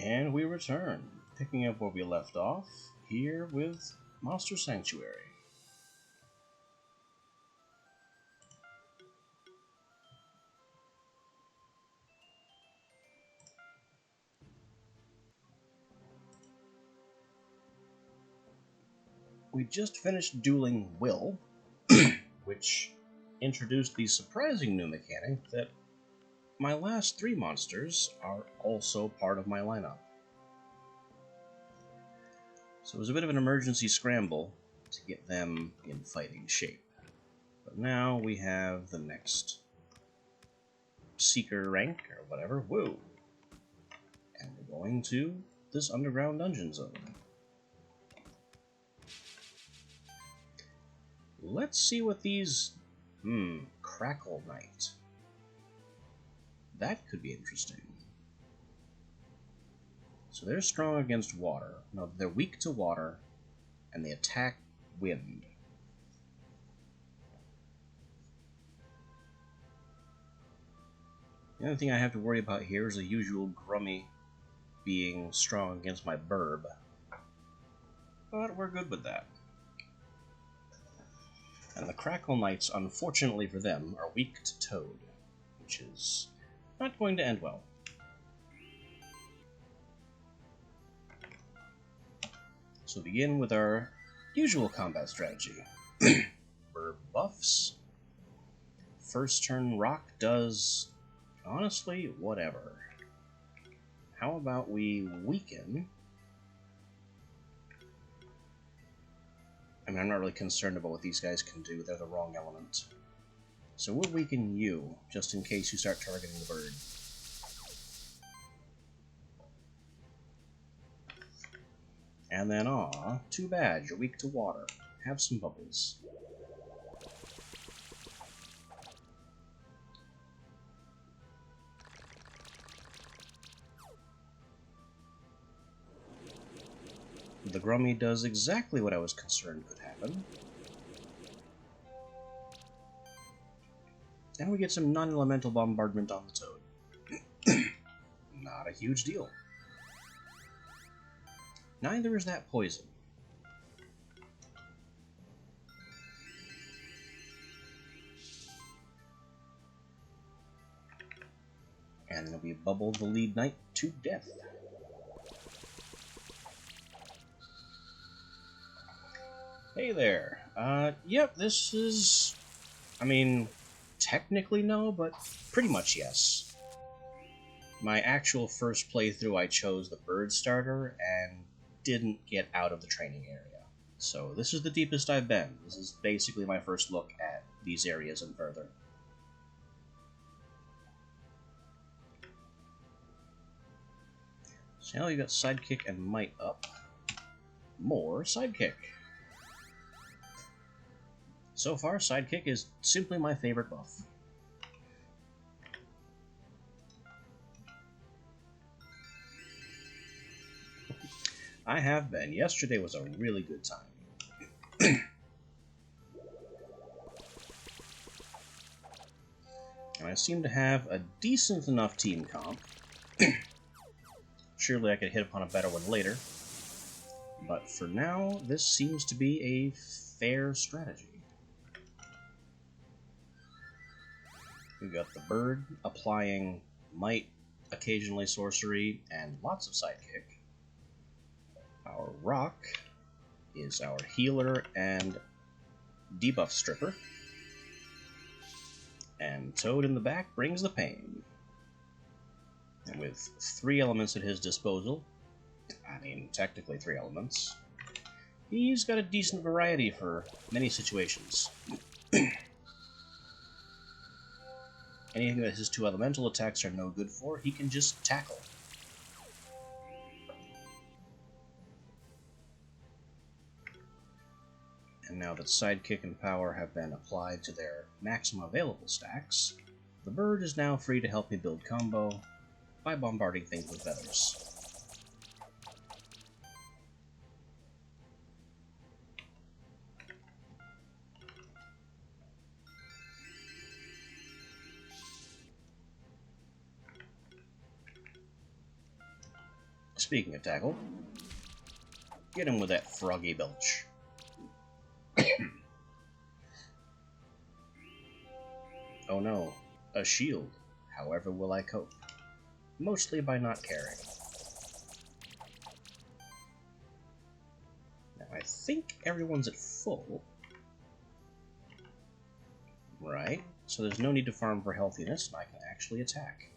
And we return, picking up where we left off, here with Monster Sanctuary. We just finished dueling Will, which introduced the surprising new mechanic that my last 3 monsters are also part of my lineup. So it was a bit of an emergency scramble to get them in fighting shape. But now we have the next Seeker rank, or whatever, woo! And we're going to this underground dungeon zone. Let's see what these... Crackle Knight. That could be interesting. So they're strong against water. No, they're weak to water, and they attack wind. The only thing I have to worry about here is the usual Grummy being strong against my Burb. But we're good with that. And the Crackle Knights, unfortunately for them, are weak to Toad, which is not going to end well. So begin with our usual combat strategy. Burb buffs. First turn Rock does, honestly, whatever. How about we weaken? I mean, I'm not really concerned about what these guys can do. They're the wrong element. So we'll weaken you, just in case you start targeting the bird. And then, aw, too bad, you're weak to water. Have some bubbles. The Grummy does exactly what I was concerned could happen. And we get some non-elemental bombardment on the Toad. Not a huge deal. Neither is that poison. And then we bubble the lead knight to death. Hey there. Yep, this is... I mean, technically no, but pretty much yes. My actual first playthrough I chose the bird starter and didn't get out of the training area. So this is the deepest I've been. This is basically my first look at these areas and further. So now we've got Sidekick and Might up. More Sidekick. So far, Sidekick is simply my favorite buff. I have been. Yesterday was a really good time. And I seem to have a decent enough team comp. Surely I could hit upon a better one later. But for now, this seems to be a fair strategy. We've got the bird applying Might, occasionally sorcery, and lots of Sidekick. Our Rock is our healer and debuff stripper. And Toad in the back brings the pain. And with 3 elements at his disposal, I mean, technically 3 elements, he's got a decent variety for many situations. Anything that his 2 elemental attacks are no good for, he can just tackle. And now that Sidekick and Power have been applied to their maximum available stacks, the bird is now free to help me build combo by bombarding things with feathers. Speaking of tackle, get him with that froggy belch. Oh no, a shield. However will I cope? Mostly by not caring. Now I think everyone's at full. Right, so there's no need to farm for healthiness, and I can actually attack.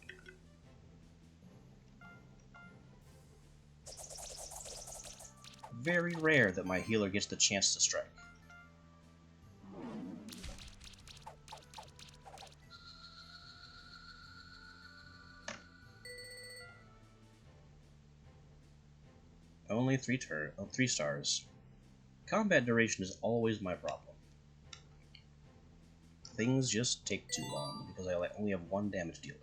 Very rare that my healer gets the chance to strike. Only 3 stars. Combat duration is always my problem. Things just take too long because I only have 1 damage dealer.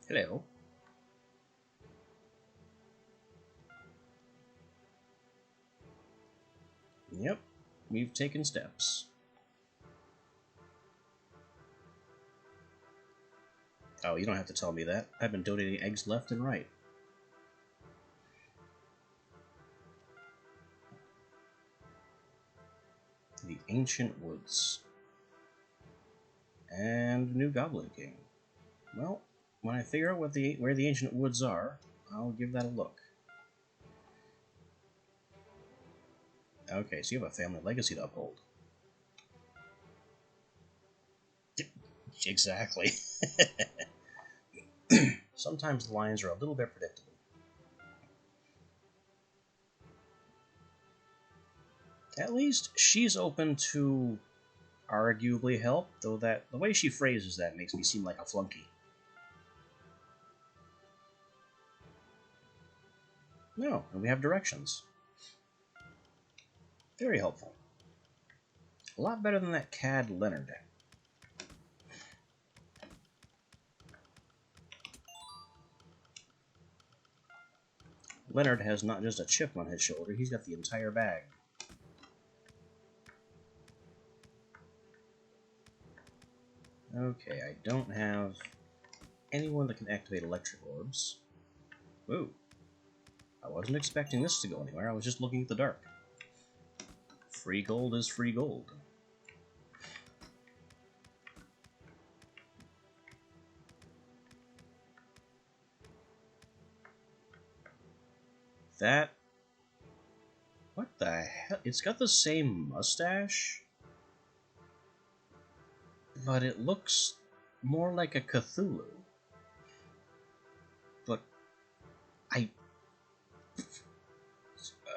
Hello. Yep, we've taken steps. Oh, you don't have to tell me that. I've been donating eggs left and right. The Ancient Woods. And New Goblin King. Well, when I figure out where the Ancient Woods are, I'll give that a look. Okay, so you have a family legacy to uphold. Exactly. Sometimes the lines are a little bit predictable. At least she's open to arguably help, though the way she phrases that makes me seem like a flunky. No, and we have directions. Very helpful. A lot better than that cad Leonard. Leonard has not just a chip on his shoulder, he's got the entire bag. Okay, I don't have anyone that can activate electric orbs. Ooh. I wasn't expecting this to go anywhere, I was just looking at the dark. Free gold is free gold. That... What the hell? It's got the same mustache, but it looks more like a Cthulhu. But...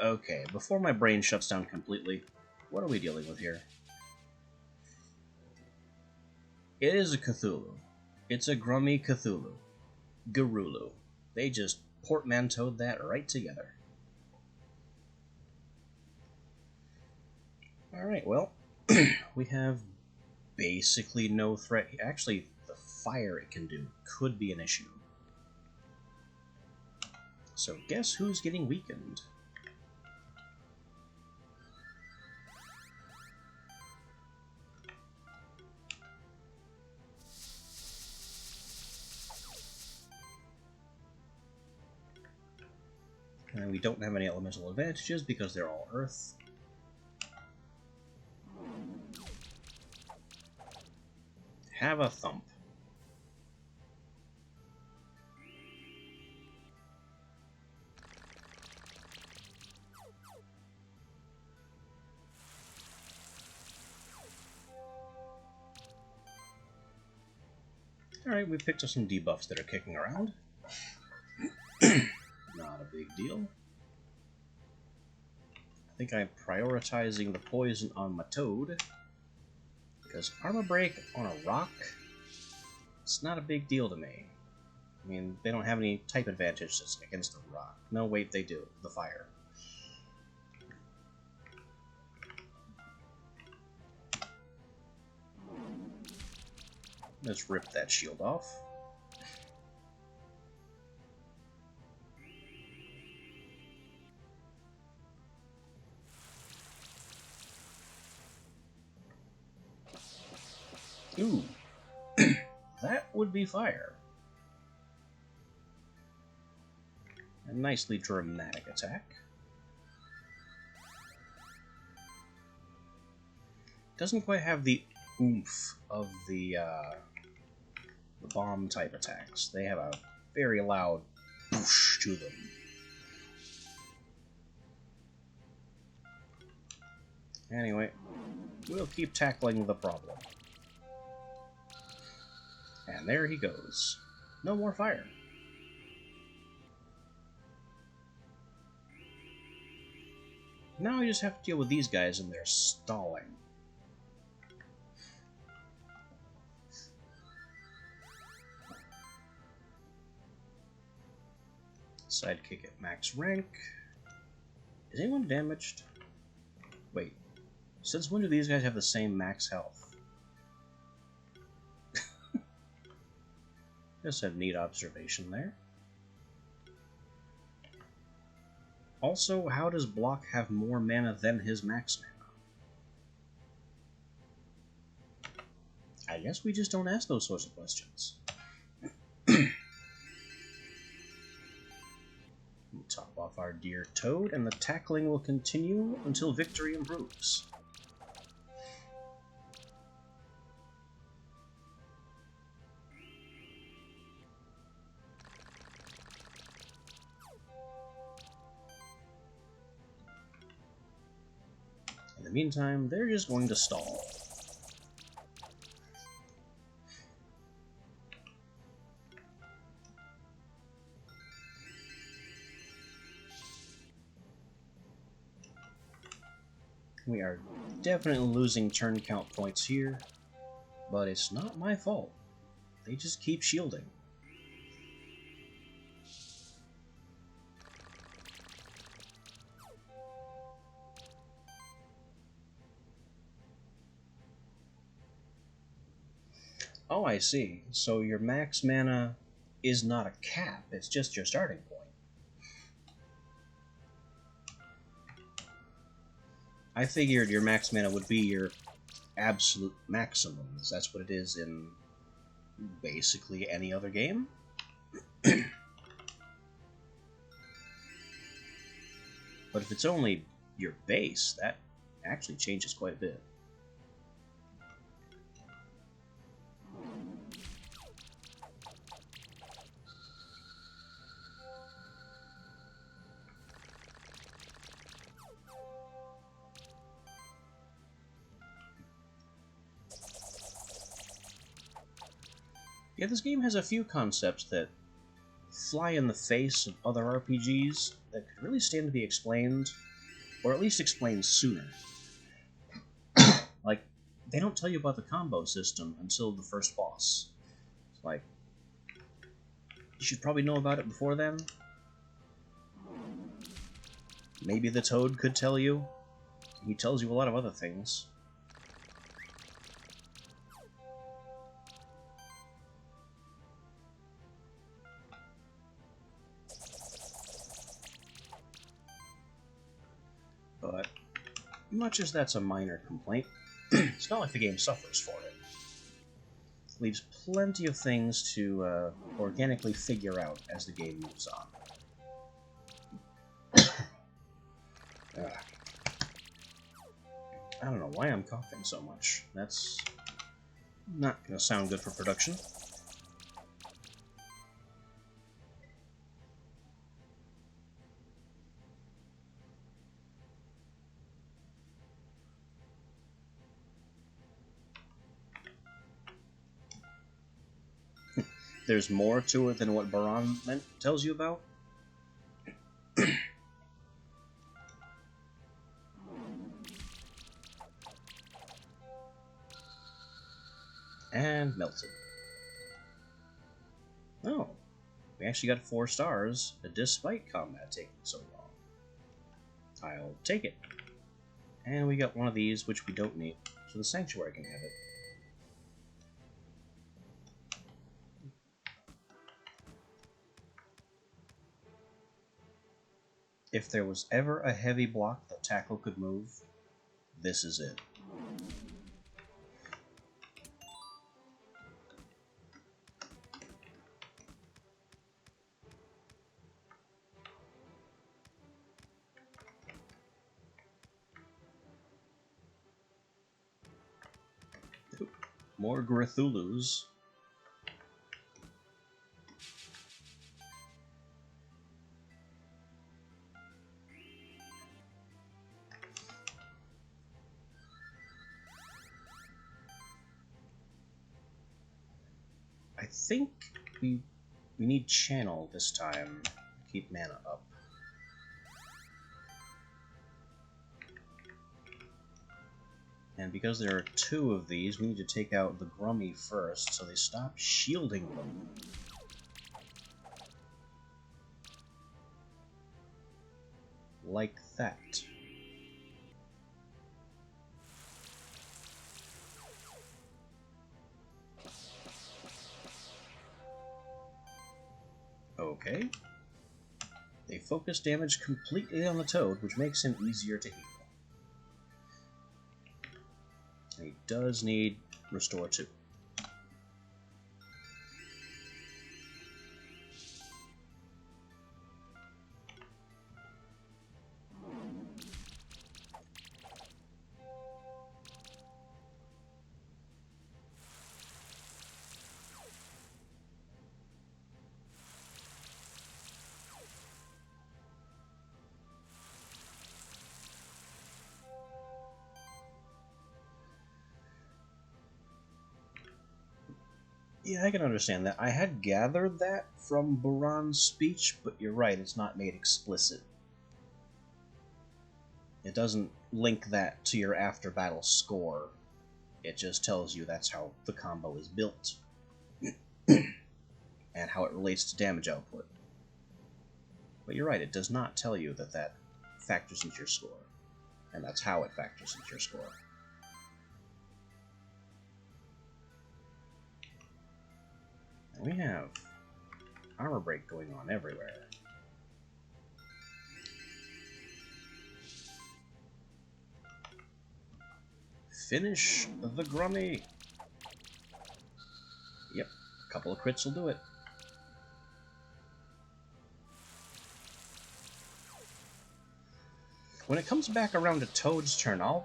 Okay, before my brain shuts down completely, what are we dealing with here? It is a Cthulhu. It's a Grummy Cthulhu. Garulu. They just portmanteaued that right together. Alright, well, we have basically no threat. Actually, the fire it can do could be an issue. So guess who's getting weakened? And we don't have any elemental advantages because they're all earth. Have a thump. Alright, we've picked up some debuffs that are kicking around. Not a big deal. I think I'm prioritizing the poison on my toad. Because armor break on a rock, it's not a big deal to me. I mean, they don't have any type advantages against the rock. No, wait, they do. The fire. Let's rip that shield off. Ooh. would be fire. A nicely dramatic attack. Doesn't quite have the oomph of the bomb type attacks. They have a very loud whoosh to them. Anyway, we'll keep tackling the problem. And there he goes. No more fire. Now we just have to deal with these guys and they're stalling. Sidekick at max rank. Is anyone damaged? Wait, since when do these guys have the same max health? Just a neat observation there. Also, how does Block have more mana than his max mana? I guess we just don't ask those sorts of questions. We'll top off our dear Toad, and the tackling will continue until victory improves. In the meantime, they're just going to stall. We are definitely losing turn count points here, but it's not my fault. They just keep shielding. Oh, I see. So your max mana is not a cap, it's just your starting point. I figured your max mana would be your absolute maximums. That's what it is in basically any other game. But if it's only your base, that actually changes quite a bit. Yeah, this game has a few concepts that fly in the face of other RPGs that could really stand to be explained, or at least explained sooner. Like, they don't tell you about the combo system until the first boss. It's like, you should probably know about it before then. Maybe the Toad could tell you. He tells you a lot of other things. But much as that's a minor complaint, it's not like the game suffers for it. It leaves plenty of things to organically figure out as the game moves on. I don't know why I'm coughing so much. That's not going to sound good for production. There's more to it than what Baron tells you about? And melted. Oh, we actually got 4 stars, despite combat taking so long. I'll take it. And we got one of these, which we don't need, so the Sanctuary can have it. If there was ever a heavy block that Tackle could move, this is it. More Grithulus. I think we need channel this time to keep mana up. And because there are 2 of these, we need to take out the Grummy first, so they stop shielding them. Like that. Okay. They focus damage completely on the Toad, which makes him easier to heal. And he does need Restore 2. Yeah, I can understand that. I had gathered that from Buran's speech, but you're right, it's not made explicit. It doesn't link that to your after-battle score. It just tells you that's how the combo is built. And how it relates to damage output. But you're right, it does not tell you that that factors into your score. And that's how it factors into your score. We have armor break going on everywhere. Finish the Grummy! Yep, a couple of crits will do it. When it comes back around to Toad's turn, I'm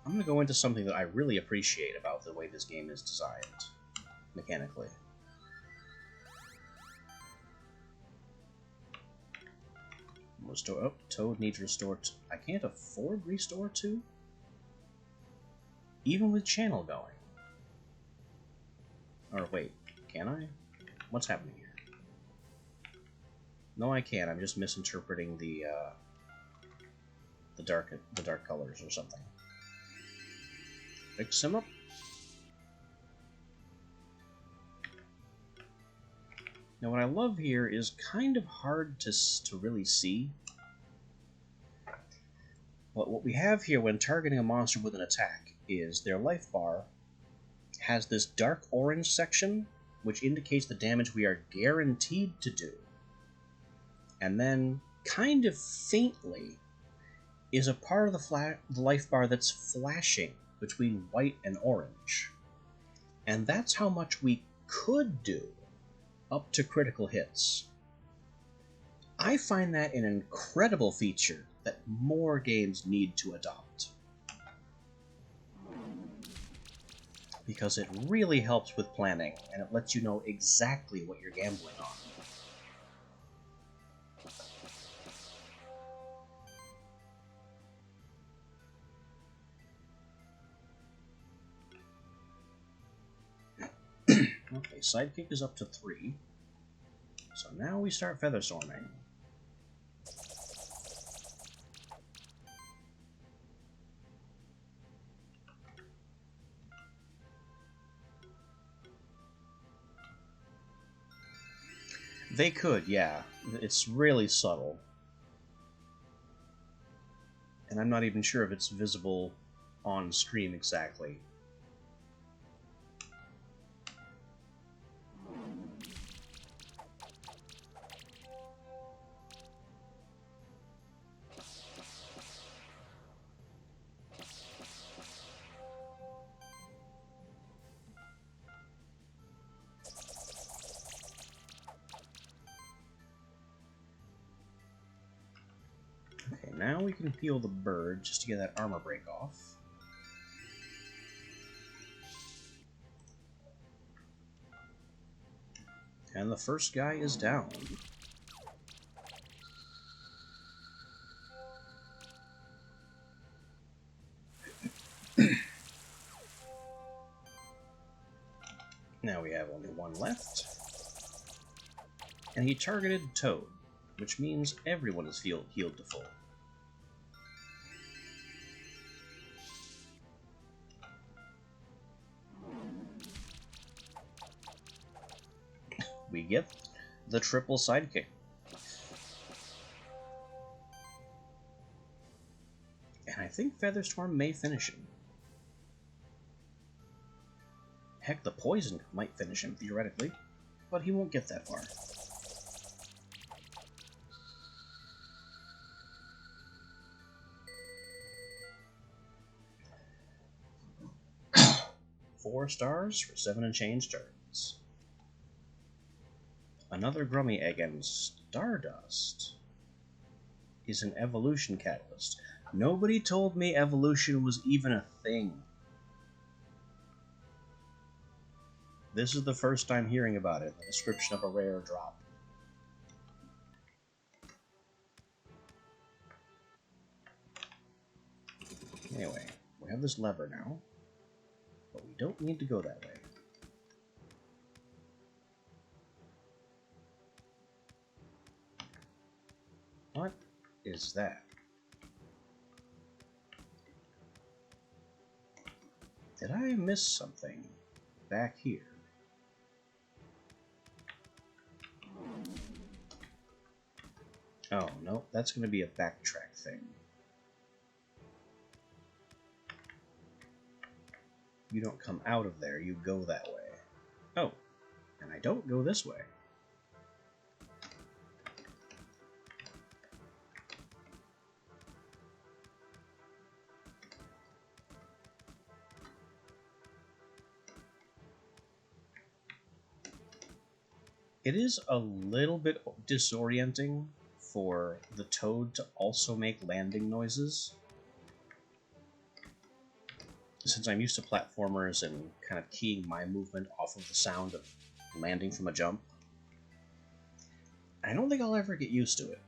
going to go into something that I really appreciate about the way this game is designed, mechanically. Restore. Oh, Toad needs Restore. I can't afford Restore 2? Even with channel going. Or wait, can I? What's happening here? No, I can't. I'm just misinterpreting the dark colors or something. Fix him up. Now, what I love here is kind of hard to really see. But what we have here when targeting a monster with an attack is their life bar has this dark orange section, which indicates the damage we are guaranteed to do. And then, kind of faintly, is a part of the life bar that's flashing between white and orange. And that's how much we could do up to critical hits. I find that an incredible feature that more games need to adopt. Because it really helps with planning, and it lets you know exactly what you're gambling on. Okay, Sidekick is up to 3. So now we start Featherstorming. They could, yeah. It's really subtle. And I'm not even sure if it's visible on screen exactly. Okay, now we can heal the bird just to get that armor break off. And the first guy is down. Now we have only one left. And he targeted Toad, which means everyone is healed to full. We get the triple sidekick. And I think Featherstorm may finish him. Heck, the poison might finish him, theoretically, but he won't get that far. Four stars for 7 and change turns. Another Grummy Egg, and Stardust is an evolution catalyst. Nobody told me evolution was even a thing. This is the first time hearing about it, the description of a rare drop. Anyway, we have this lever now, but we don't need to go that way. What is that? Did I miss something back here? Oh, no, that's going to be a backtrack thing. You don't come out of there, you go that way. Oh, and I don't go this way. It is a little bit disorienting for the Toad to also make landing noises. Since I'm used to platformers and kind of keying my movement off of the sound of landing from a jump, I don't think I'll ever get used to it.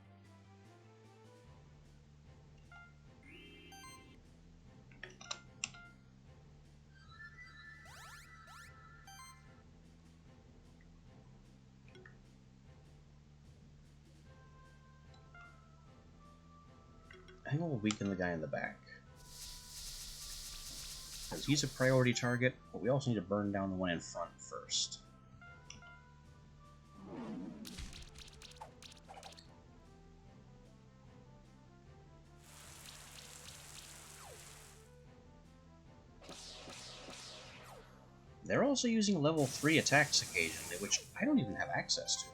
I think we'll weaken the guy in the back. Because he's a priority target, but we also need to burn down the one in front first. They're also using level 3 attacks occasionally, which I don't even have access to.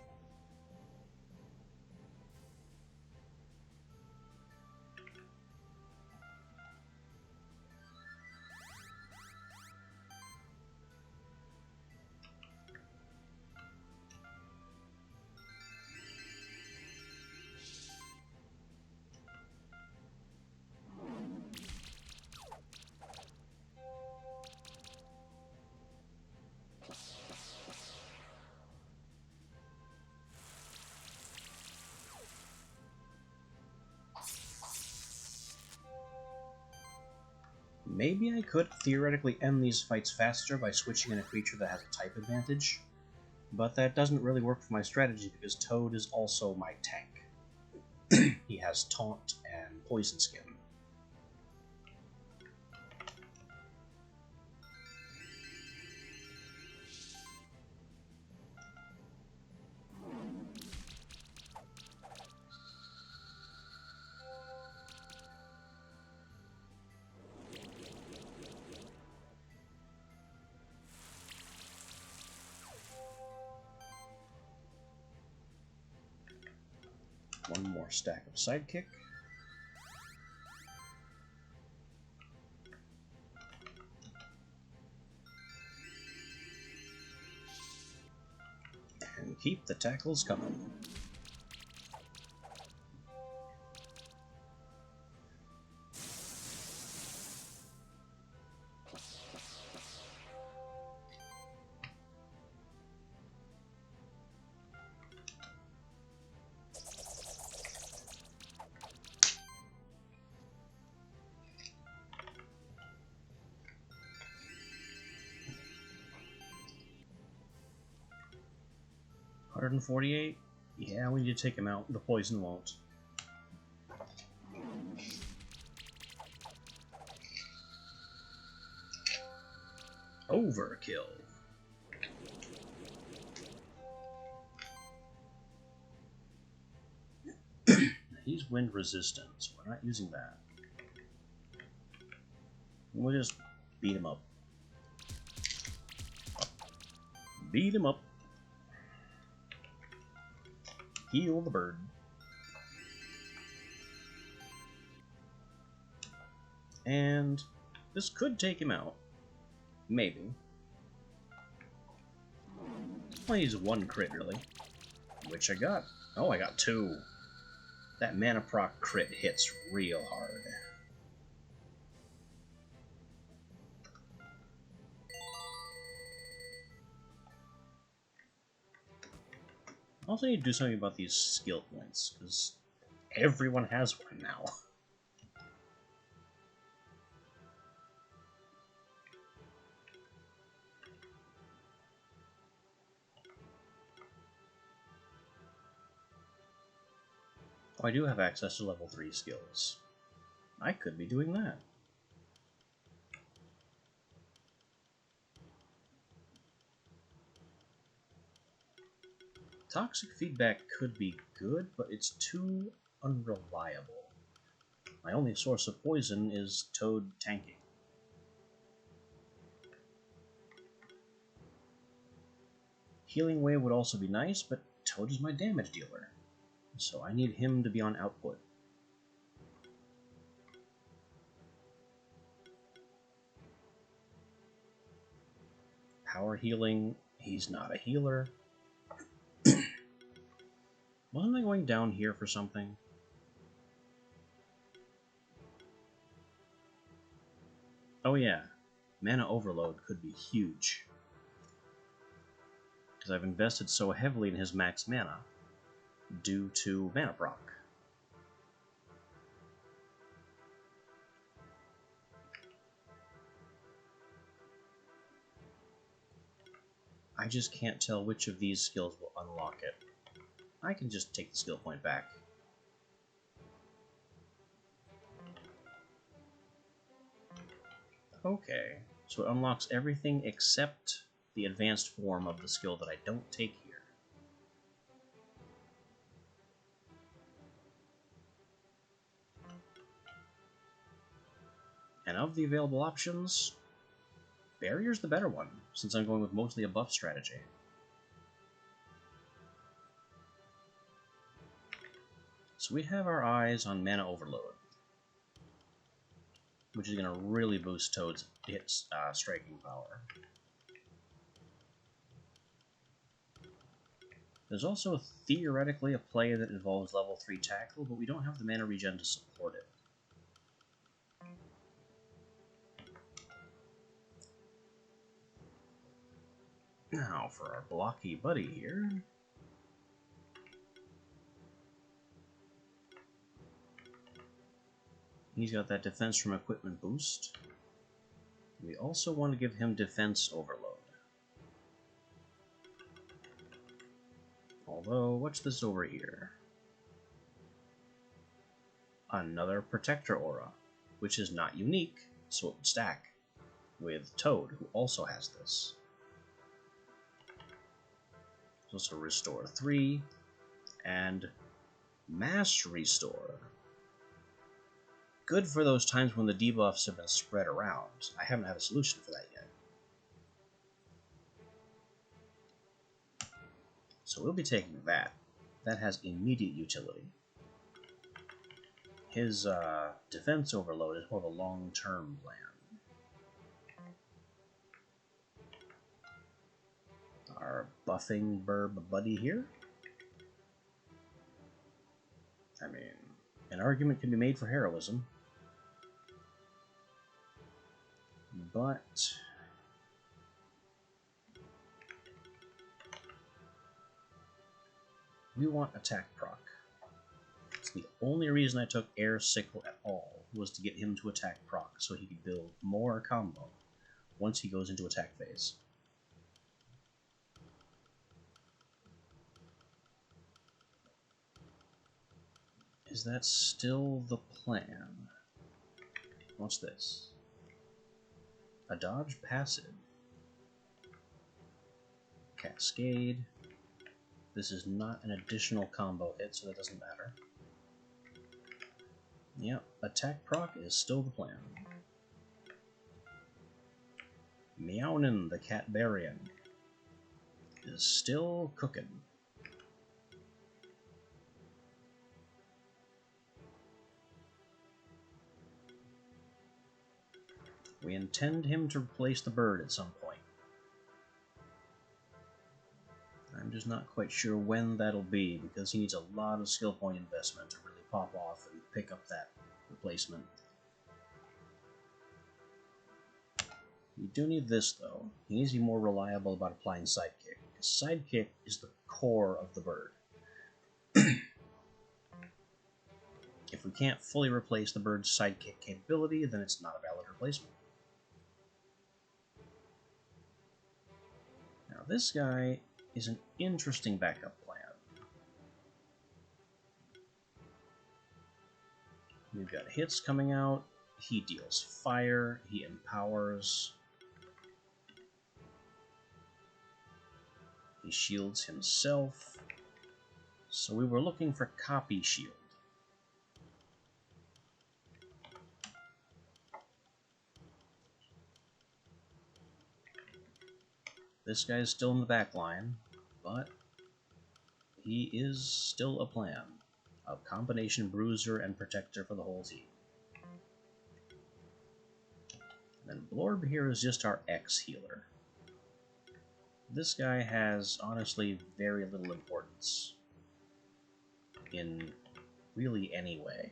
Maybe I could theoretically end these fights faster by switching in a creature that has a type advantage, but that doesn't really work for my strategy because Toad is also my tank. He has Taunt and Poison Skin. One more stack of Sidekick. And keep the tackles coming. 148? Yeah, we need to take him out. The poison won't. Overkill. He's wind resistant, so we're not using that. We'll just beat him up. Beat him up. Heal the bird. And this could take him out. Maybe. Well, he's one crit, really. Which I got. Oh, I got 2. That mana proc crit hits real hard. I also need to do something about these skill points, because everyone has one now. Oh, I do have access to level 3 skills. I could be doing that. Toxic feedback could be good, but it's too unreliable. My only source of poison is Toad tanking. Healing Wave would also be nice, but Toad is my damage dealer, so I need him to be on output. Power healing, he's not a healer. Wasn't I going down here for something? Oh yeah, mana overload could be huge. Because I've invested so heavily in his max mana due to mana proc. I just can't tell which of these skills will unlock it. I can just take the skill point back. Okay, so it unlocks everything except the advanced form of the skill that I don't take here. And of the available options, Barrier's the better one, since I'm going with mostly a buff strategy. So we have our eyes on Mana Overload, which is going to really boost Toad's striking power. There's also theoretically a play that involves level 3 tackle, but we don't have the mana regen to support it. Now for our blocky buddy here. He's got that defense from equipment boost. We also want to give him defense overload. Although, what's this over here? Another protector aura, which is not unique, so it would stack with Toad, who also has this. There's also Restore 3 and Mass Restore. Good for those times when the debuffs have been spread around. I haven't had a solution for that yet. So we'll be taking that. That has immediate utility. His defense overload is more of a long-term plan. Our buffing burb buddy here. I mean, an argument can be made for heroism. But we want attack proc. It's the only reason I took Air Sickle at all, was to get him to attack proc, so he could build more combo once he goes into attack phase. Is that still the plan? What's this? A dodge passive. Cascade. This is not an additional combo hit, so that doesn't matter. Yep, attack proc is still the plan. Meownin, the Catbarian, is still cooking. We intend him to replace the bird at some point. I'm just not quite sure when that'll be, because he needs a lot of skill point investment to really pop off and pick up that replacement. We do need this, though. He needs to be more reliable about applying Sidekick, because Sidekick is the core of the bird. If we can't fully replace the bird's Sidekick capability, then it's not a valid replacement. Now this guy is an interesting backup plan. We've got hits coming out, he deals fire, he empowers, he shields himself, so we were looking for copy shield. This guy's still in the back line, but he is still a plan. A combination bruiser and protector for the whole team. And then Blorb here is just our X healer. This guy has, honestly, very little importance in really any way.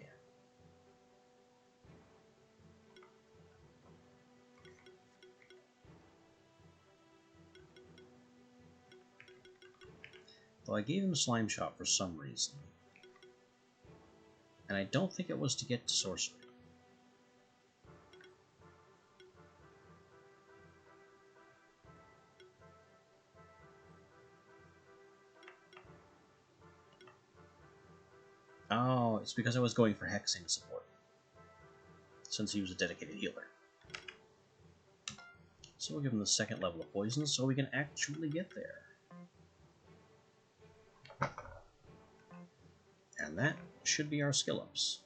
Though I gave him Slime Shot for some reason. And I don't think it was to get to sorcery. Oh, it's because I was going for hexing support, since he was a dedicated healer. So we'll give him the second level of poison so we can actually get there. And that should be our skill ups.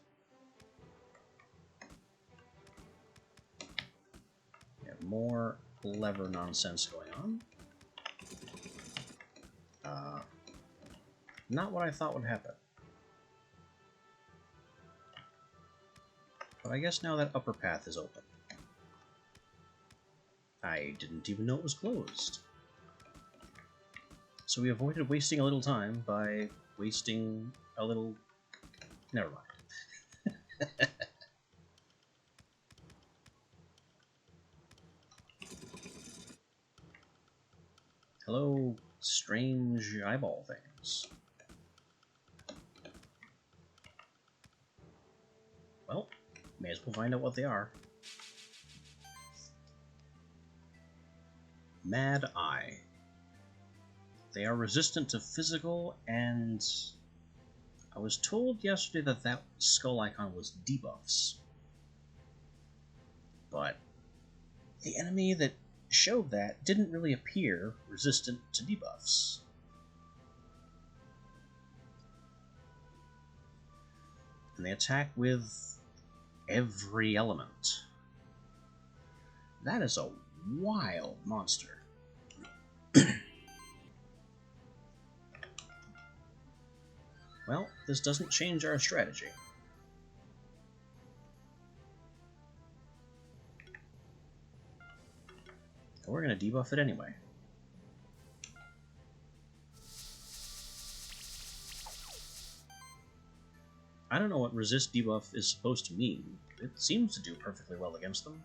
We have more lever nonsense going on. Not what I thought would happen. But I guess now that upper path is open. I didn't even know it was closed. So we avoided wasting a little time by wasting a little... Never mind. Hello, strange eyeball things. Well, may as well find out what they are. Mad Eye. They are resistant to physical, and I was told yesterday that that skull icon was debuffs. But the enemy that showed that didn't really appear resistant to debuffs. And they attack with every element. That is a wild monster. Well, this doesn't change our strategy. We're going to debuff it anyway. I don't know what resist debuff is supposed to mean. It seems to do perfectly well against them.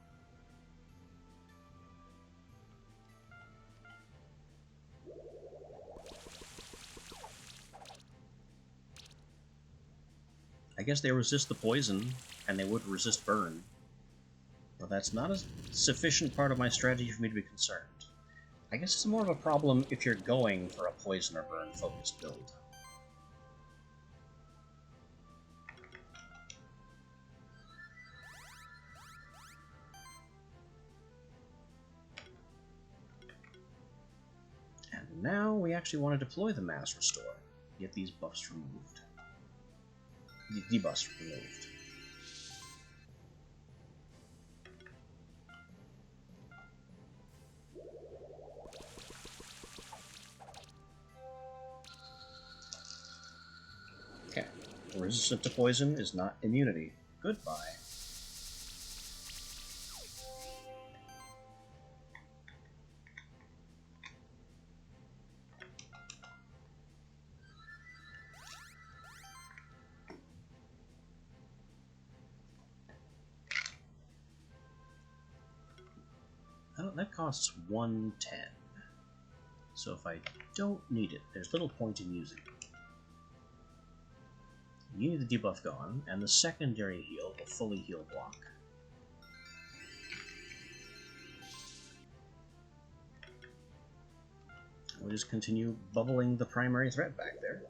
I guess they resist the poison, and they would resist burn. But that's not a sufficient part of my strategy for me to be concerned. I guess it's more of a problem if you're going for a poison or burn focused build. And now we actually want to deploy the Mass Restore. Get these buffs removed. Debuffs removed. Okay. Resistant to poison is not immunity. Goodbye. Oh, that costs 110. So if I don't need it, there's little point in using it. You need the debuff gone, and the secondary heal will fully heal block. We'll just continue bubbling the primary threat back there.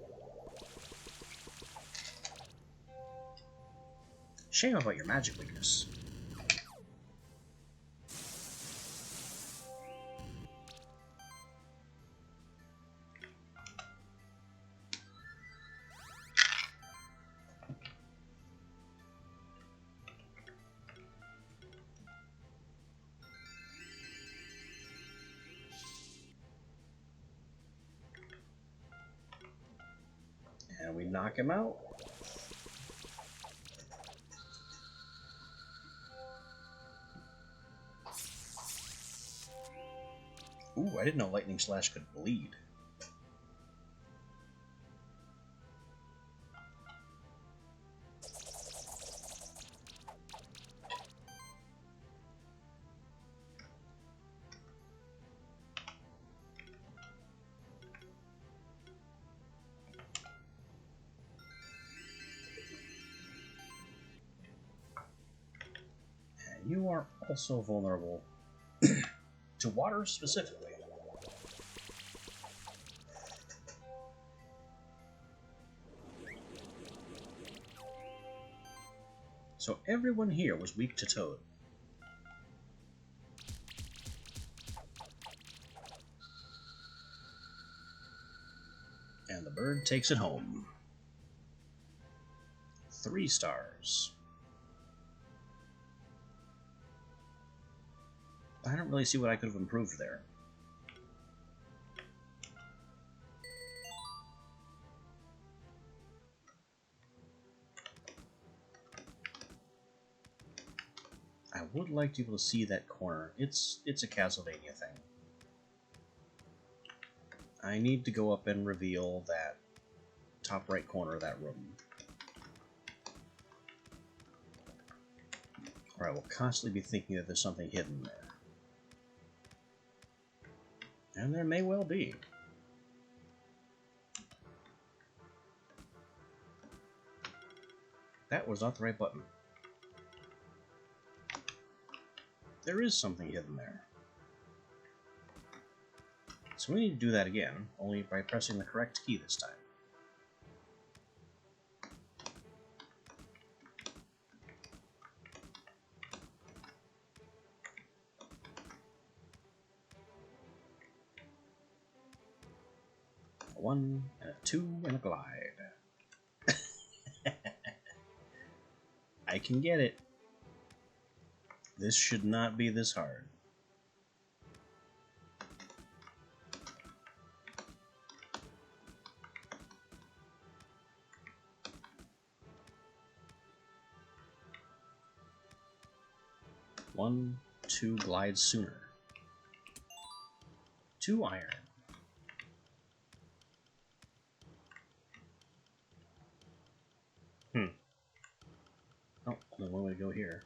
Shame about your magic weakness. And we knock him out. Ooh, I didn't know Lightning Slash could bleed. And you are also vulnerable to water specifically. So everyone here was weak to Toad. And the bird takes it home. 3 stars. I don't really see what I could have improved there. I would like to be able to see that corner. It's a Castlevania thing. I need to go up and reveal that top right corner of that room. Or I will constantly be thinking that there's something hidden there. And there may well be. That was not the right button. There is something hidden there. So we need to do that again, only by pressing the correct key this time. A 1, and a 2, and a glide. I can get it. This should not be this hard. One, 2 glide sooner. 2 iron. Oh, only one way to go here.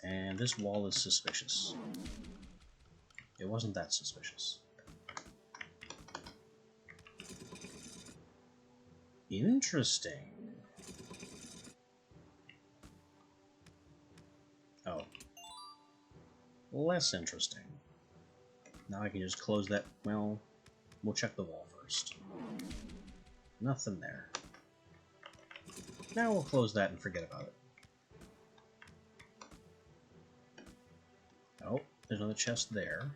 And this wall is suspicious. It wasn't that suspicious. Interesting. Oh. Less interesting. Now I can just close that. Well, we'll check the wall first. Nothing there. Now we'll close that and forget about it. Oh, there's another chest there.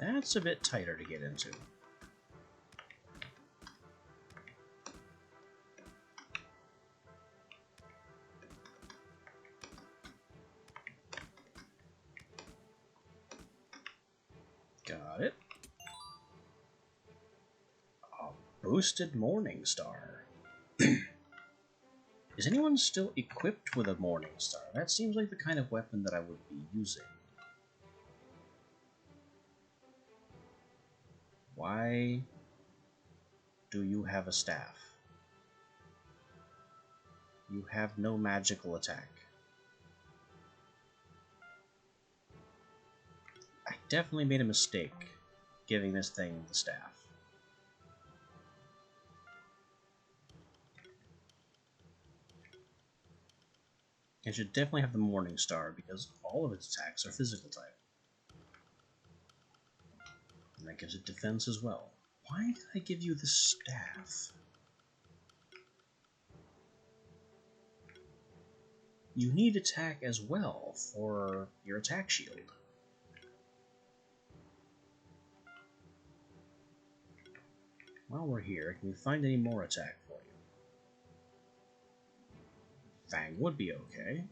That's a bit tighter to get into. Got it. A boosted Morning Star. Is anyone still equipped with a Morning Star? That seems like the kind of weapon that I would be using. Why do you have a staff? You have no magical attack. I definitely made a mistake giving this thing the staff. It should definitely have the Morning Star because all of its attacks are physical type. And that gives it defense as well. Why did I give you the staff? You need attack as well for your attack shield. While we're here, can we find any more attack for you? Fang would be okay.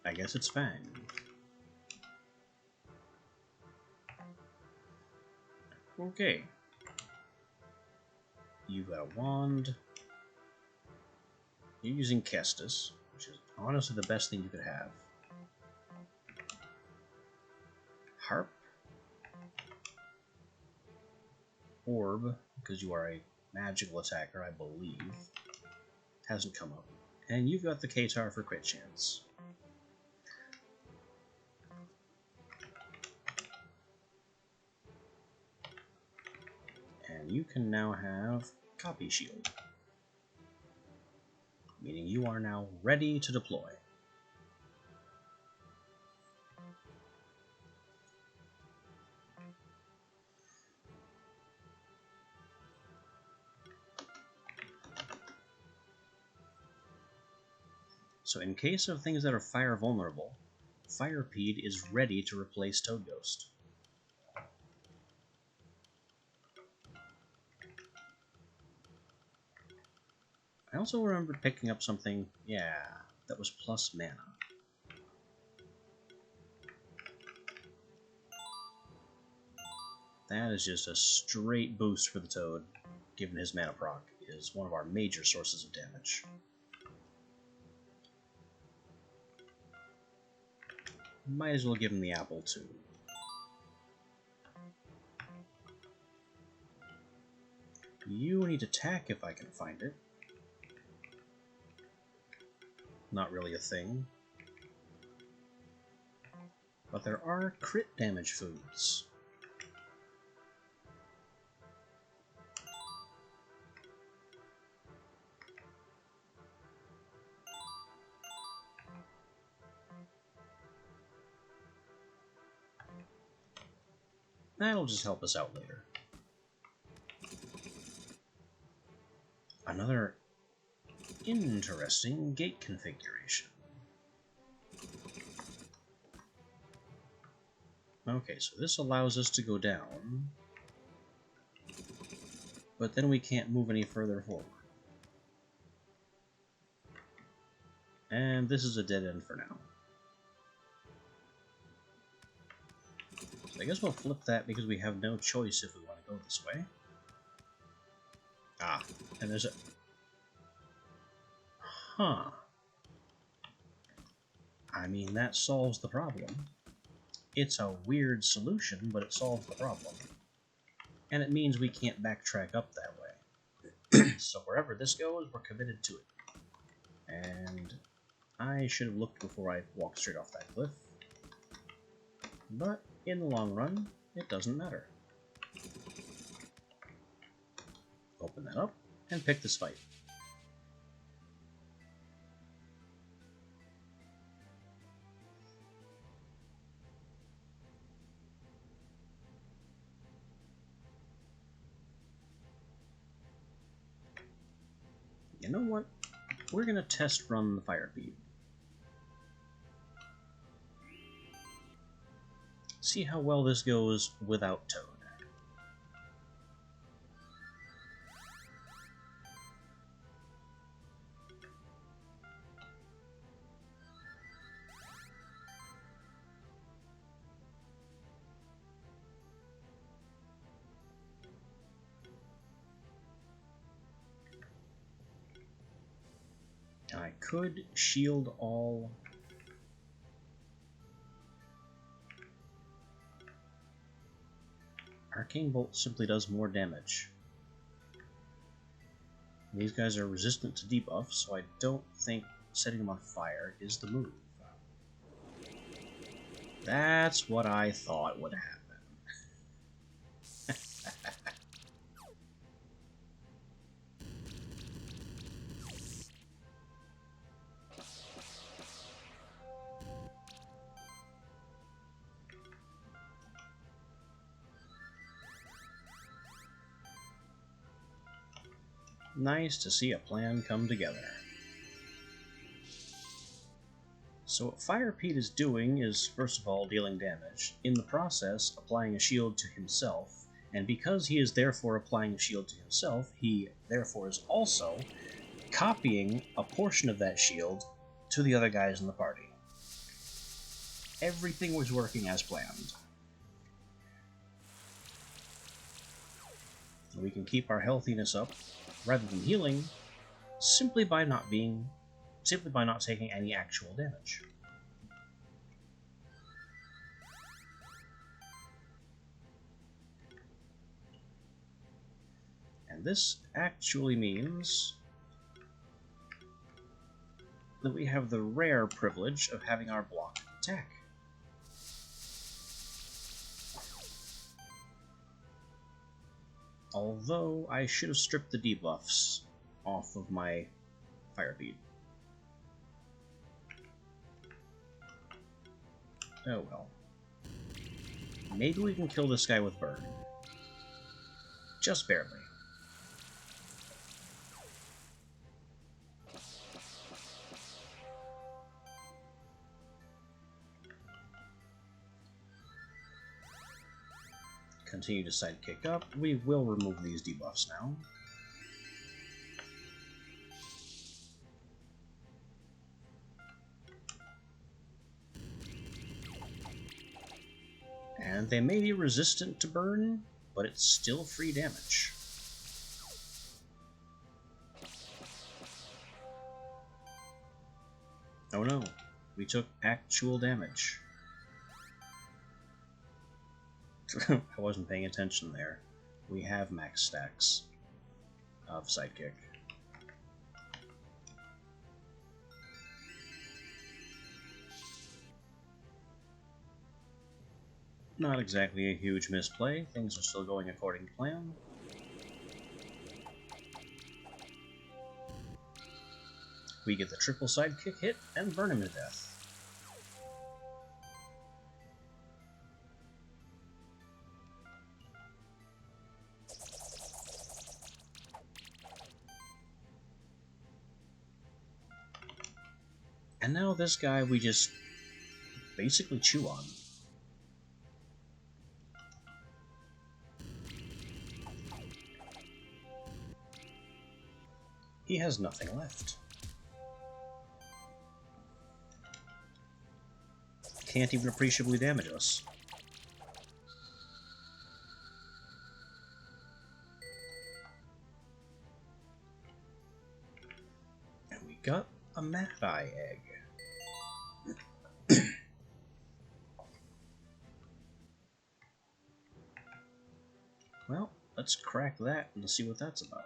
I guess it's Fang. Okay. You've got a wand. You're using Kestis, which is honestly the best thing you could have. Harp. Orb, because you are a magical attacker, I believe. Hasn't come up. And you've got the Katar for crit chance. And you can now have Copy Shield, meaning you are now ready to deploy. So in case of things that are fire vulnerable, Firepede is ready to replace Toad Ghost. I also remember picking up something, that was plus mana. That is just a straight boost for the Toad, given his mana proc is one of our major sources of damage. Might as well give him the apple too. You need attack if I can find it. Not really a thing. But there are crit damage foods. That'll just help us out later. Another interesting gate configuration. Okay, so this allows us to go down, but then we can't move any further forward. And this is a dead end for now. So I guess we'll flip that because we have no choice if we want to go this way. Ah, and there's a... Huh. I mean, that solves the problem. It's a weird solution, but it solves the problem. And it means we can't backtrack up that way. So wherever this goes, we're committed to it. And I should have looked before I walked straight off that cliff. But in the long run, it doesn't matter. Open that up and pick this fight. You know what? We're gonna test run the Fire Bead. See how well this goes without Toad. I could shield all. Arcane Bolt simply does more damage. These guys are resistant to debuff, so I don't think setting them on fire is the move. That's what I thought would happen. Nice to see a plan come together. So what Fire Pete is doing is, first of all, dealing damage, in the process applying a shield to himself, and because he is therefore applying a shield to himself, he therefore is also copying a portion of that shield to the other guys in the party. Everything was working as planned. We can keep our healthiness up rather than healing simply by not taking any actual damage. And this actually means that we have the rare privilege of having our block attack. Although I should have stripped the debuffs off of my Fire Bead. Oh well. Maybe we can kill this guy with Burn. Just barely. Continue to sidekick up. We will remove these debuffs now. And they may be resistant to burn, but it's still free damage. Oh no, we took actual damage. I wasn't paying attention there. We have max stacks of sidekick. Not exactly a huge misplay. Things are still going according to plan. We get the triple sidekick hit and burn him to death. And now this guy we just basically chew on. He has nothing left. Can't even appreciably damage us. And we got a Mad Eye egg. Well, let's crack that and see what that's about.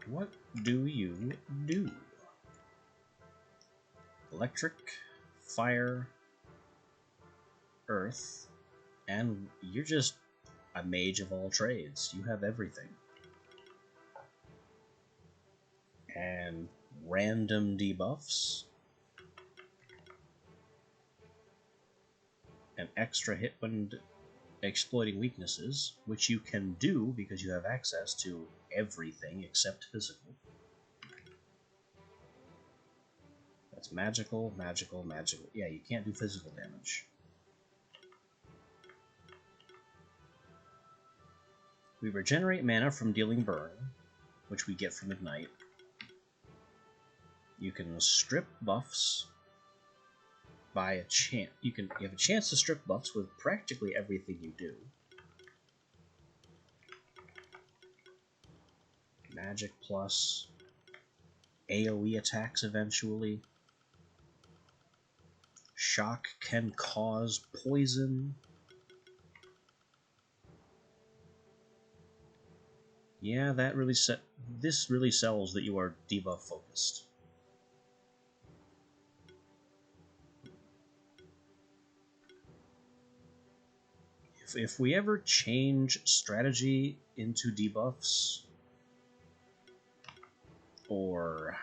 What do you do? Electric, fire, earth, and you're just a mage of all trades. You have everything. And random debuffs. An extra hit when exploiting weaknesses, which you can do because you have access to everything except physical. That's magical, magical, magical. Yeah, you can't do physical damage. We regenerate mana from dealing burn, which we get from Ignite. You can strip buffs by a chance. You have a chance to strip buffs with practically everything you do. Magic plus AoE attacks eventually. Shock can cause poison. Yeah, this really sells that you are debuff focused. If we ever change strategy into debuffs, or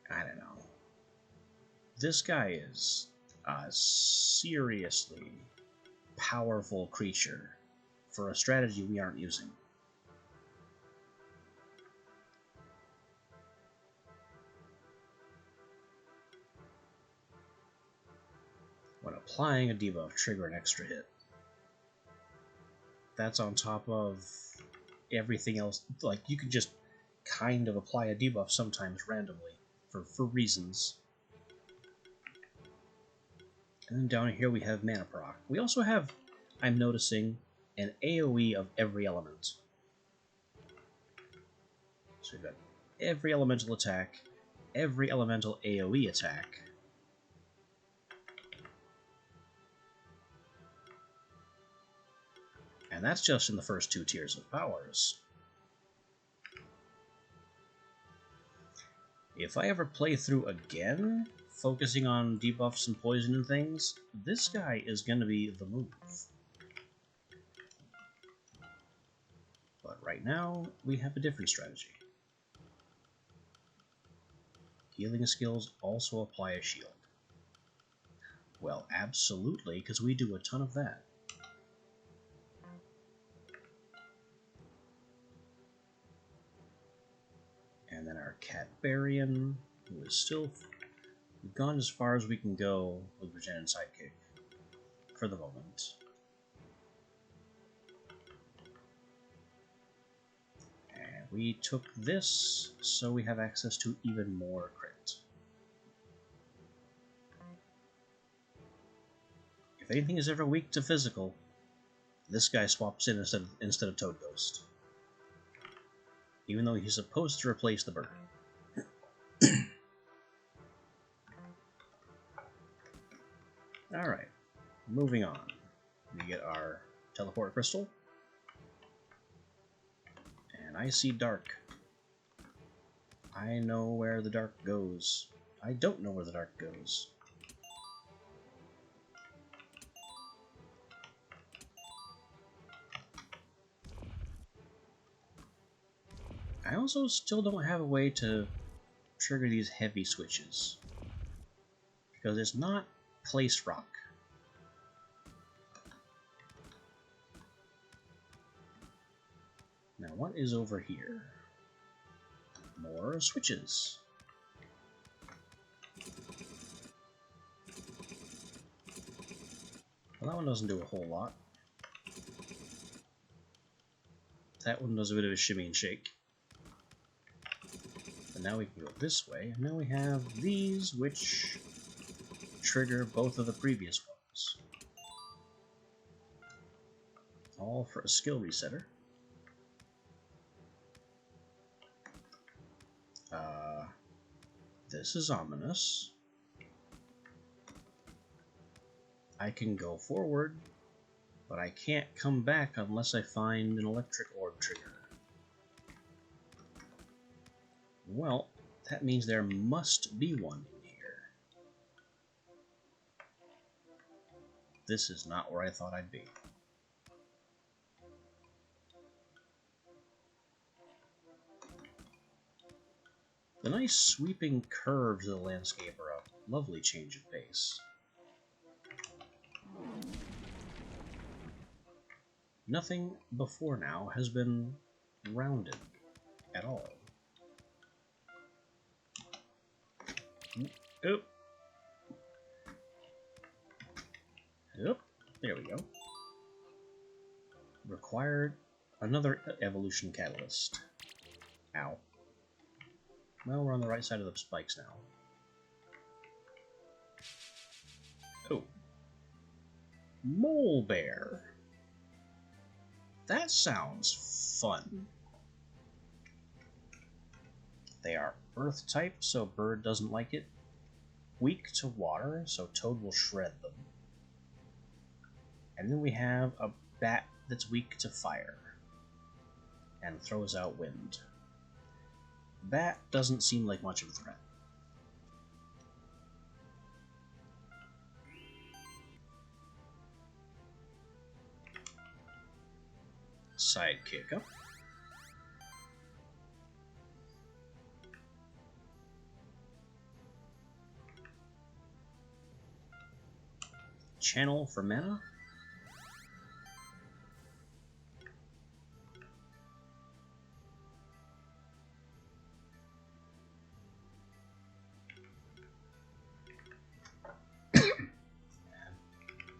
I don't know, this guy is a seriously powerful creature for a strategy we aren't using. When applying a debuff, trigger an extra hit. That's on top of everything else. Like, you could just kind of apply a debuff sometimes randomly for reasons. And then down here we have mana proc. We also have, I'm noticing, an AoE of every element. So we've got every elemental attack, every elemental AoE attack. And that's just in the first 2 tiers of powers. If I ever play through again, focusing on debuffs and poison and things, this guy is going to be the move. But right now, we have a different strategy. Healing skills also apply a shield. Well, absolutely, because we do a ton of that. And then our Catbarian, who is still... We've gone as far as we can go with Regen and Sidekick, for the moment. And we took this, so we have access to even more crit. If anything is ever weak to physical, this guy swaps in instead of Toad Ghost. Even though he's supposed to replace the burn. Alright, moving on. We get our Teleport Crystal. And I see dark. I know where the dark goes. I don't know where the dark goes. I also still don't have a way to trigger these heavy switches. Because it's not place rock. Now what is over here? More switches. Well, that one doesn't do a whole lot. That one does a bit of a shimmy and shake. And now we can go this way, and now we have these, which trigger both of the previous ones. All for a skill resetter. This is ominous. I can go forward, but I can't come back unless I find an electric orb trigger. Well, that means there must be one in here. This is not where I thought I'd be. nice sweeping curve to the landscape, or a lovely change of pace. Nothing before now has been rounded at all. Oop. Oop. There we go. Required another evolution catalyst. Ow. Well, we're on the right side of the spikes now. Oh. Mole bear. That sounds fun. They are earth type, so bird doesn't like it. Weak to water, so toad will shred them. And then we have a bat that's weak to fire and throws out wind. Bat doesn't seem like much of a threat. Sidekick up. Channel for mana.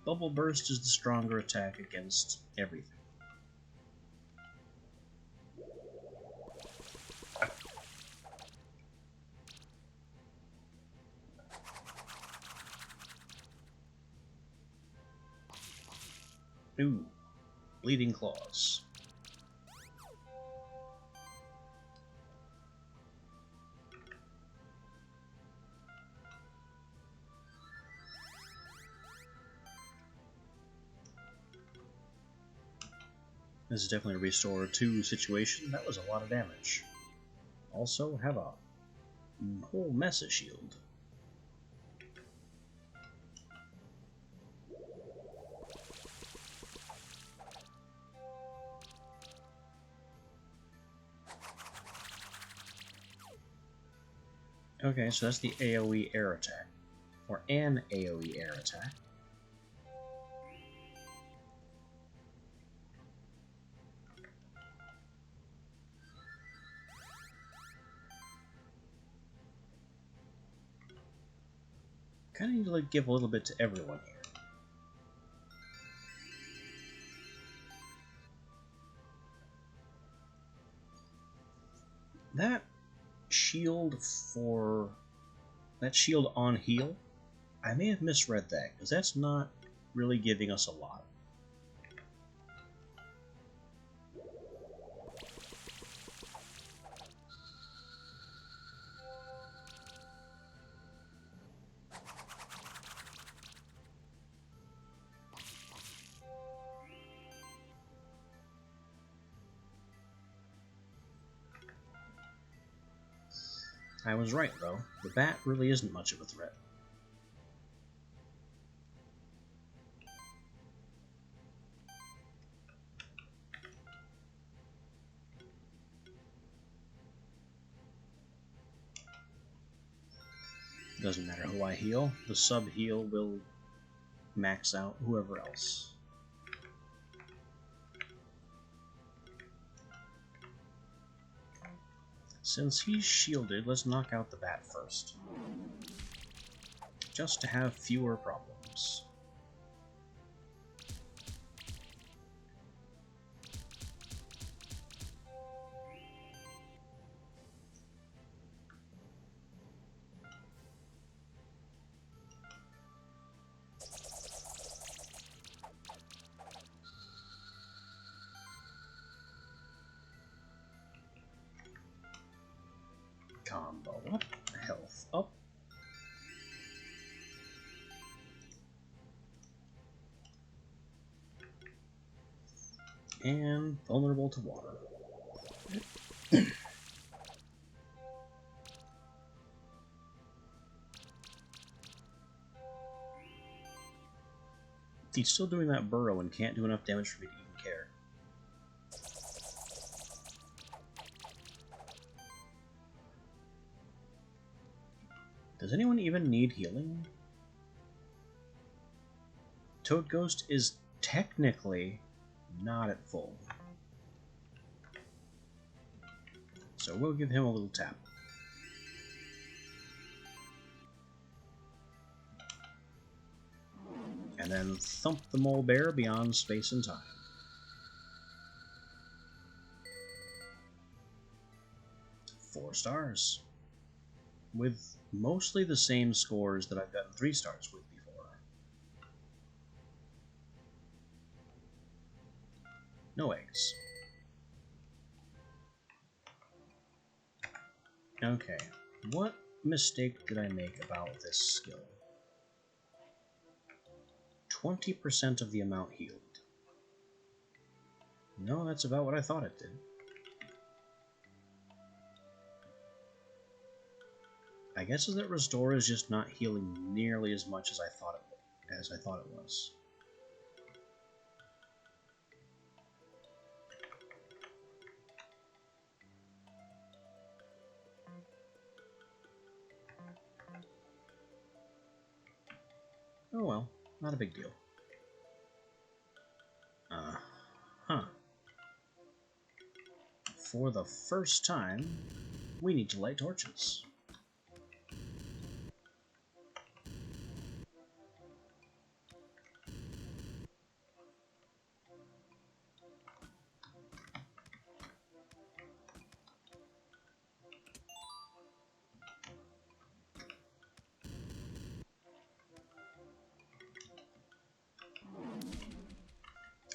Bubble Burst is the stronger attack against everything. Ooh, Bleeding Claws. This is definitely a Restore 2 situation. That was a lot of damage. Also, have a whole mess of shield. Okay, so that's the AoE air attack. Or an AoE air attack. Kind of need to like give a little bit to everyone here. That shield on heal, I may have misread that, because that's not really giving us a lot. I was right, though. The bat really isn't much of a threat. Doesn't matter who I heal, the sub-heal will max out whoever else. Since he's shielded, let's knock out the bat first. Just to have fewer problems. Combo up, health up. And vulnerable to water. He's still doing that burrow and can't do enough damage for me to even care. Does anyone even need healing? Toad Ghost is technically not at full. So we'll give him a little tap. And then thump the mole bear beyond space and time. Four stars. With mostly the same scores that I've gotten 3 stars with before. No eggs. Okay, what mistake did I make about this skill? 20% of the amount healed. No, that's about what I thought it did. I guess that Restore is just not healing nearly as much as I thought it was. Oh well, not a big deal. For the first time, we need to light torches.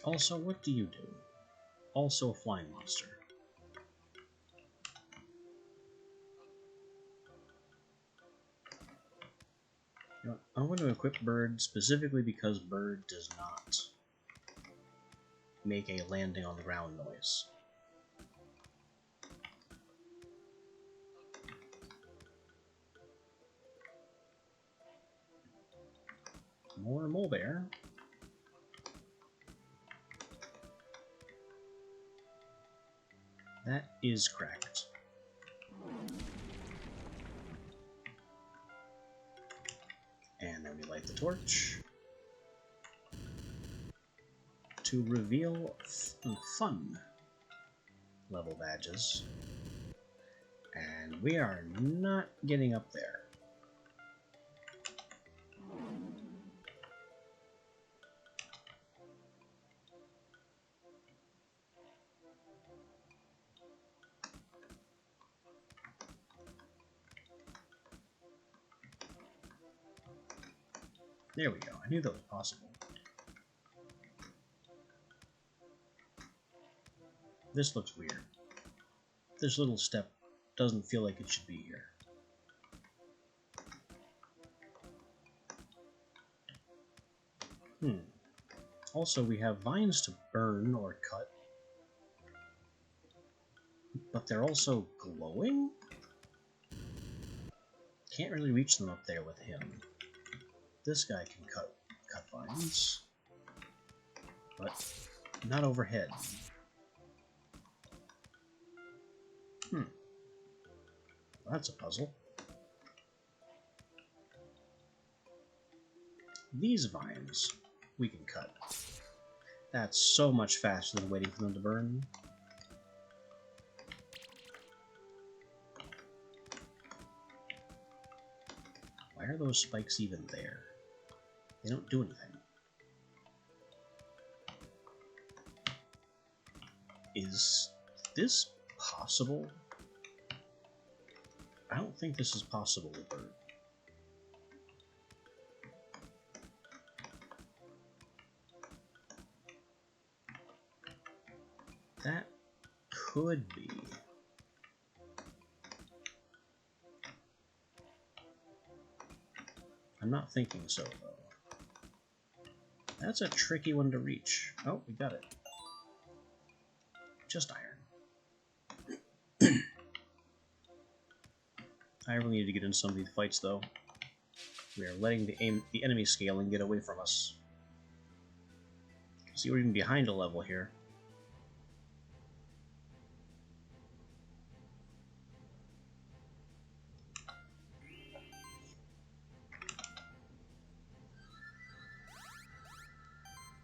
Also, what do you do? Also a flying monster. You know, I'm going to equip Bird specifically because Bird does not make a landing on the ground noise. More mole bear. That is cracked. And then we light the torch to reveal fun level badges. And we are not getting up there. There we go. I knew that was possible. This looks weird. This little step doesn't feel like it should be here. Also, we have vines to burn or cut. But they're also glowing? Can't really reach them up there with him. This guy can cut vines, but not overhead. Well, that's a puzzle. These vines we can cut. That's so much faster than waiting for them to burn. Why are those spikes even there? They don't do anything. Is this possible? I don't think this is possible with Bird. That could be. I'm not thinking so, though. That's a tricky one to reach. Oh, we got it. Just iron. I really need to get in some of these fights, though. We are letting the enemy scaling get away from us. See, we're even behind a level here.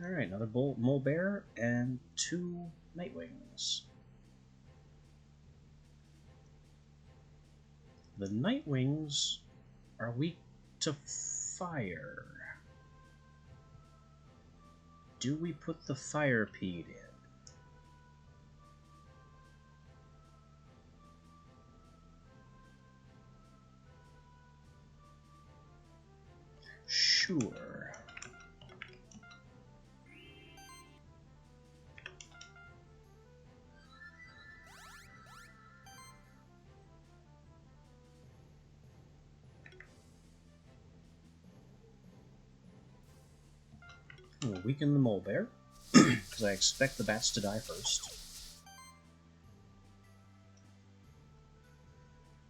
Alright, another mole bear and 2 Nightwings. The Nightwings are weak to fire. Do we put the Firepede in? Sure. We'll weaken the mole bear, because I expect the bats to die first.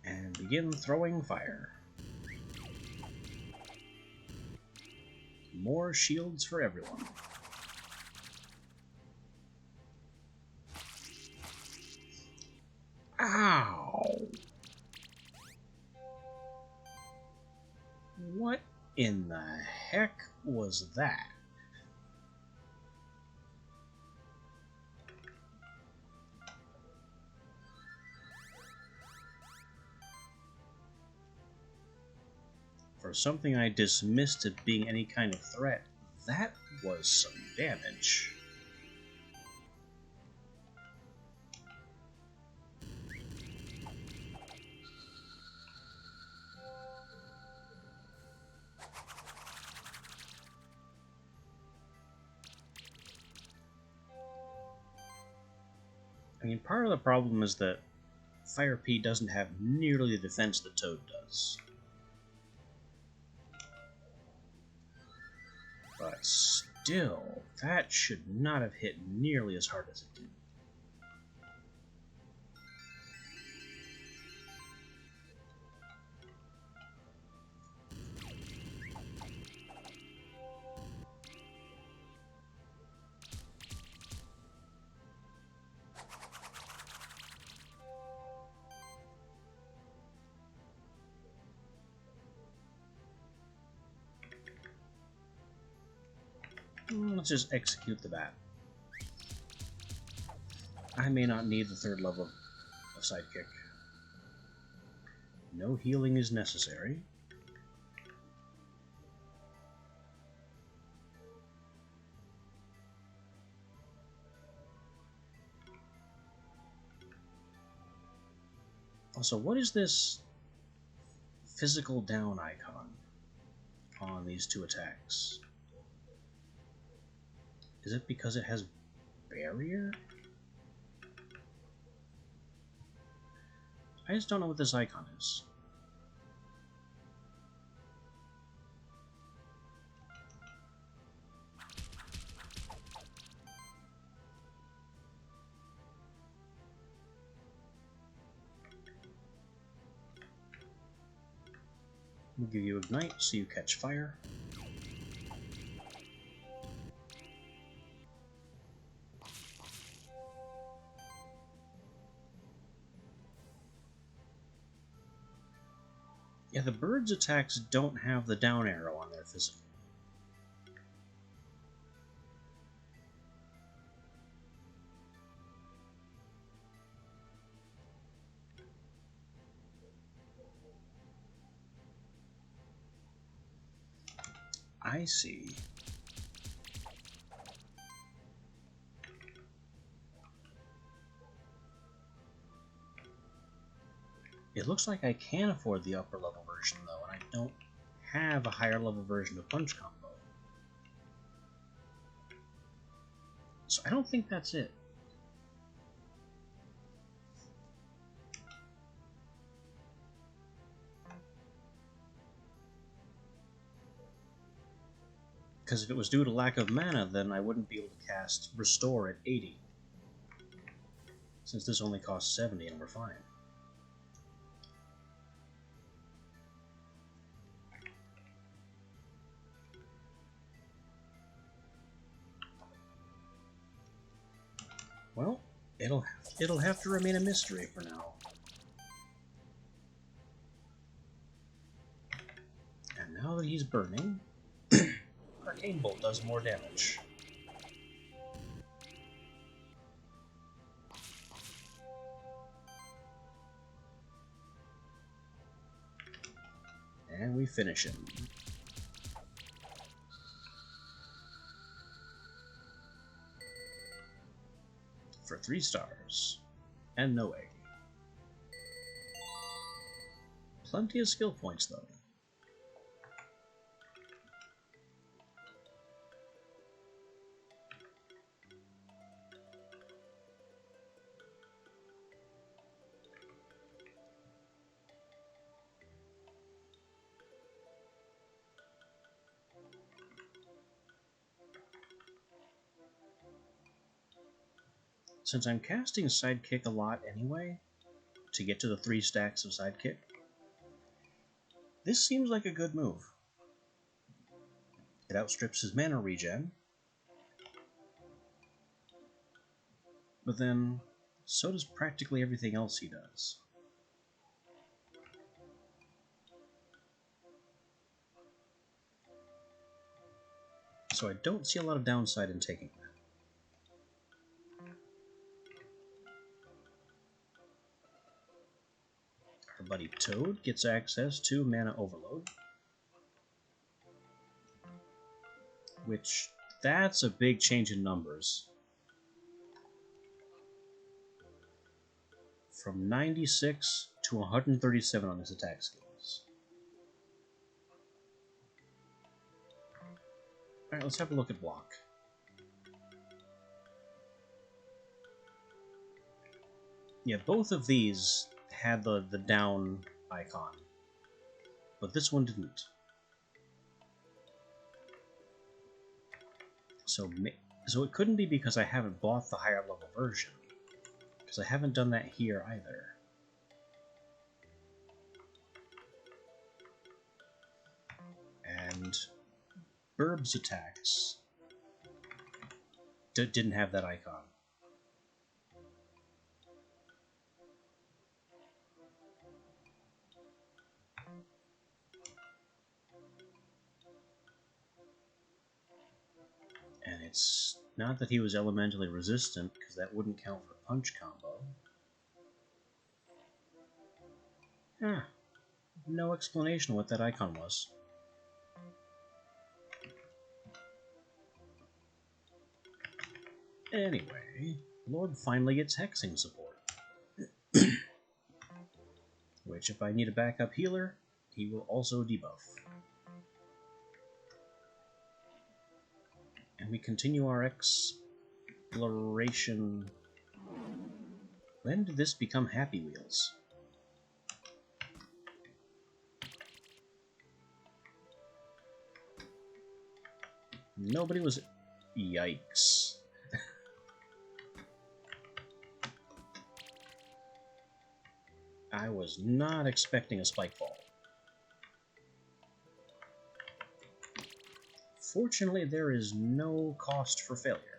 And begin throwing fire. More shields for everyone. Ow! What in the heck was that? For something I dismissed as being any kind of threat, that was some damage. I mean, part of the problem is that Firepede doesn't have nearly the defense that Toad does. But still, that should not have hit nearly as hard as it did. Let's just execute the bat. I may not need the 3rd level of Sidekick. No healing is necessary. Also, what is this physical down icon on these 2 attacks? Is it because it has barrier? I just don't know what this icon is. We'll give you Ignite so you catch fire. Yeah, the bird's attacks don't have the down arrow on their physical. I see. It looks like I can afford the upper level version though, and I don't have a higher level version of Punch Combo. So I don't think that's it. Because if it was due to lack of mana, then I wouldn't be able to cast Restore at 80. Since this only costs 70 and we're fine. Well, it'll have to remain a mystery for now. And now that he's burning, Arcane Bolt does more damage. And we finish him. For 3 stars. And no egg. Plenty of skill points, though. Since I'm casting Sidekick a lot anyway, to get to the 3 stacks of Sidekick, this seems like a good move. It outstrips his mana regen, but then so does practically everything else he does. So I don't see a lot of downside in taking that. Our buddy Toad gets access to Mana Overload, which, that's a big change in numbers. From 96 to 137 on his attack skills. Alright, let's have a look at block. Yeah, both of these had the down icon, but this one didn't. So it couldn't be because I haven't bought the higher level version, because I haven't done that here either. And Burb's attacks didn't have that icon. And it's not that he was elementally resistant, because that wouldn't count for punch combo. Ah, no explanation what that icon was. Anyway, Lord finally gets hexing support. Which, if I need a backup healer, he will also debuff. And we continue our exploration. When did this become Happy Wheels? Nobody was... Yikes. I was not expecting a spike fall. Fortunately, there is no cost for failure.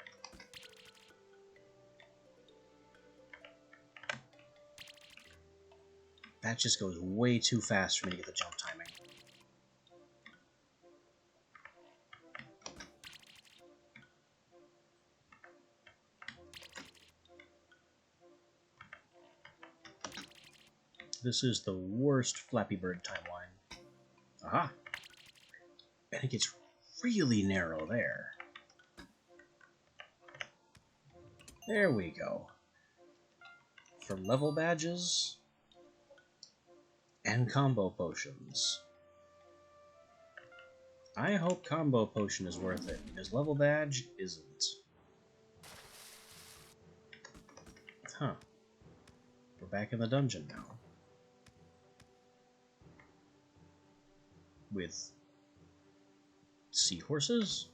That just goes way too fast for me to get the jump timing. This is the worst Flappy Bird timeline. Aha! And it gets really narrow there. There we go. For level badges and combo potions. I hope combo potion is worth it, because level badge isn't. Huh. We're back in the dungeon now. With seahorses?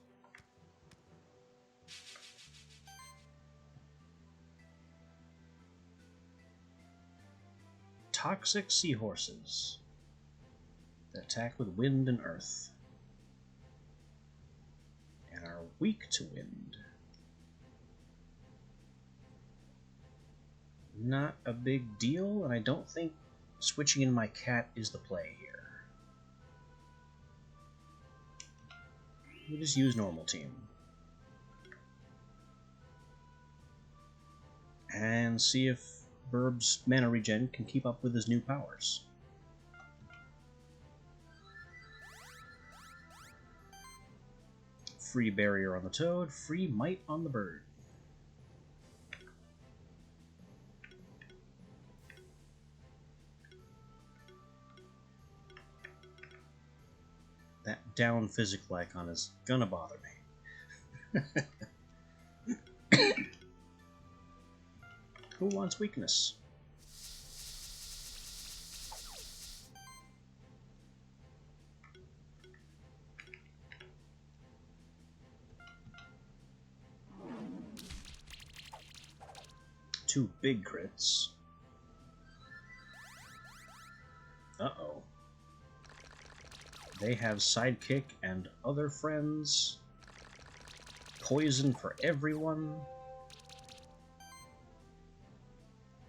Toxic seahorses that attack with wind and earth and are weak to wind. Not a big deal, and I don't think switching in my cat is the play here. We'll just use normal team. And see if Burb's mana regen can keep up with his new powers. Free barrier on the toad, free might on the bird. That down physical icon is gonna bother me. Who wants weakness? Two big crits. Uh-oh. They have sidekick and other friends. Poison for everyone.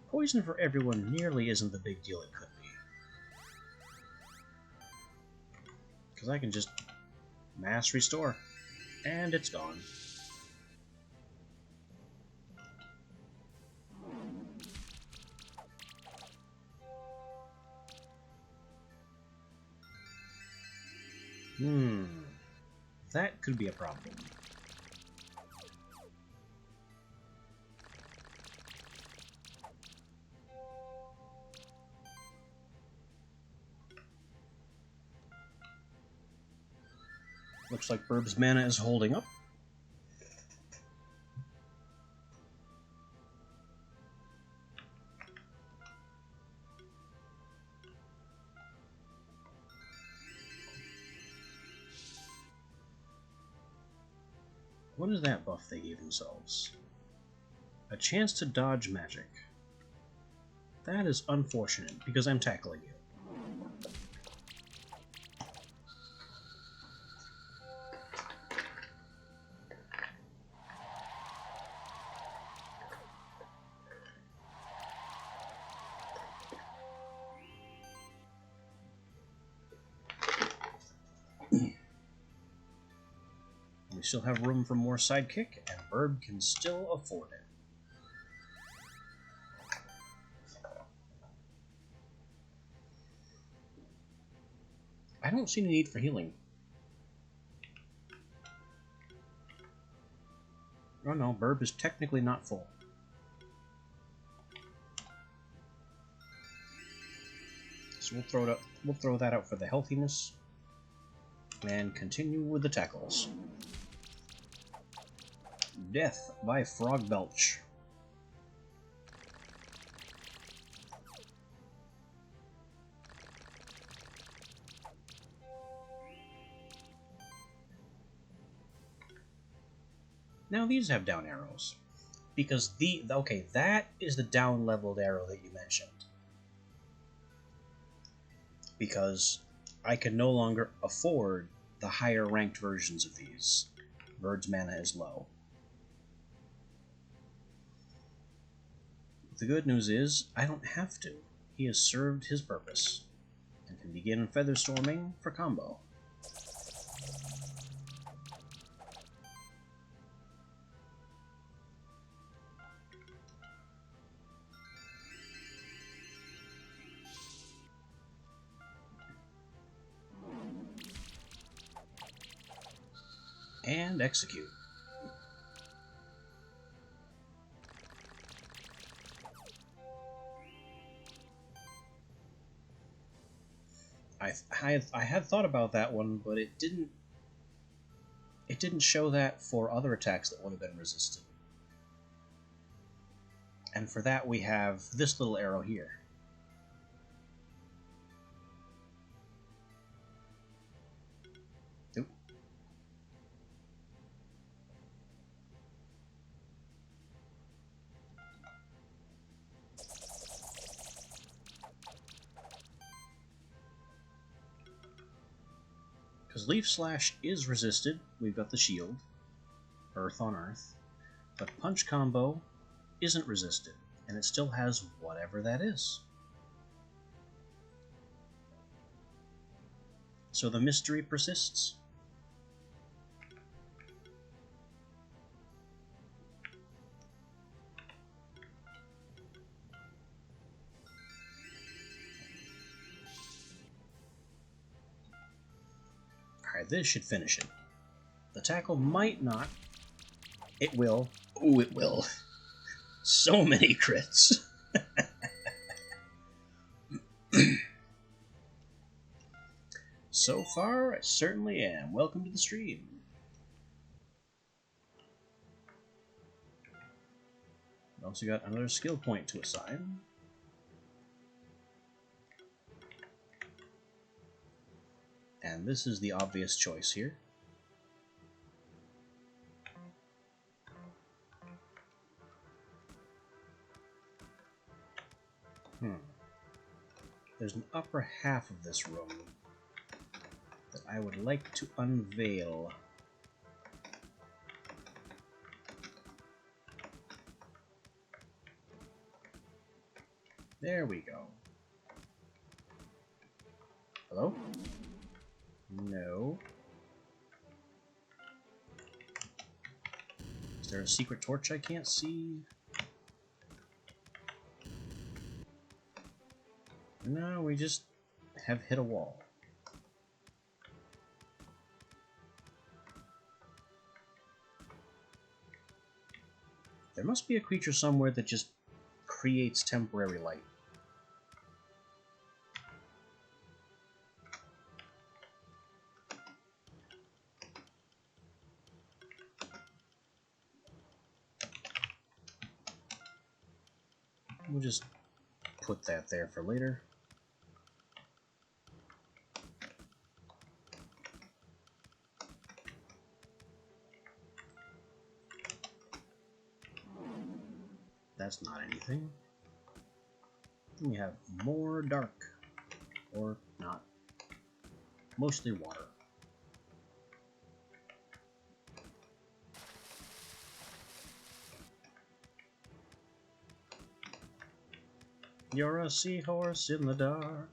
Poison for everyone nearly isn't the big deal it could be. Because I can just mass restore. And it's gone. That could be a problem. Looks like Burb's mana is holding up. What is that buff they gave themselves? A chance to dodge magic. That is unfortunate, because I'm tackling you. We still have room for more sidekick, and Burb can still afford it. I don't see any need for healing. Oh no, Burb is technically not full. So we'll throw that out for the healthiness. And continue with the tackles. Death by Frog Belch. Now these have down arrows. Because okay, that is the down leveled arrow that you mentioned. Because I can no longer afford the higher ranked versions of these. Bird's mana is low. The good news is, I don't have to. He has served his purpose, and can begin Featherstorming for combo. And execute. I had thought about that one, but it didn't show that for other attacks that would have been resisted. And for that we have this little arrow here. Oop. Because Leaf Slash is resisted, we've got the shield, Earth on Earth, but Punch Combo isn't resisted, and it still has whatever that is. So the mystery persists. Alright, this should finish it. The tackle might not. It will. Ooh, it will. So many crits. So far, I certainly am. Welcome to the stream. Also got another skill point to assign. And this is the obvious choice here. There's an upper half of this room that I would like to unveil. There we go. Hello? No. Is there a secret torch I can't see? No, we just have hit a wall. There must be a creature somewhere that just creates temporary light. We'll just put that there for later. That's not anything. We have more dark. Or not. Mostly water. You're a seahorse in the dark.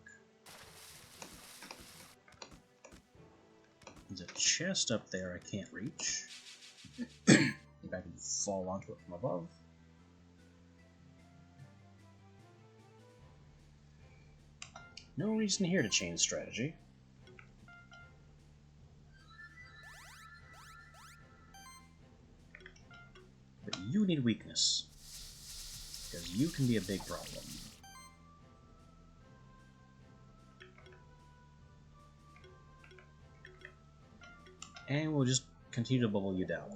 There's a chest up there I can't reach. Maybe I can fall onto it from above. No reason here to change strategy. But you need weakness. Because you can be a big problem. And we'll just continue to bubble you down.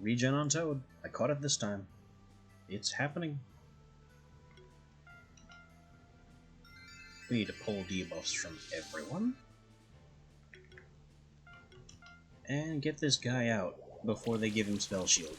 Regen on Toad. I caught it this time. It's happening. We need to pull debuffs from everyone. And get this guy out before they give him Spell Shield.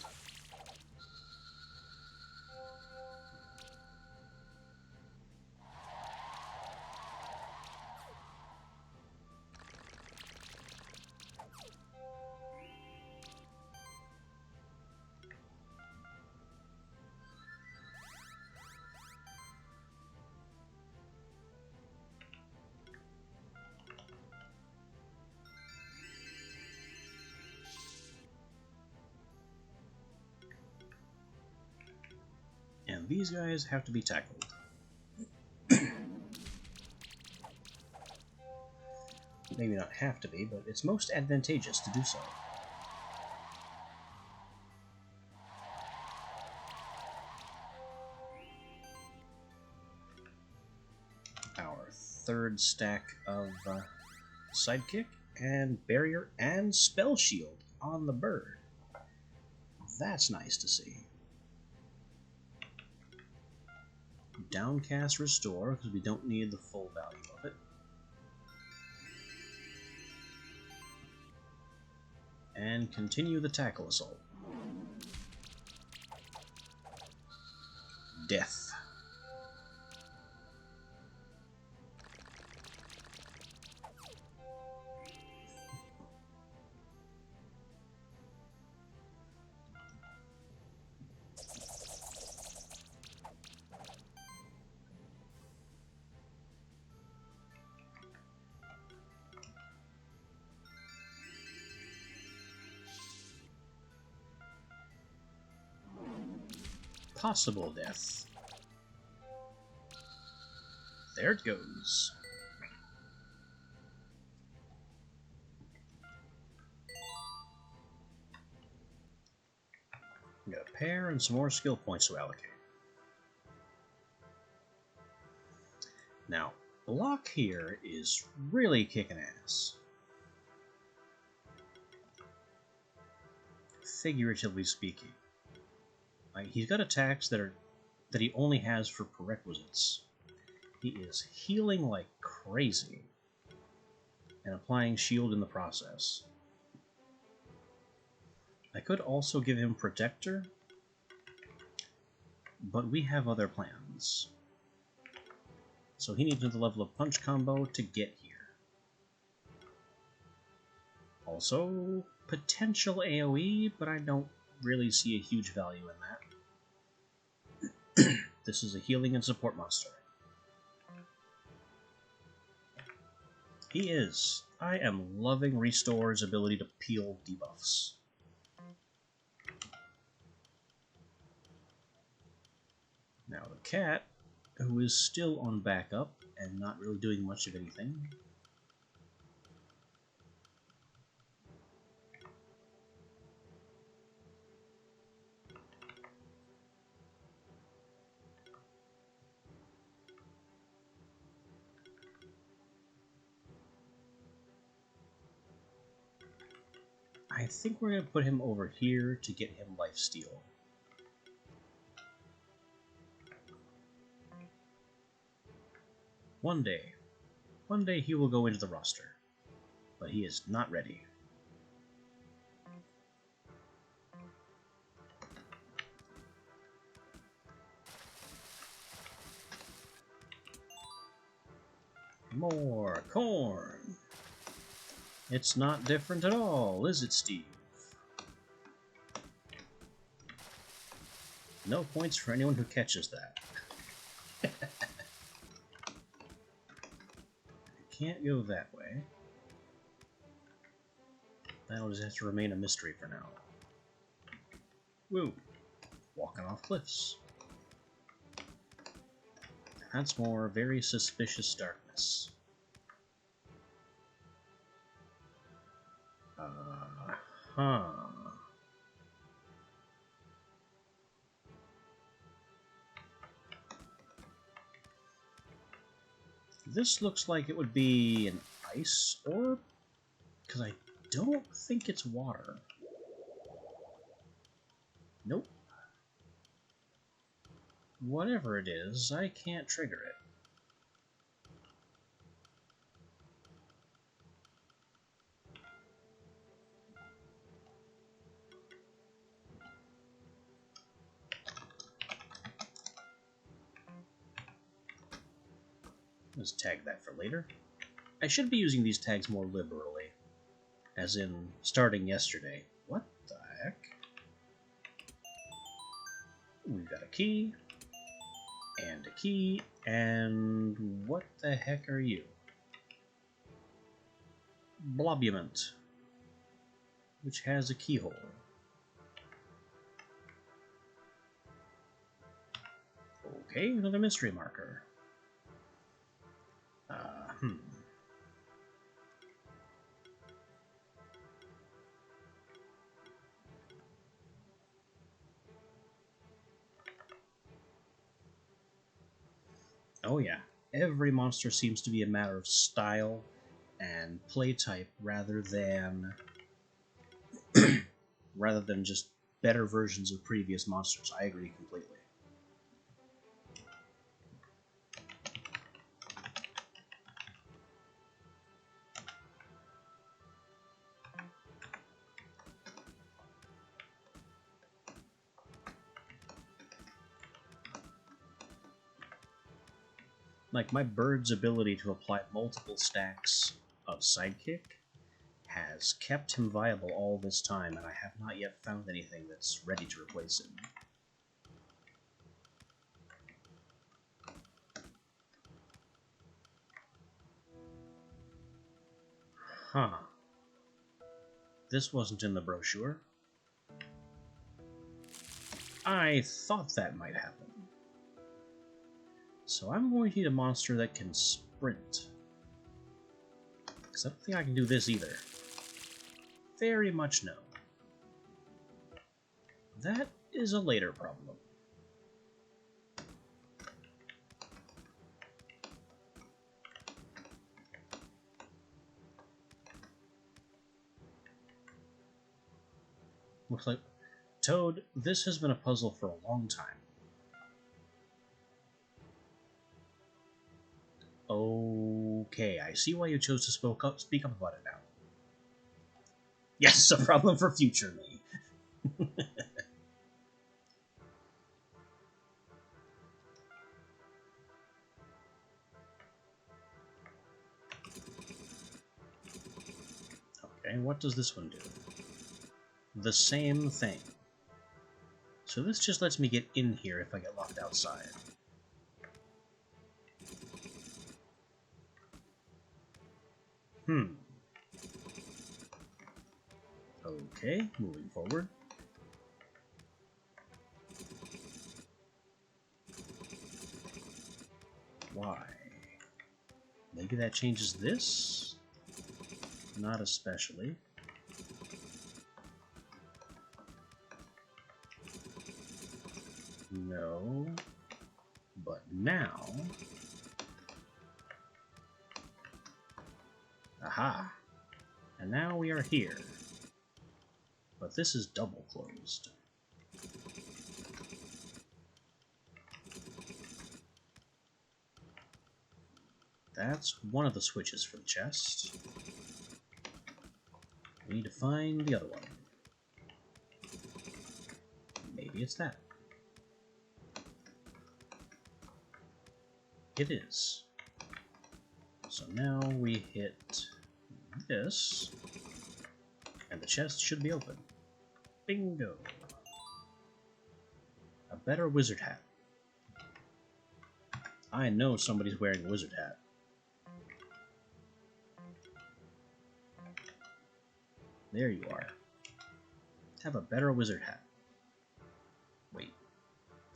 And these guys have to be tackled. Maybe not have to be, but it's most advantageous to do so. Our third stack of Sidekick, and Barrier, and Spell Shield on the bird. That's nice to see. Downcast Restore, because we don't need the full value of it. And continue the Tackle Assault. Death. possible death. There it goes. We got a pair and some more skill points to allocate. Now, Block here is really kicking ass. Figuratively speaking. Like, he's got attacks that he only has for prerequisites. He is healing like crazy and applying shield in the process. I could also give him Protector, but we have other plans. So he needs another level of punch combo to get here. Also, potential AoE, but I don't really see a huge value in that. This is a healing and support monster. He is. I am loving Restore's ability to peel debuffs. Now the cat, who is still on backup and not really doing much of anything. I think we're going to put him over here to get him lifesteal. One day he will go into the roster, but he is not ready. More corn. It's not different at all, is it, Steve? No points for anyone who catches that. Can't go that way. That'll just have to remain a mystery for now. Woo! Walking off cliffs. That's more very suspicious darkness. Huh. This looks like it would be an ice orb, because I don't think it's water. Nope. Whatever it is, I can't trigger it. Let's tag that for later. I should be using these tags more liberally, as in starting yesterday. What the heck? We've got a key, and a key, and what the heck are you? Blobument, which has a keyhole. Okay, another mystery marker. Oh yeah, every monster seems to be a matter of style and play type rather than just better versions of previous monsters. I agree completely. Like, my bird's ability to apply multiple stacks of Sidekick has kept him viable all this time, and I have not yet found anything that's ready to replace him. Huh. This wasn't in the brochure. I thought that might happen. So I'm going to need a monster that can sprint. Because I don't think I can do this either. Very much no. That is a later problem. Looks like... Toad, this has been a puzzle for a long time. Okay, I see why you chose to speak up about it now. Yes, a problem for future me. Okay, what does this one do? The same thing. So this just lets me get in here if I get locked outside. Okay, moving forward. Why? Maybe that changes this? Not especially. No. But now... Aha! And now we are here. But this is double closed. That's one of the switches for the chest. We need to find the other one. Maybe it's that. It is. So now we hit this, and the chest should be open. Bingo! A better wizard hat. I know somebody's wearing a wizard hat. There you are. Have a better wizard hat. Wait.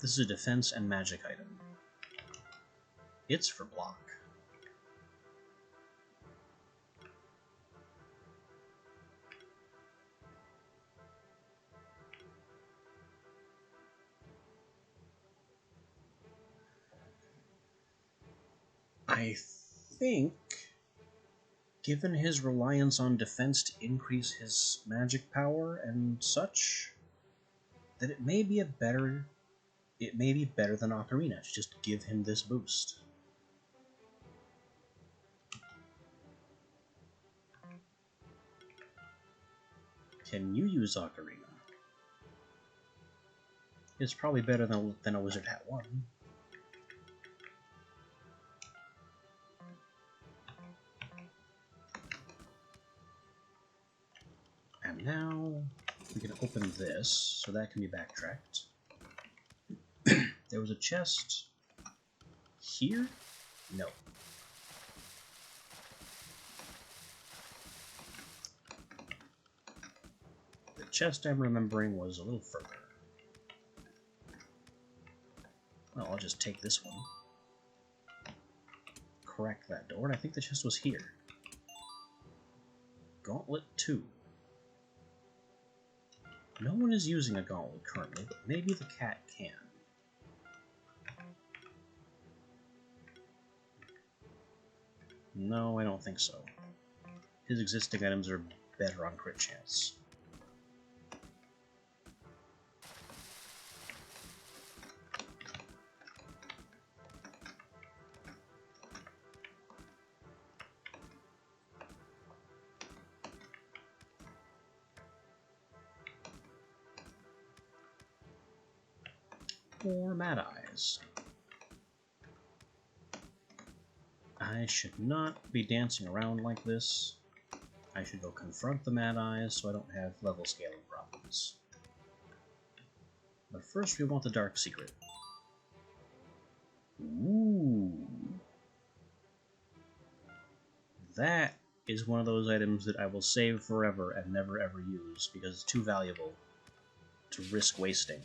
This is a defense and magic item. It's for block. I think, given his reliance on defense to increase his magic power and such, that it may be better than Ocarina to just give him this boost. Can you use Ocarina? It's probably better than a Wizard Hat 1. And now we can open this, so that can be backtracked. There was a chest here? No. The chest I'm remembering was a little further. Well, I'll just take this one. Crack that door, and I think the chest was here. Gauntlet 2. No one is using a gauntlet currently, but maybe the cat can. No, I don't think so. His existing items are better on crit chance. Or Mad Eyes. I should not be dancing around like this. I should go confront the Mad Eyes so I don't have level scaling problems. But first we want the Dark Secret. Ooh. That is one of those items that I will save forever and never ever use because it's too valuable to risk wasting.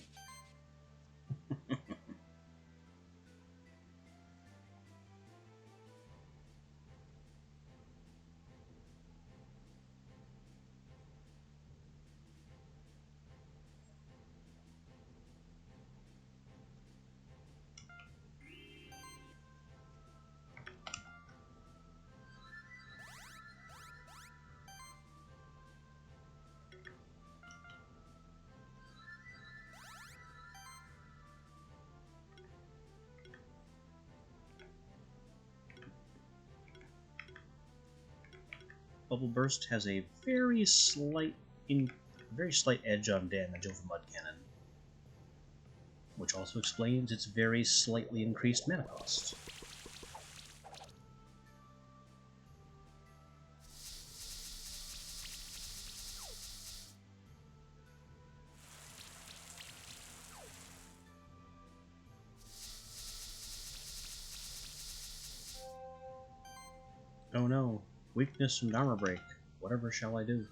Bubble Burst has a very slight edge on damage over Mud Cannon, which also explains its very slightly increased mana cost. Oh no, weakness and armor break. Whatever shall I do?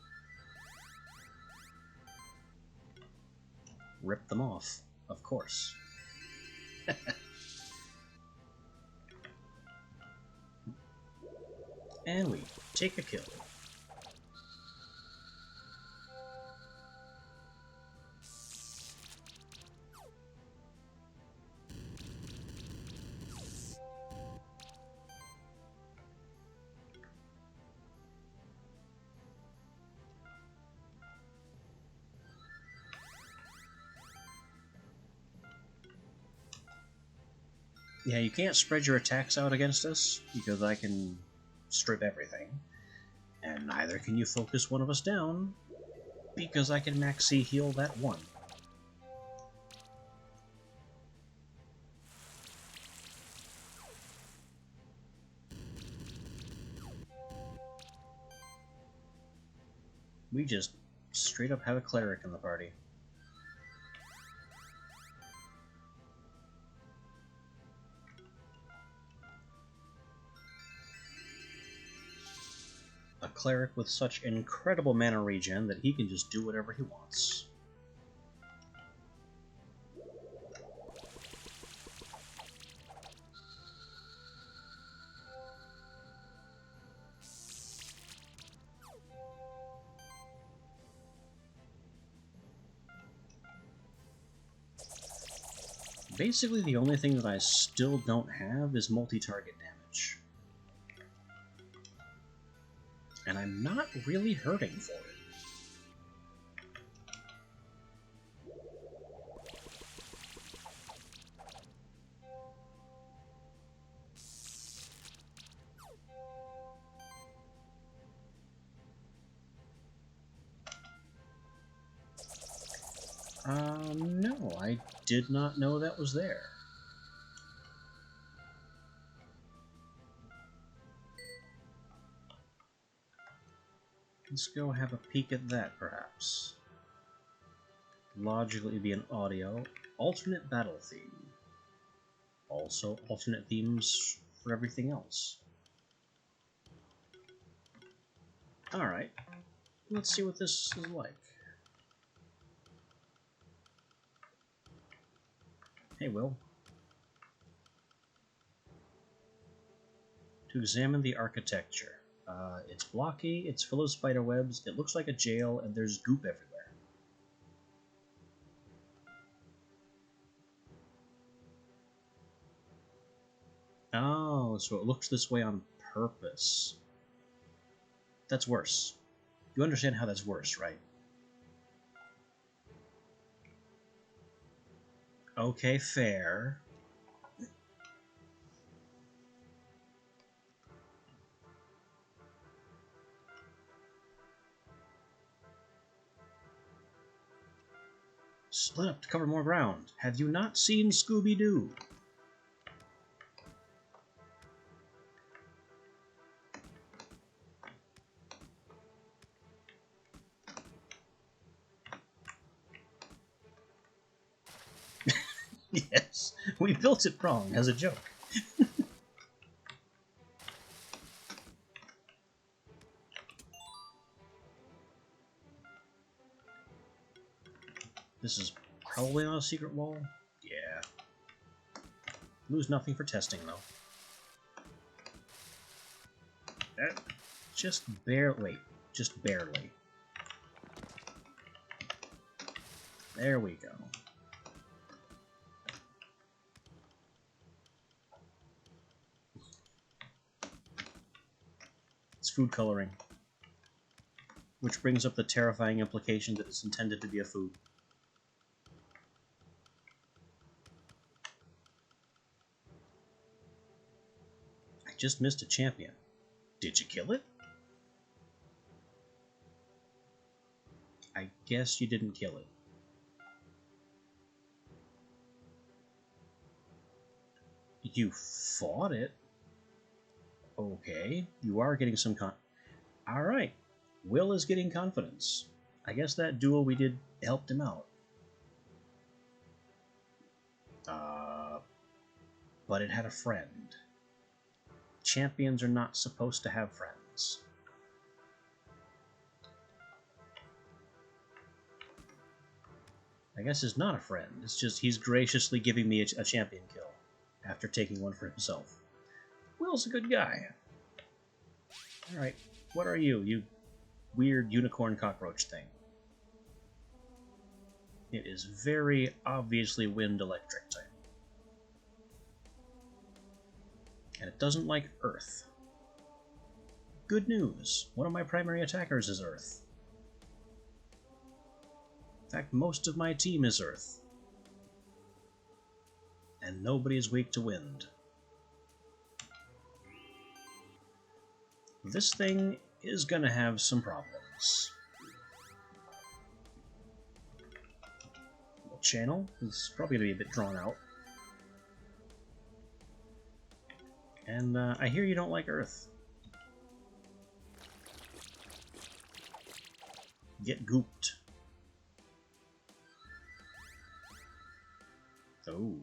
Rip them off, of course. And we take a kill. Yeah, you can't spread your attacks out against us, because I can strip everything. And neither can you focus one of us down, because I can maxi heal that one. We just straight up have a cleric in the party. A cleric with such incredible mana regen that he can just do whatever he wants. Basically, the only thing that I still don't have is multi-target damage. And I'm not really hurting for it. No, I did not know that was there. Let's go have a peek at that, perhaps. Logically be an audio. Alternate battle theme. Also, alternate themes for everything else. Alright, let's see what this is like. Hey, Will. To examine the architecture. It's blocky, it's full of spider webs, it looks like a jail, and there's goop everywhere. Oh, so it looks this way on purpose. That's worse. You understand how that's worse, right? Okay, fair. Split up to cover more ground. Have you not seen Scooby-Doo? Yes, we built it wrong as a joke. This is probably not a secret wall. Yeah. Lose nothing for testing, though. That just barely. Wait, just barely. There we go. It's food coloring. Which brings up the terrifying implication that it's intended to be a food. I just missed a champion. Did you kill it? guess you didn't kill it. You fought it? Okay, you are getting some Alright, Will is getting confidence. I guess that duel we did helped him out. But it had a friend. Champions are not supposed to have friends. I guess it's not a friend. It's just he's graciously giving me a champion kill after taking one for himself. Will's a good guy. Alright, what are you, you weird unicorn cockroach thing? It is very obviously wind electric type. And it doesn't like Earth. Good news, one of my primary attackers is Earth. In fact, most of my team is Earth. And nobody is weak to wind. This thing is gonna have some problems. The channel is probably gonna be a bit drawn out. And I hear you don't like Earth. Get gooped. Oh.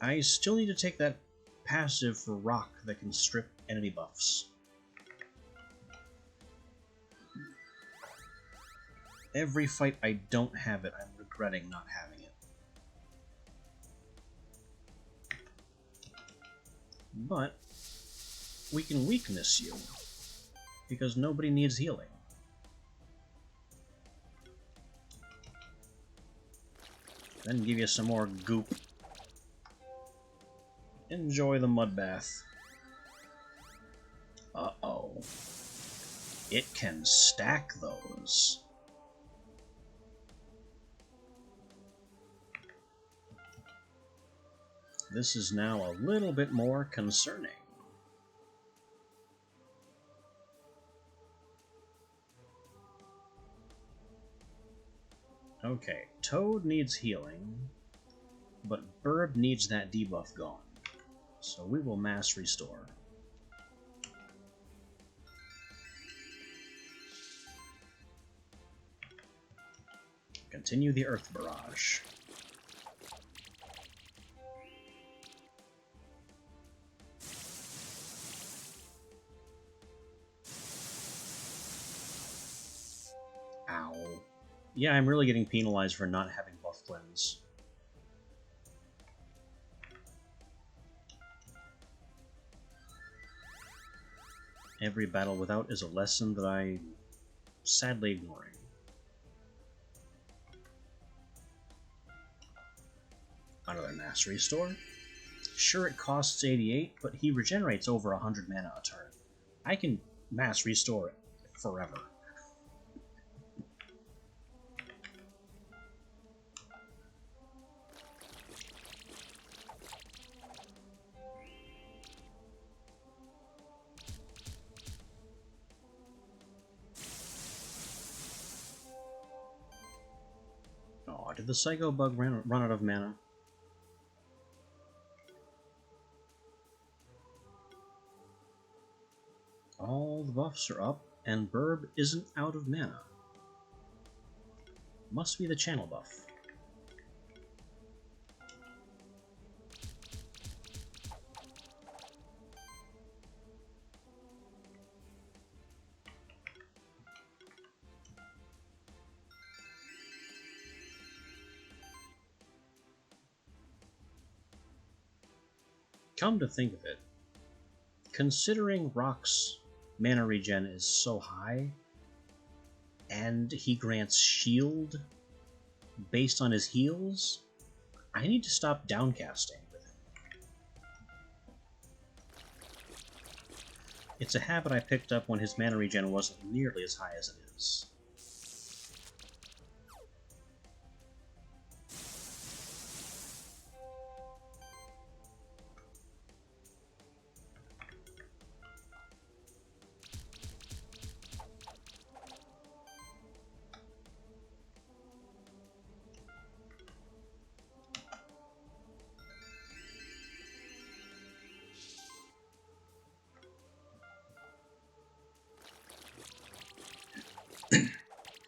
I still need to take that passive for rock that can strip enemy buffs. Every fight I don't have it, I'm regretting not having it. But we can weakness you, because nobody needs healing. Then give you some more goop. Enjoy the mud bath. Uh-oh. It can stack those. This is now a little bit more concerning. Okay, Toad needs healing, but Burb needs that debuff gone. So we will mass restore. Continue the Earth Barrage. Ow. Yeah, I'm really getting penalized for not having buff cleanse. Every battle without is a lesson that I'm sadly ignoring. Another mass restore. Sure, it costs 88, but he regenerates over 100 mana a turn. I can mass restore it forever. Oh, did the Psycho Bug run out of mana? All the buffs are up, and Burb isn't out of mana. Must be the channel buff. Come to think of it, considering Rock's mana regen is so high, and he grants shield based on his heals, I need to stop downcasting with him. It's a habit I picked up when his mana regen wasn't nearly as high as it is.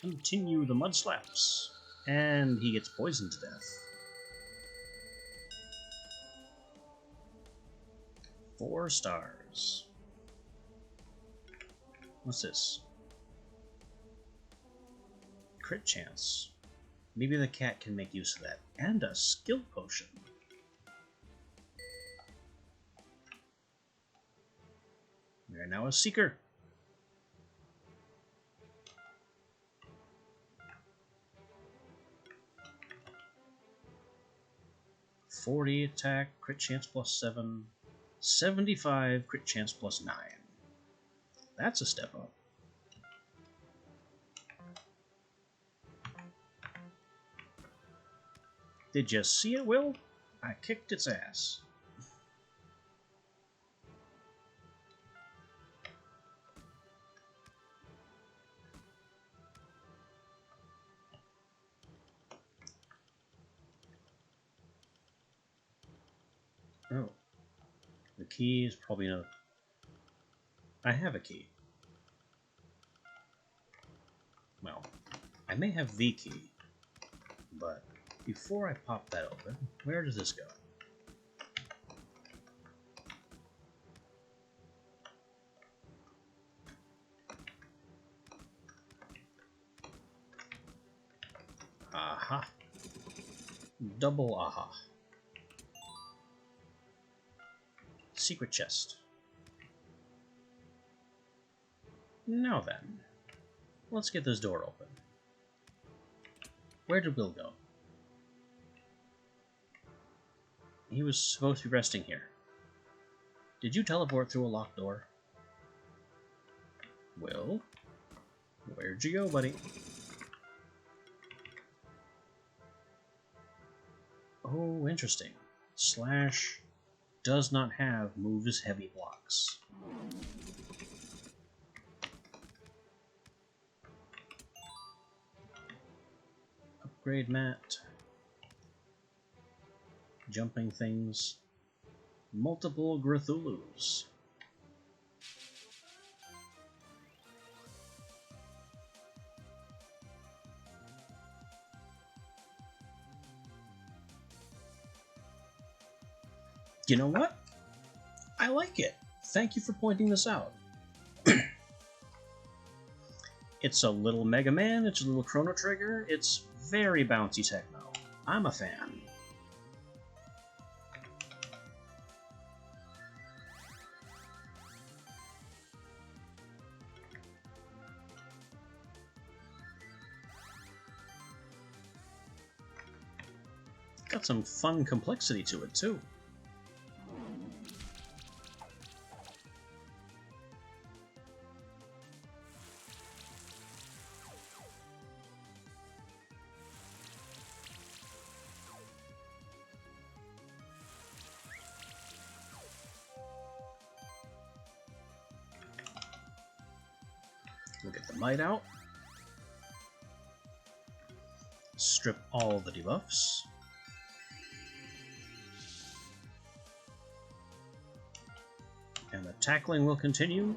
Continue the mud slaps. And he gets poisoned to death. 4 stars. What's this? Crit chance. Maybe the cat can make use of that. And a skill potion. We are now a seeker. +40 attack, crit chance +7, 75 crit chance +9. That's a step up. Did you see it, Will? I kicked its ass. Oh. The key is probably another... I have a key. Well, I may have the key, but before I pop that open, where does this go? Aha. Double aha. Secret chest. Now then, let's get this door open. Where did Will go? He was supposed to be resting here. Did you teleport through a locked door? Will? Where'd you go, buddy? Oh, interesting. Slash does not have moves heavy blocks. Upgrade mat. Jumping things. Multiple Grithulus. You know what? I like it. Thank you for pointing this out. It's a little Mega Man, it's a little Chrono Trigger, it's very bouncy techno. I'm a fan. Got some fun complexity to it, too. We'll get the might out. Strip all the debuffs. And the tackling will continue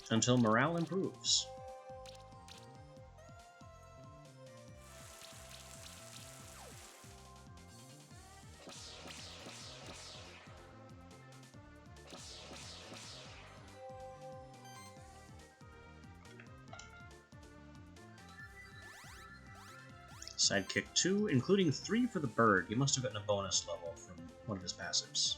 until morale improves. Sidekick 2, including 3 for the bird. He must have gotten a bonus level from one of his passives.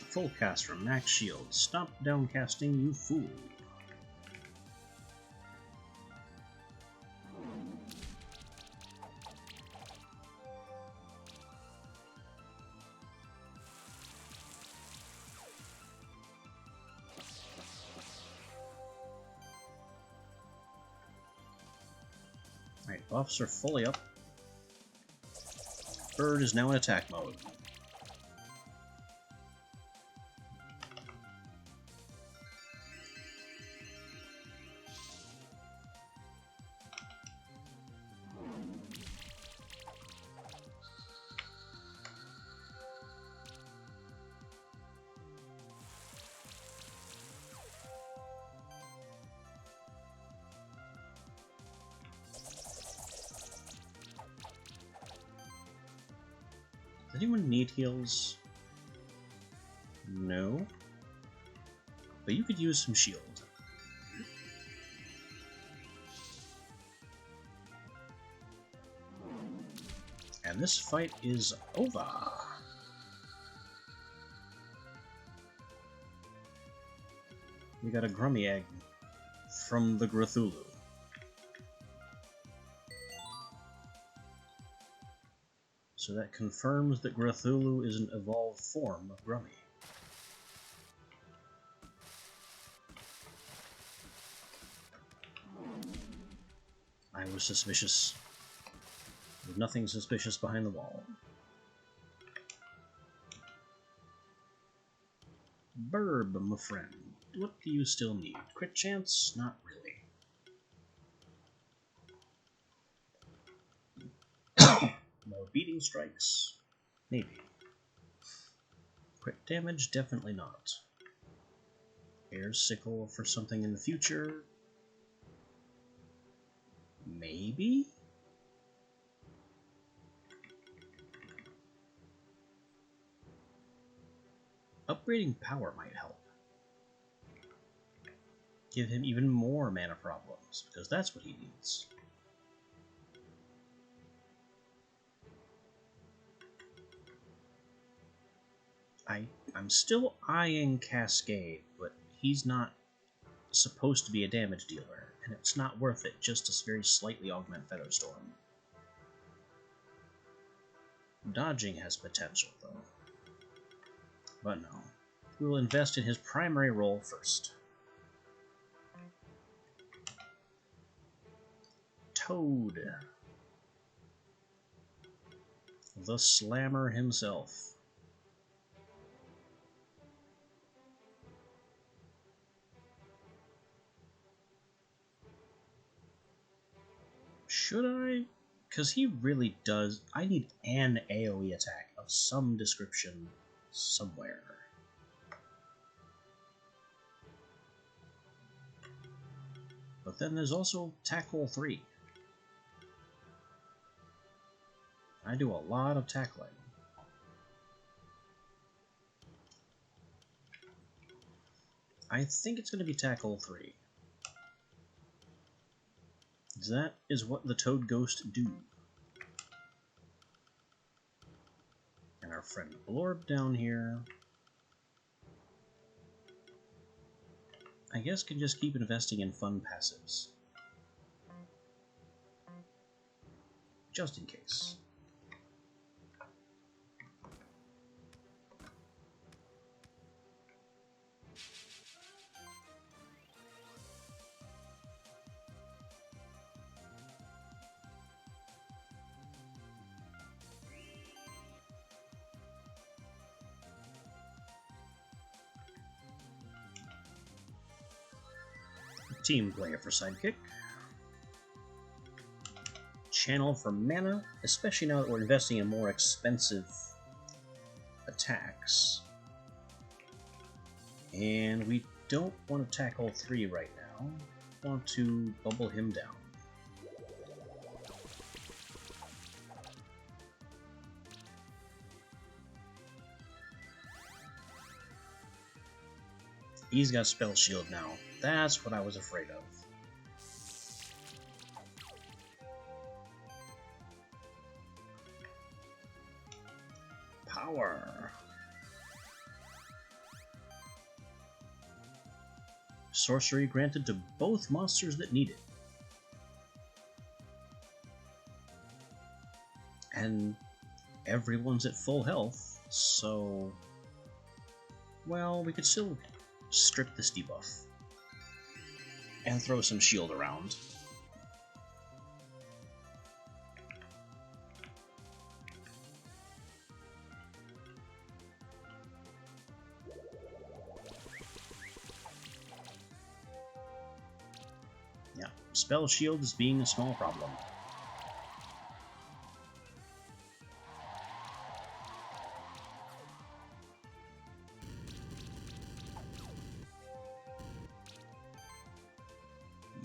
Full cast from Max Shield. Stop downcasting, you fool. Buffs are fully up. Bird is now in attack mode. Does anyone need heals? No. But you could use some shield. And this fight is over. We got a Grummy Egg from the Grathulu. So that confirms that Grathulu is an evolved form of Grummy. I was suspicious. There's nothing suspicious behind the wall. Burb, my friend. What do you still need? Crit chance? Not really. More beating strikes? Maybe. Crit damage? Definitely not. Air Sickle for something in the future? Maybe? Upgrading power might help. Give him even more mana problems, because that's what he needs. I'm still eyeing Cascade, but he's not supposed to be a damage dealer, and it's not worth it just to very slightly augment Featherstorm. Dodging has potential, though. But no. We will invest in his primary role first. Toad. The Slammer himself. Should I? Because he really does. I need an AoE attack of some description somewhere. But then there's also Tackle 3. I do a lot of tackling. I think it's going to be Tackle 3. That is what the Toad Ghost do. And our friend Blorb down here, I guess, can just keep investing in fun passives. Just in case. Team player for sidekick. Channel for mana, especially now that we're investing in more expensive attacks. And we don't want to tackle 3 right now. We want to bubble him down. He's got Spell Shield now. That's what I was afraid of. Power. Sorcery granted to both monsters that need it. And everyone's at full health, so... well, we could still strip this debuff. And throw some shield around. Yeah, spell shield is being a small problem.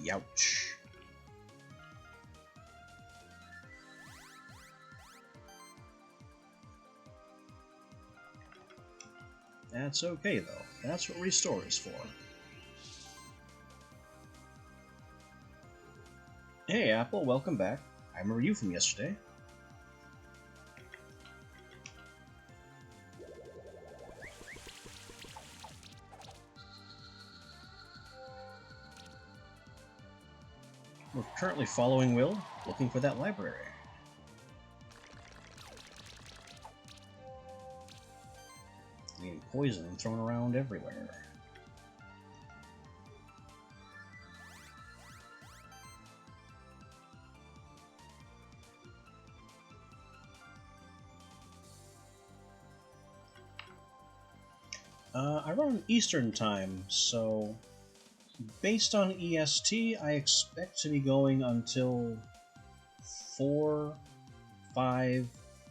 Youch. That's okay, though. That's what Restore is for. Hey, Apple, welcome back. I remember you from yesterday. We're currently following Will, looking for that library. Getting poison thrown around everywhere. I run Eastern Time, so based on EST, I expect to be going until 4, 5,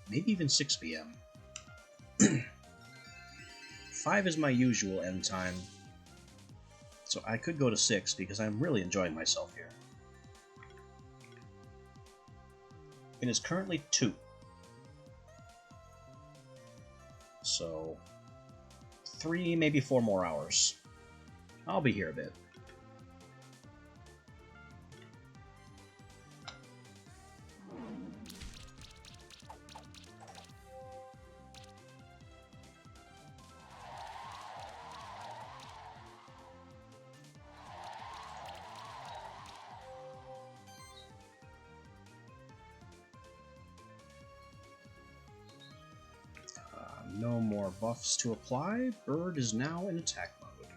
maybe even 6 p.m. 5 is my usual end time, so I could go to 6 because I'm really enjoying myself here. It is currently 2. So 3, maybe 4 more hours. I'll be here a bit. No more buffs to apply. Bird is now in attack mode.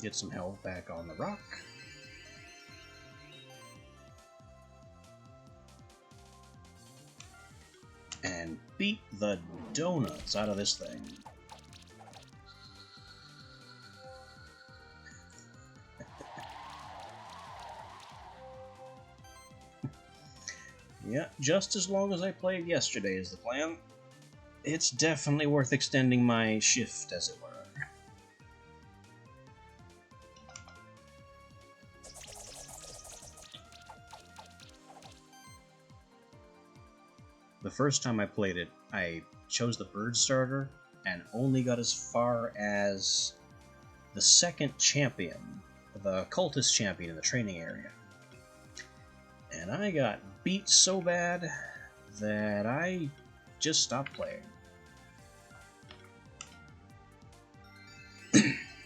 Get some health back on the rock. And beat the donuts out of this thing. Yeah, just as long as I played yesterday is the plan. It's definitely worth extending my shift, as it were. The first time I played it, I chose the bird starter and only got as far as the second champion, the cultist champion in the training area. And I got beat so bad that I just stopped playing.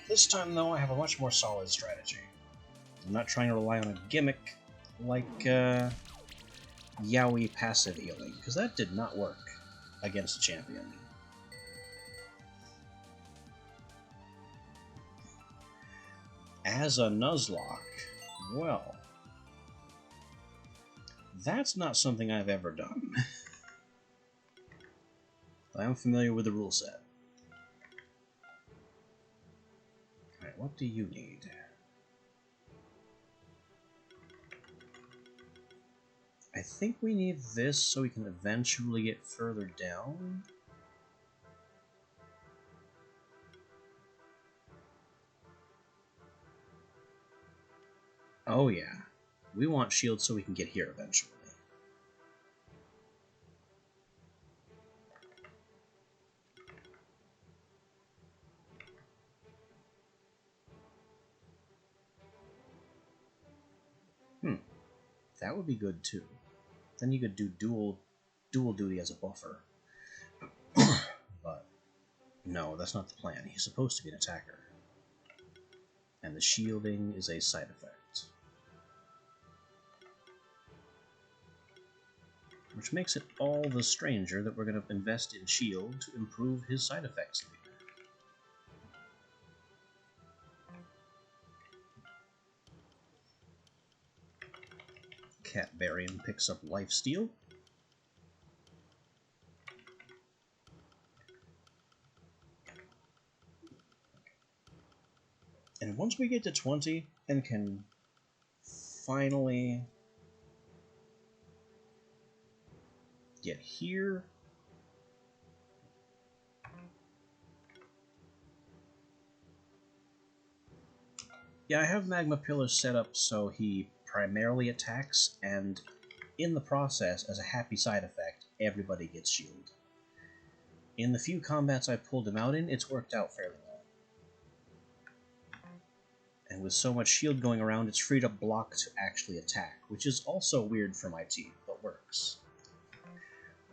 This time, though, I have a much more solid strategy. I'm not trying to rely on a gimmick like Yaoi passive healing, because that did not work against a champion. As a Nuzlocke, well, that's not something I've ever done. I'm familiar with the rule set. Alright, what do you need? I think we need this so we can eventually get further down. Oh yeah, we want shield so we can get here eventually. That would be good too. Then you could do dual duty as a buffer. But no, that's not the plan. He's supposed to be an attacker. And the shielding is a side effect. Which makes it all the stranger that we're going to invest in shield to improve his side effects. Cat Barian picks up Lifesteal. And once we get to 20 and can finally get here, yeah, I have Magma Pillar set up so he primarily attacks, and in the process, as a happy side effect, everybody gets shielded. In the few combats I pulled him out in, it's worked out fairly well. And with so much shield going around, it's freed up block to actually attack, which is also weird for my team, but works.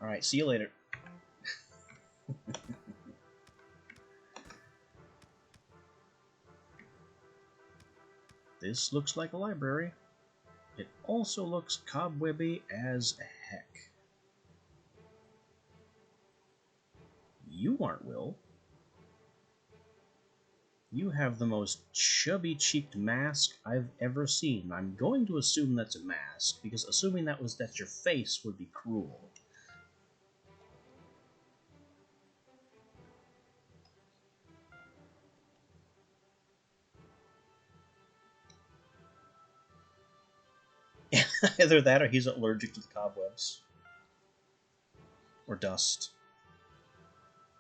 Alright, see you later. This looks like a library. It also looks cobwebby as heck. You aren't Will. You have the most chubby-cheeked mask I've ever seen. I'm going to assume that's a mask, because assuming that's your face would be cruel. Either that or he's allergic to the cobwebs. Or dust.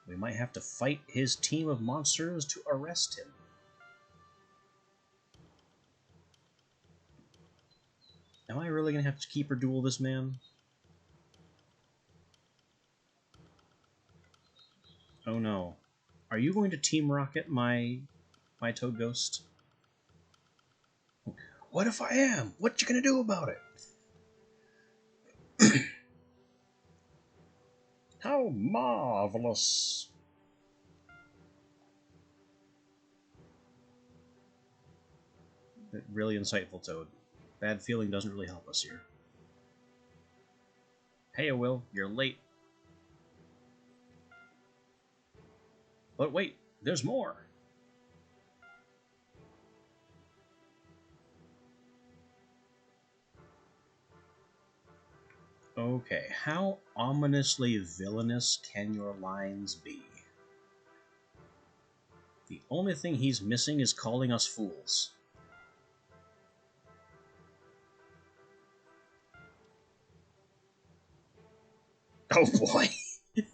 We might have to fight his team of monsters to arrest him. Am I really going to have to keep or duel this man? Oh no. Are you going to Team Rocket my Toad Ghost? What if I am? What you gonna do about it? How marvelous! Really insightful, Toad. Bad feeling doesn't really help us here. Hey, Will, you're late. But wait, there's more! Okay, how ominously villainous can your lines be? The only thing he's missing is calling us fools. Oh boy,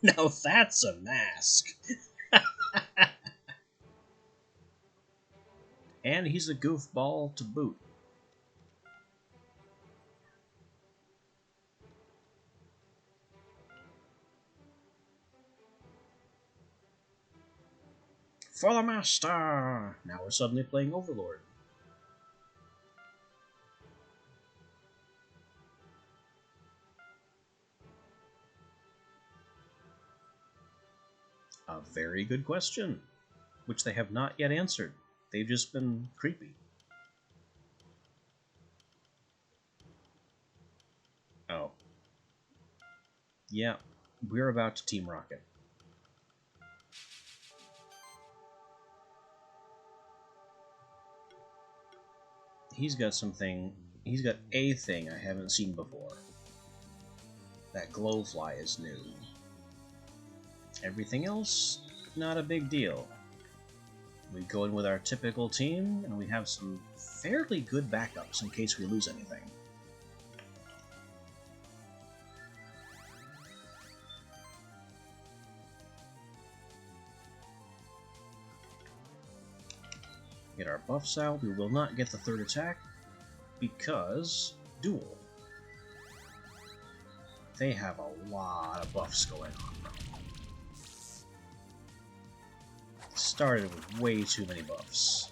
now that's a mask! And he's a goofball to boot. For the master! Now we're suddenly playing Overlord. A very good question, which they have not yet answered. They've just been creepy. Oh. Yeah, we're about to Team Rocket. He's got a thing I haven't seen before. That Glowfly is new. Everything else, not a big deal. We go in with our typical team, and we have some fairly good backups in case we lose anything. Get our buffs out. We will not get the third attack, because duel. They have a lot of buffs going on. Started with way too many buffs.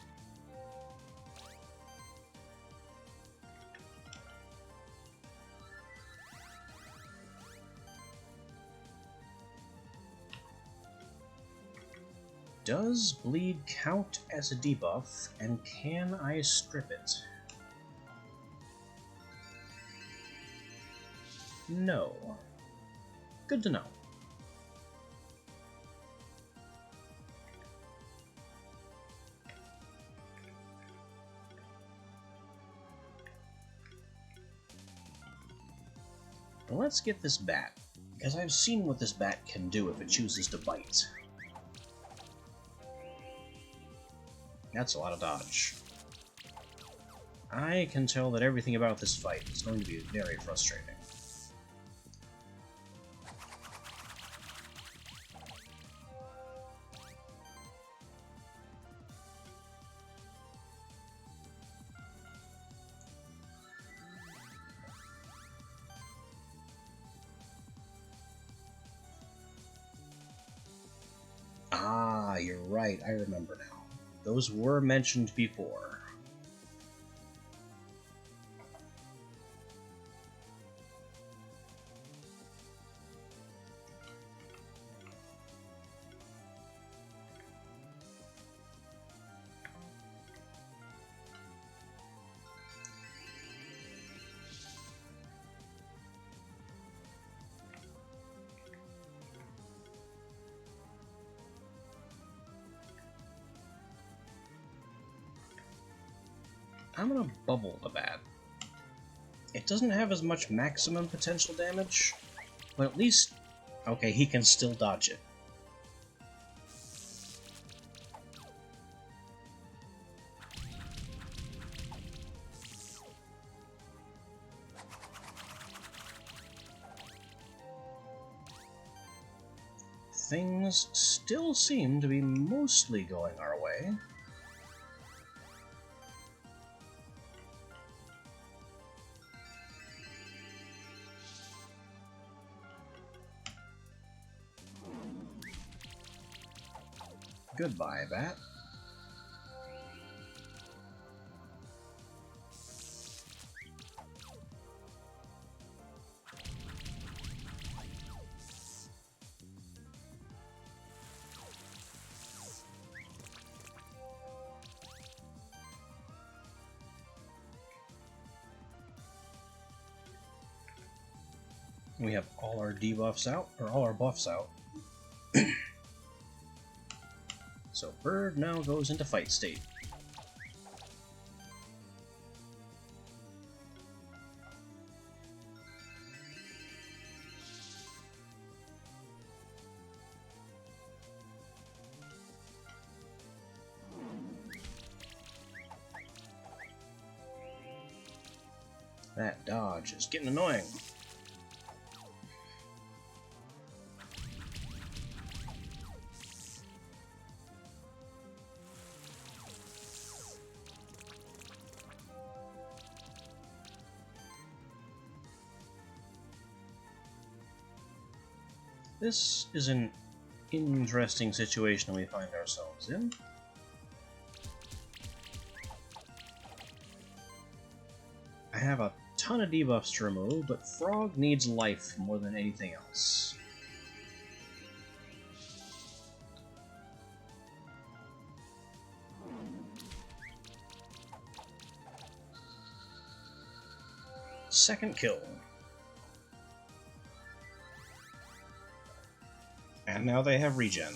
Does bleed count as a debuff, and can I strip it? No. Good to know. But let's get this bat, because I've seen what this bat can do if it chooses to bite. That's a lot of dodge. I can tell that everything about this fight is going to be very frustrating. Ah, you're right, I remember now. Those were mentioned before. I'm gonna bubble the bat. It doesn't have as much maximum potential damage, but at least... okay, he can still dodge it. Things still seem to be mostly going our way. Goodbye, bat. We have all our debuffs out, or all our buffs out. So Bird now goes into fight state. That dodge is getting annoying. This is an interesting situation we find ourselves in. I have a ton of debuffs to remove, but Frog needs life more than anything else. Second kill. And now they have regen.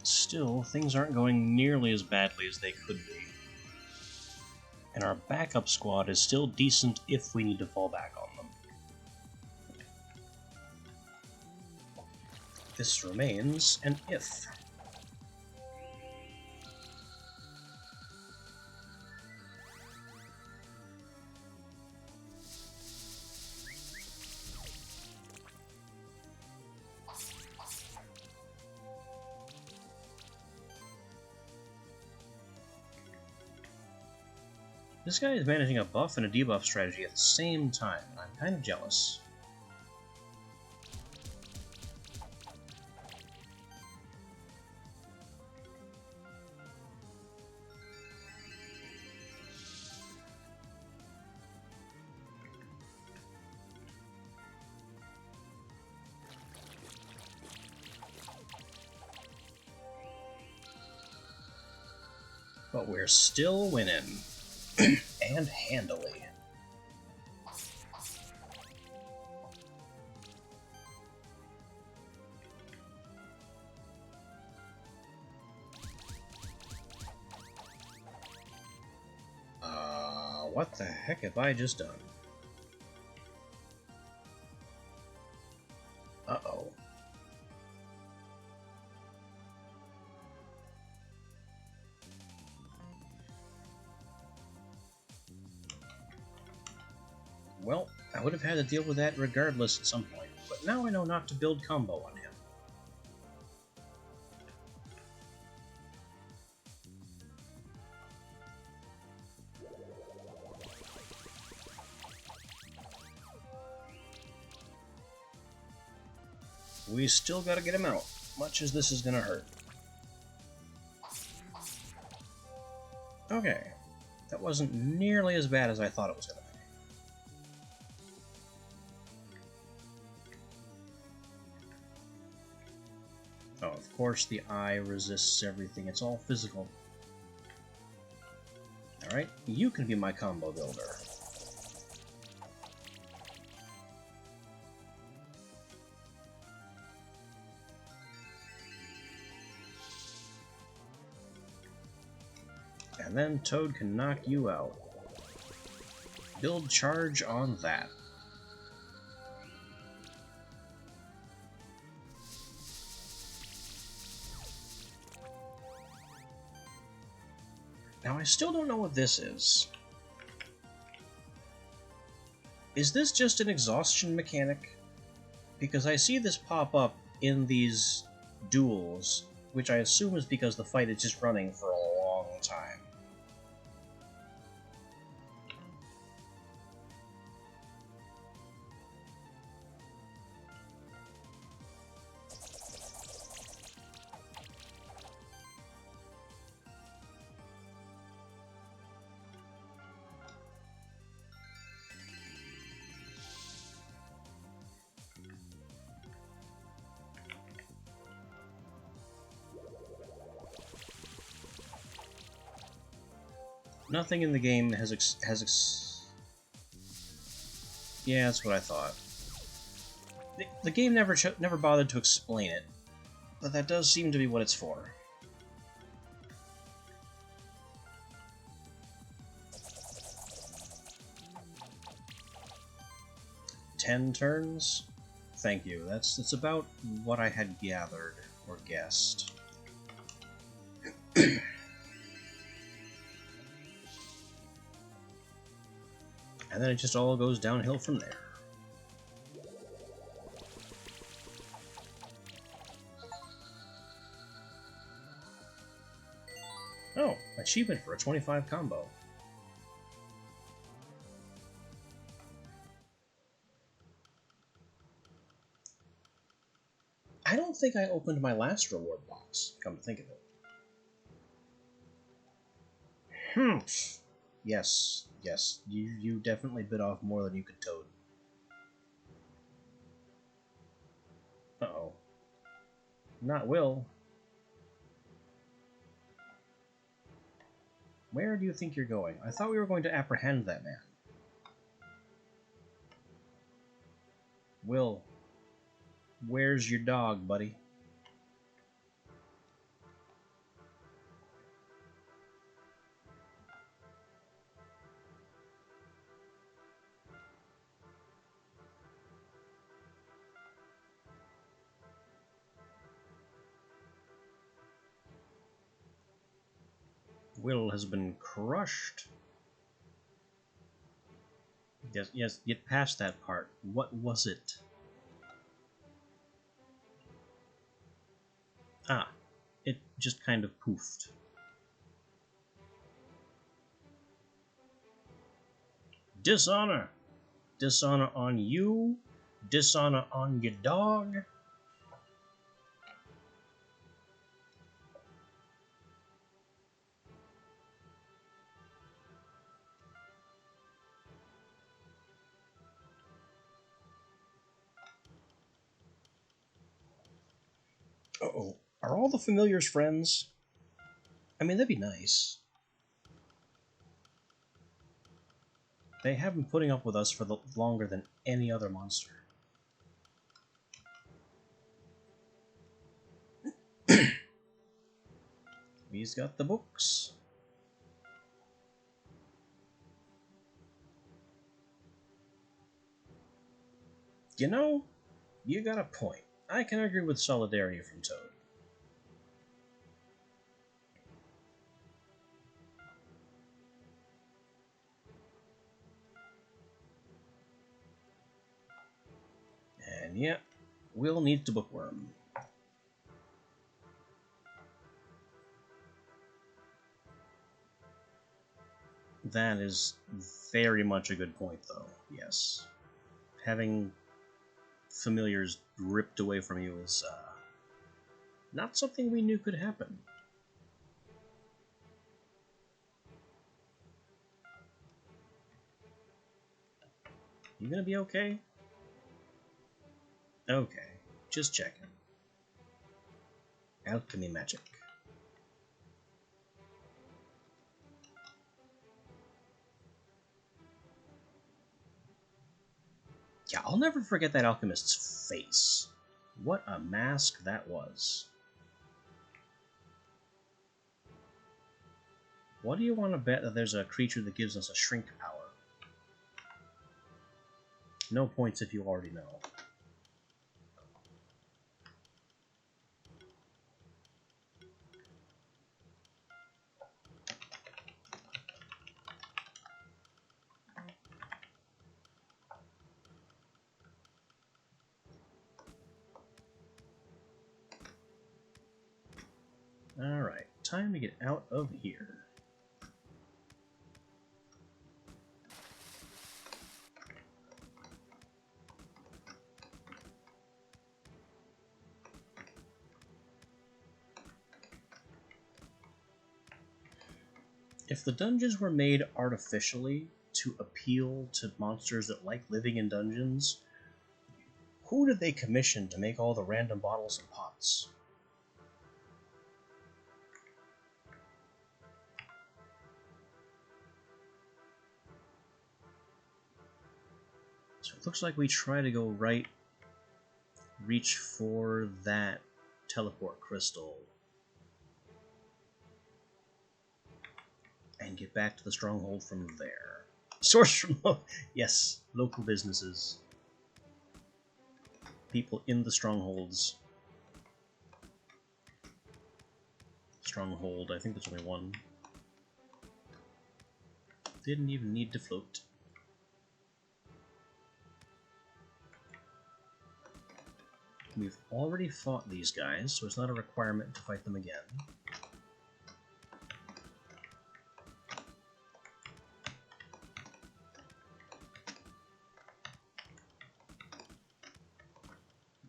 Still, things aren't going nearly as badly as they could be. And our backup squad is still decent if we need to fall back on them. This remains an if. This guy is managing a buff and a debuff strategy at the same time, and I'm kind of jealous. But we're still winning. And handily. What the heck have I just done? Uh-oh. Well, I would have had to deal with that regardless at some point, but now I know not to build combo on him. We still gotta get him out, much as this is gonna hurt. Okay, that wasn't nearly as bad as I thought it was gonna be. Oh, of course the eye resists everything, it's all physical. Alright, you can be my combo builder. And then Toad can knock you out. Build charge on that. Now I still don't know what this is. Is this just an exhaustion mechanic? Because I see this pop up in these duels, which I assume is because the fight is just running for a long time. Nothing in the game has yeah, that's what I thought. The game never bothered to explain it, but that does seem to be what it's for. "10 turns? Thank you. That's about what I had gathered or guessed." And then it just all goes downhill from there. Oh, achievement for a 25 combo. I don't think I opened my last reward box, come to think of it. Yes, you definitely bit off more than you could toad. Uh-oh. Not Will. Where do you think you're going? I thought we were going to apprehend that man. Will, where's your dog, buddy? Will has been crushed. Yes, get past that part. What was it? Ah, it just kind of poofed. Dishonor! Dishonor on you? Dishonor on your dog? Uh-oh. Are all the familiars friends? I mean, that'd be nice. They have been putting up with us for longer than any other monster. He's got the books. You know, you got a point. I can agree with Solidarity from Toad. And yeah, we'll need to bookworm. That is very much a good point, though. Yes. Having familiars ripped away from you is not something we knew could happen. You gonna be okay? Okay, just checking. Alchemy magic. Yeah, I'll never forget that alchemist's face. What a mask that was. What do you want to bet that there's a creature that gives us a shrink power? No points if you already know. Alright, time to get out of here. If the dungeons were made artificially to appeal to monsters that like living in dungeons, who did they commission to make all the random bottles and pots? So it looks like we try to go right, reach for that teleport crystal, and get back to the stronghold from there. Source from, yes, local businesses. People in the strongholds. Stronghold, I think there's only one. Didn't even need to float. We've already fought these guys, so it's not a requirement to fight them again.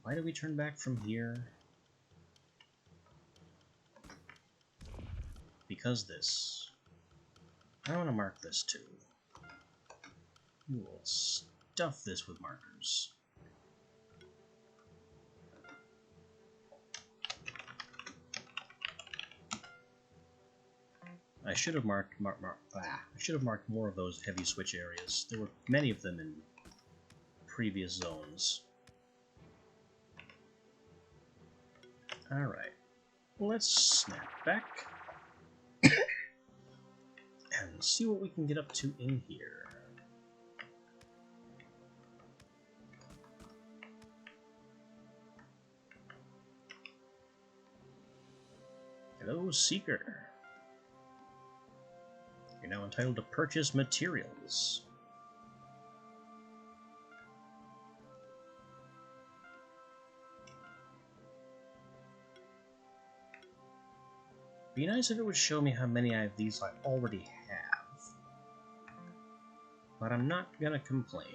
Why do we turn back from here? Because this. I want to mark this too. We will stuff this with markers. I should have marked I should have marked more of those heavy switch areas. There were many of them in previous zones. Alright, let's snap back and see what we can get up to in here. Hello, Seeker. You're now entitled to purchase materials. Be nice if it would show me how many of these I already have. But I'm not gonna complain.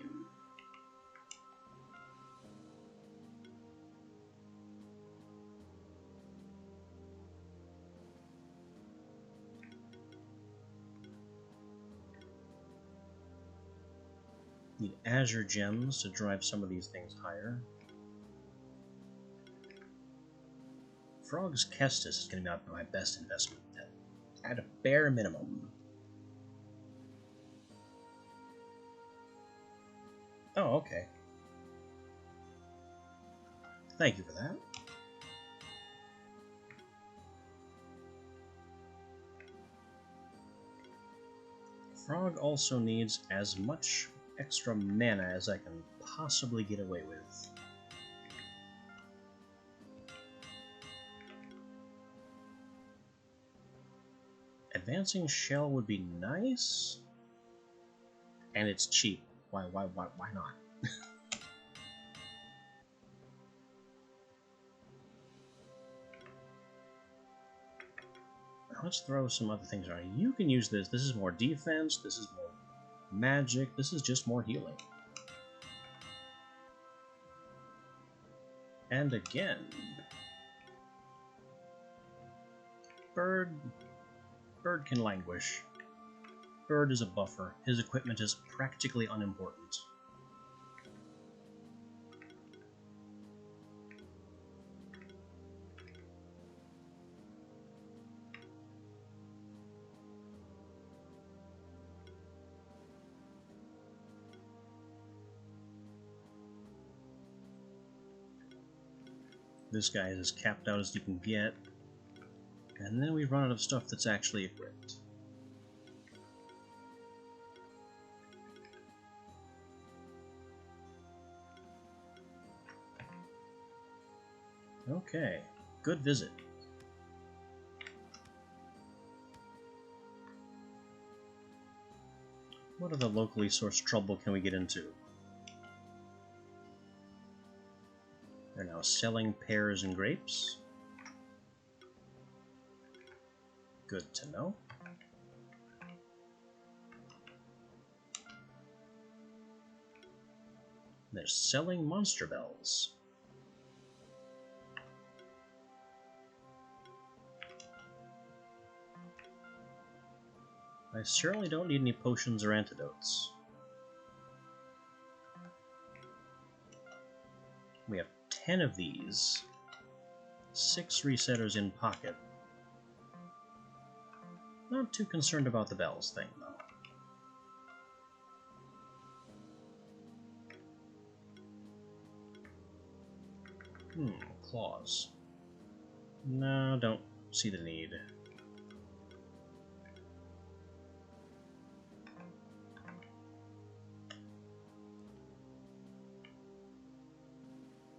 Need Azure Gems to drive some of these things higher. Frog's Kestis is going to be my best investment, at a bare minimum. Oh, okay. Thank you for that. Frog also needs as much extra mana as I can possibly get away with. Advancing Shell would be nice, and it's cheap. Why not? Let's throw some other things around. You can use this. This is more defense. This is more magic. This is just more healing. And again, Bird can languish. Bird is a buffer. His equipment is practically unimportant. This guy is as capped out as you can get. And then we run out of stuff that's actually equipped. Okay, good visit. What other locally sourced trouble can we get into? They're now selling pears and grapes. Good to know. They're selling monster bells. I certainly don't need any potions or antidotes. We have 10 of these. 6 resetters in pocket. Not too concerned about the bells thing, though. Claws. No, don't see the need.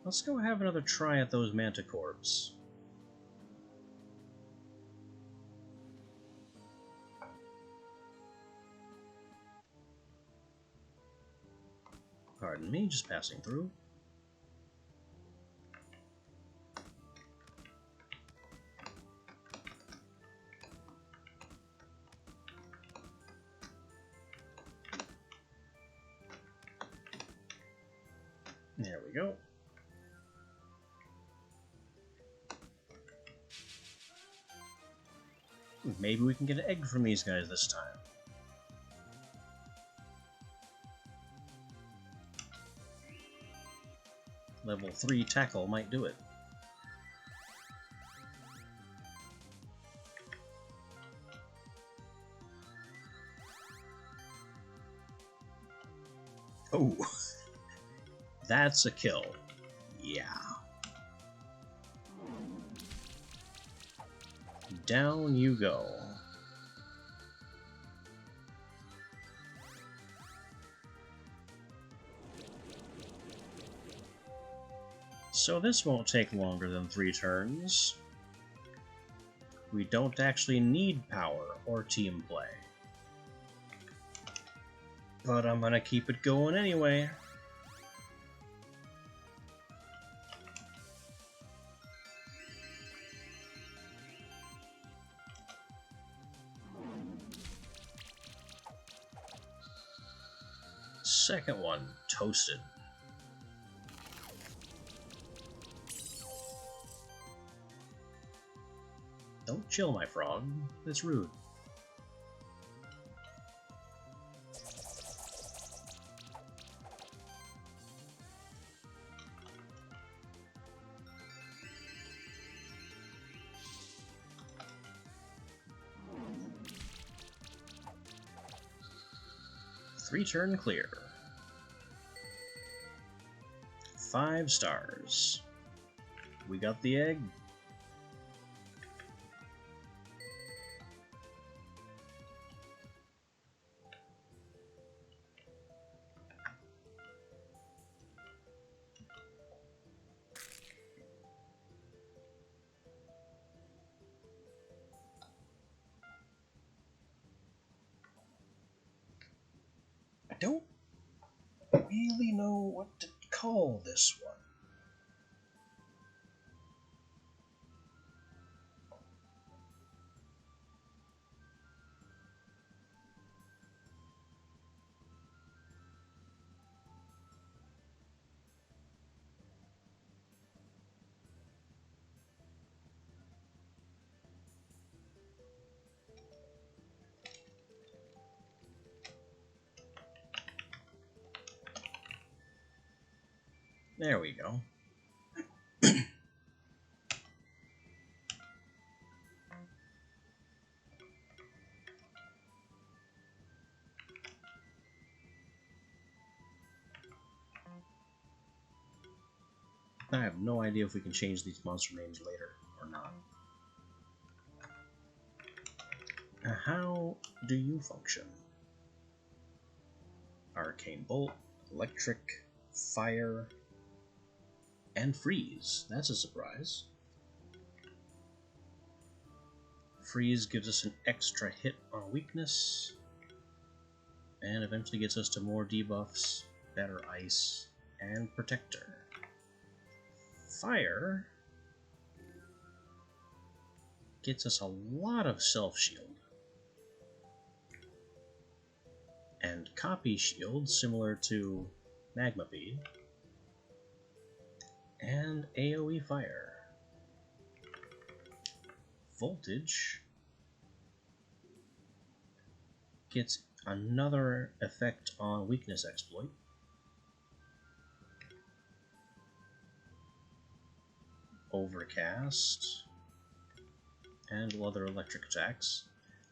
Let's go have another try at those manticores. Pardon me, just passing through. There we go. Maybe we can get an egg from these guys this time. Level 3 tackle might do it. Oh, that's a kill. Yeah. Down you go. So this won't take longer than 3 turns. We don't actually need power or team play. But I'm gonna keep it going anyway. Second one, toasted. Don't chill, my frog. That's rude. Three-turn clear. 5 stars. We got the egg. I don't really know what to call this one. There we go. I have no idea if we can change these monster names later or not. How do you function? Arcane Bolt, Electric, Fire, and Freeze. That's a surprise. Freeze gives us an extra hit on weakness, and eventually gets us to more debuffs, better ice, and protector. Fire gets us a lot of self-shield. And copy shield, similar to Magma Bead. And AoE fire. Voltage gets another effect on weakness exploit. Overcast, and other electric attacks.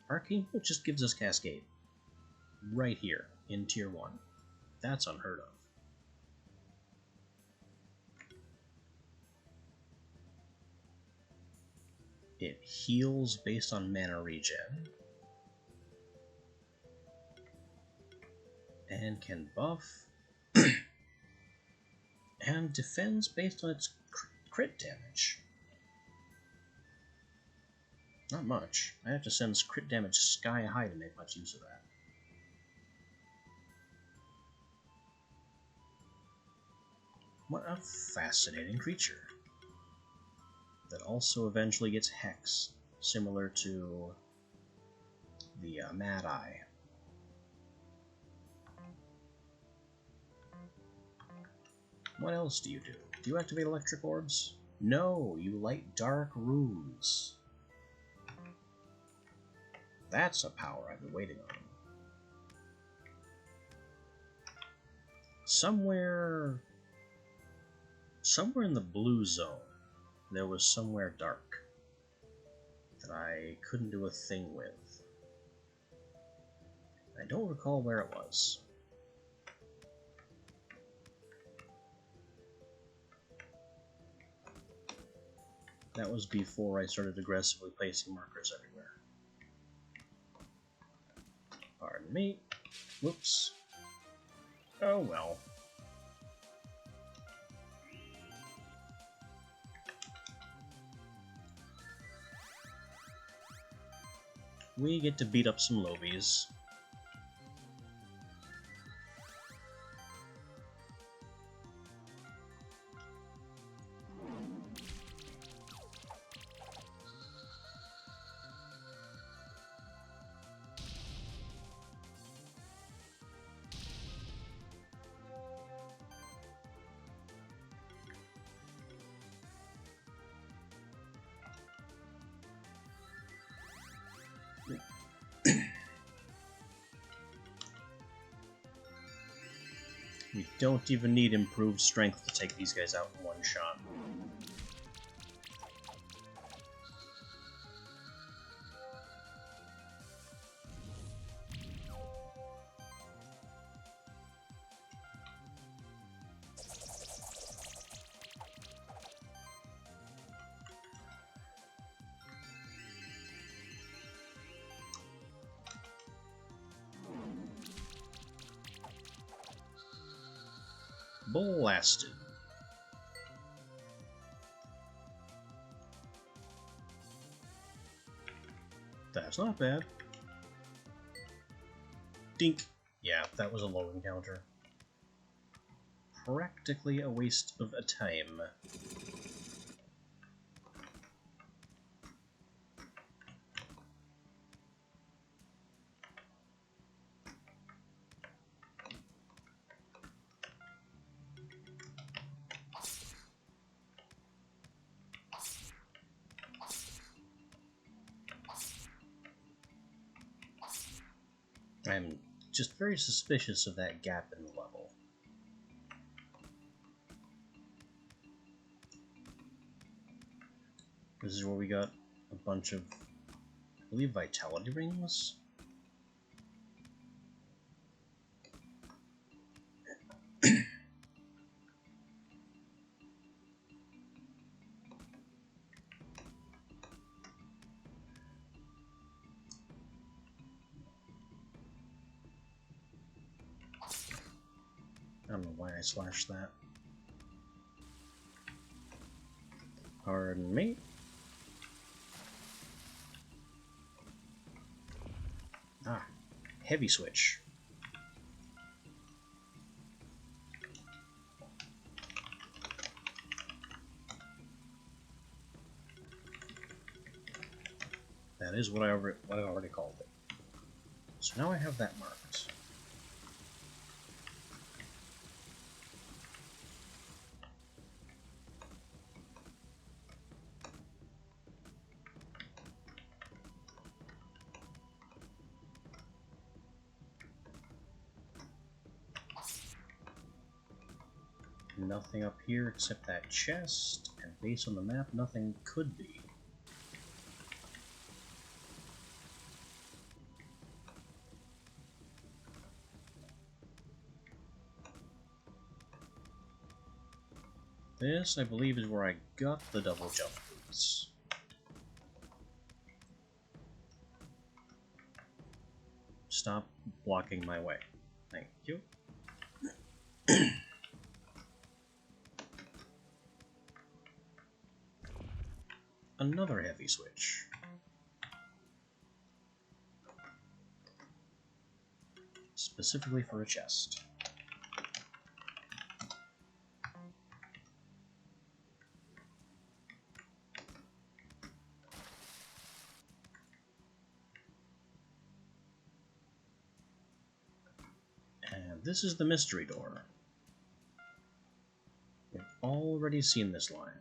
Arcane Bolt just gives us Cascade. Right here, in Tier 1. That's unheard of. It heals based on mana regen. And can buff. And defends based on its crit damage. Not much. I have to send crit damage sky high to make much use of that. What a fascinating creature. That also eventually gets Hex, similar to the Mad Eye. What else do you do? Do you activate electric orbs? No, you light dark runes. That's a power I've been waiting on. Somewhere in the blue zone, there was somewhere dark that I couldn't do a thing with. I don't recall where it was. That was before I started aggressively placing markers everywhere. Pardon me. Whoops. Oh well. We get to beat up some lobies. We don't even need improved strength to take these guys out in one shot. Blasted. That's not bad. Dink. Yeah, that was a low encounter. Practically a waste of a time. I'm just very suspicious of that gap in the level. This is where we got a bunch of, I believe, vitality rings? I don't know why I slashed that. Pardon me. Ah, heavy switch. That is what I already called it. So now I have that marked. Nothing up here except that chest, and based on the map, nothing could be. This, I believe, is where I got the double jump boots. Stop blocking my way. Thank you. Another heavy switch. Specifically for a chest. And this is the mystery door. We've already seen this line.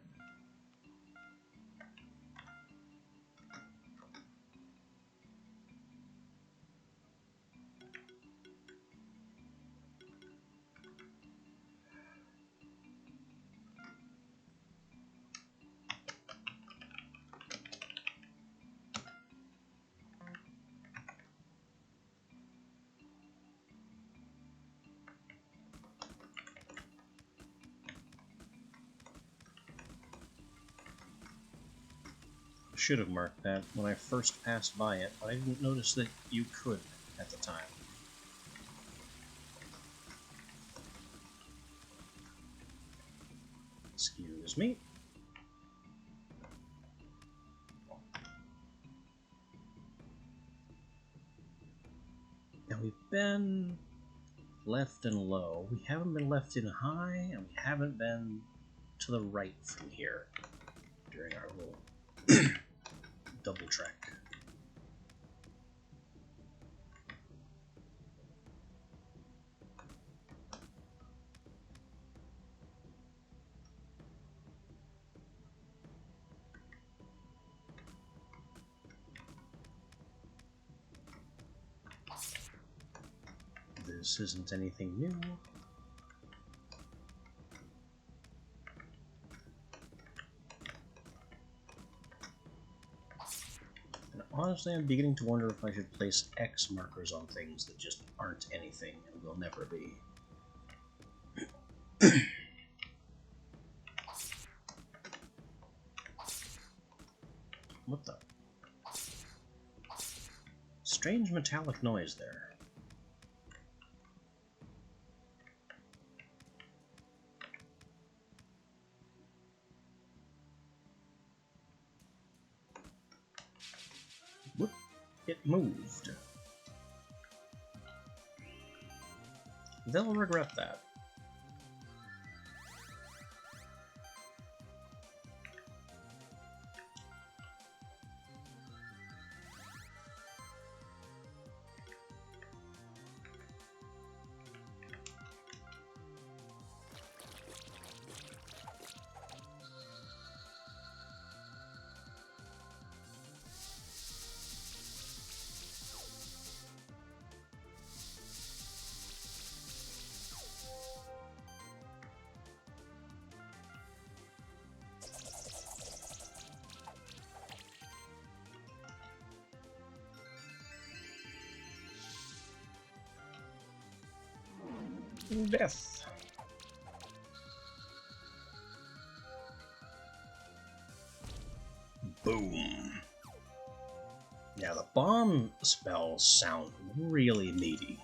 Should have marked that when I first passed by it, but I didn't notice that you could at the time. Excuse me. Now we've been left and low. We haven't been left and high, and we haven't been to the right from here during our little double trek. This isn't anything new. And honestly, I'm beginning to wonder if I should place X markers on things that just aren't anything and will never be. What the? Strange metallic noise there. It moved. They'll regret that. Death. Boom. Now the bomb spells sound really meaty.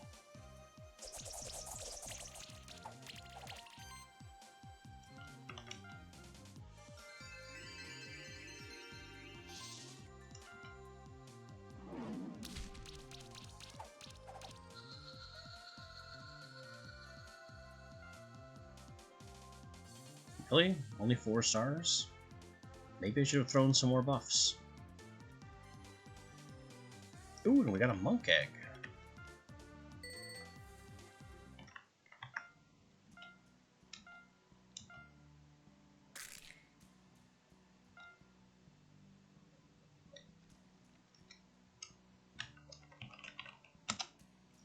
Really? Only 4 stars? Maybe I should have thrown some more buffs. Ooh, and we got a monk egg.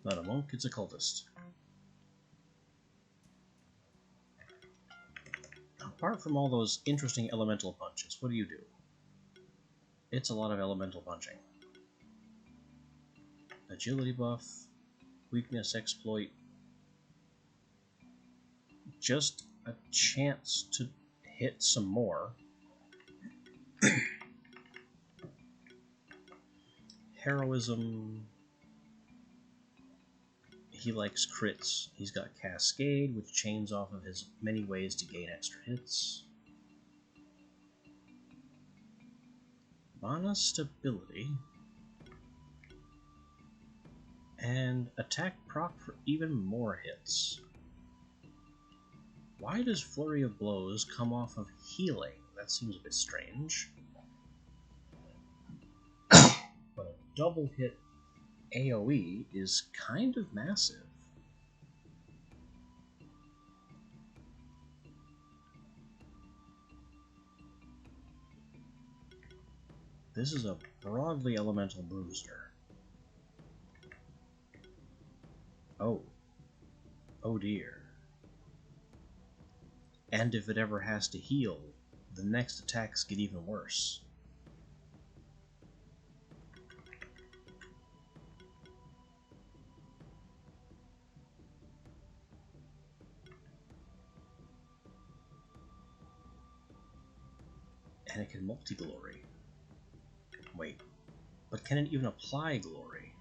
Not a monk, it's a cultist. Apart from all those interesting elemental punches, what do you do? It's a lot of elemental punching. Agility buff, weakness exploit. Just a chance to hit some more. Heroism. He likes crits. He's got Cascade, which chains off of his many ways to gain extra hits. Mana stability. And attack proc for even more hits. Why does Flurry of Blows come off of healing? That seems a bit strange. But a double hit AoE is kind of massive. This is a broadly elemental bruiser. Oh. Oh dear. And if it ever has to heal, the next attacks get even worse. And it can multi-glory. Wait, but can it even apply glory?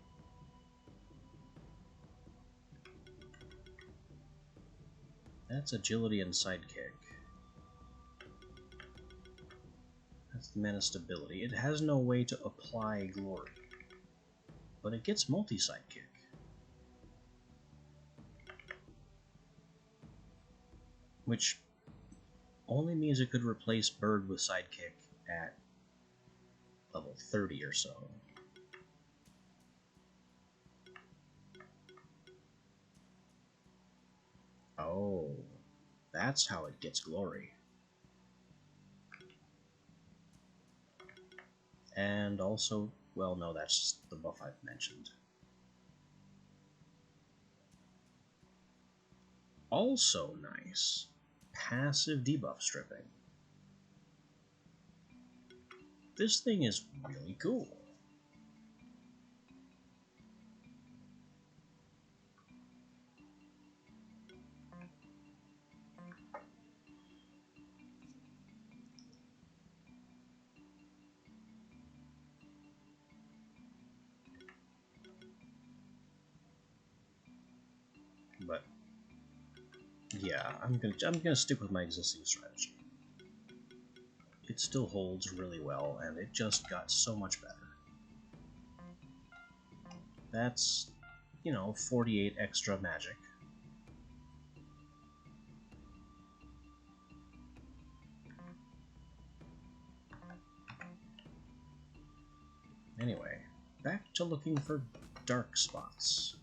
That's agility and sidekick. That's the mana stability. It has no way to apply glory, but it gets multi-sidekick. Which only means it could replace Bird with sidekick at level 30 or so. Oh, that's how it gets glory. And also, well, no, that's the buff I've mentioned. Also nice, passive debuff stripping. This thing is really cool. But yeah, I'm gonna stick with my existing strategy. It still holds really well, and it just got so much better. That's, you know, 48 extra magic. Anyway, back to looking for dark spots.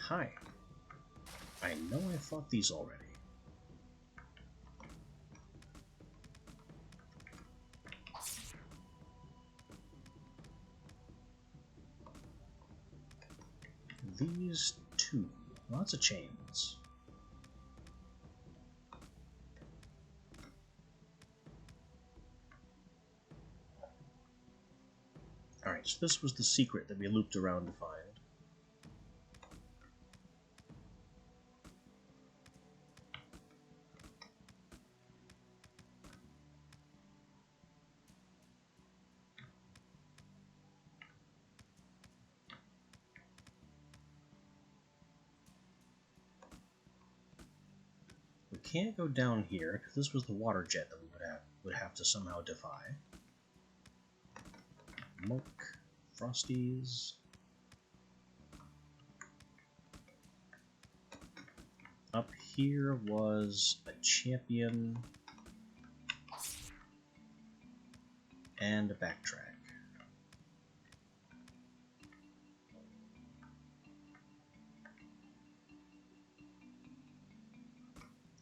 Hi. I know I fought these already. These two. Lots of chains. Alright, so this was the secret that we looped around to find. We can't go down here, because this was the water jet that we would have to somehow defy. Monk, Frosties. Up here was a champion and a backtrack.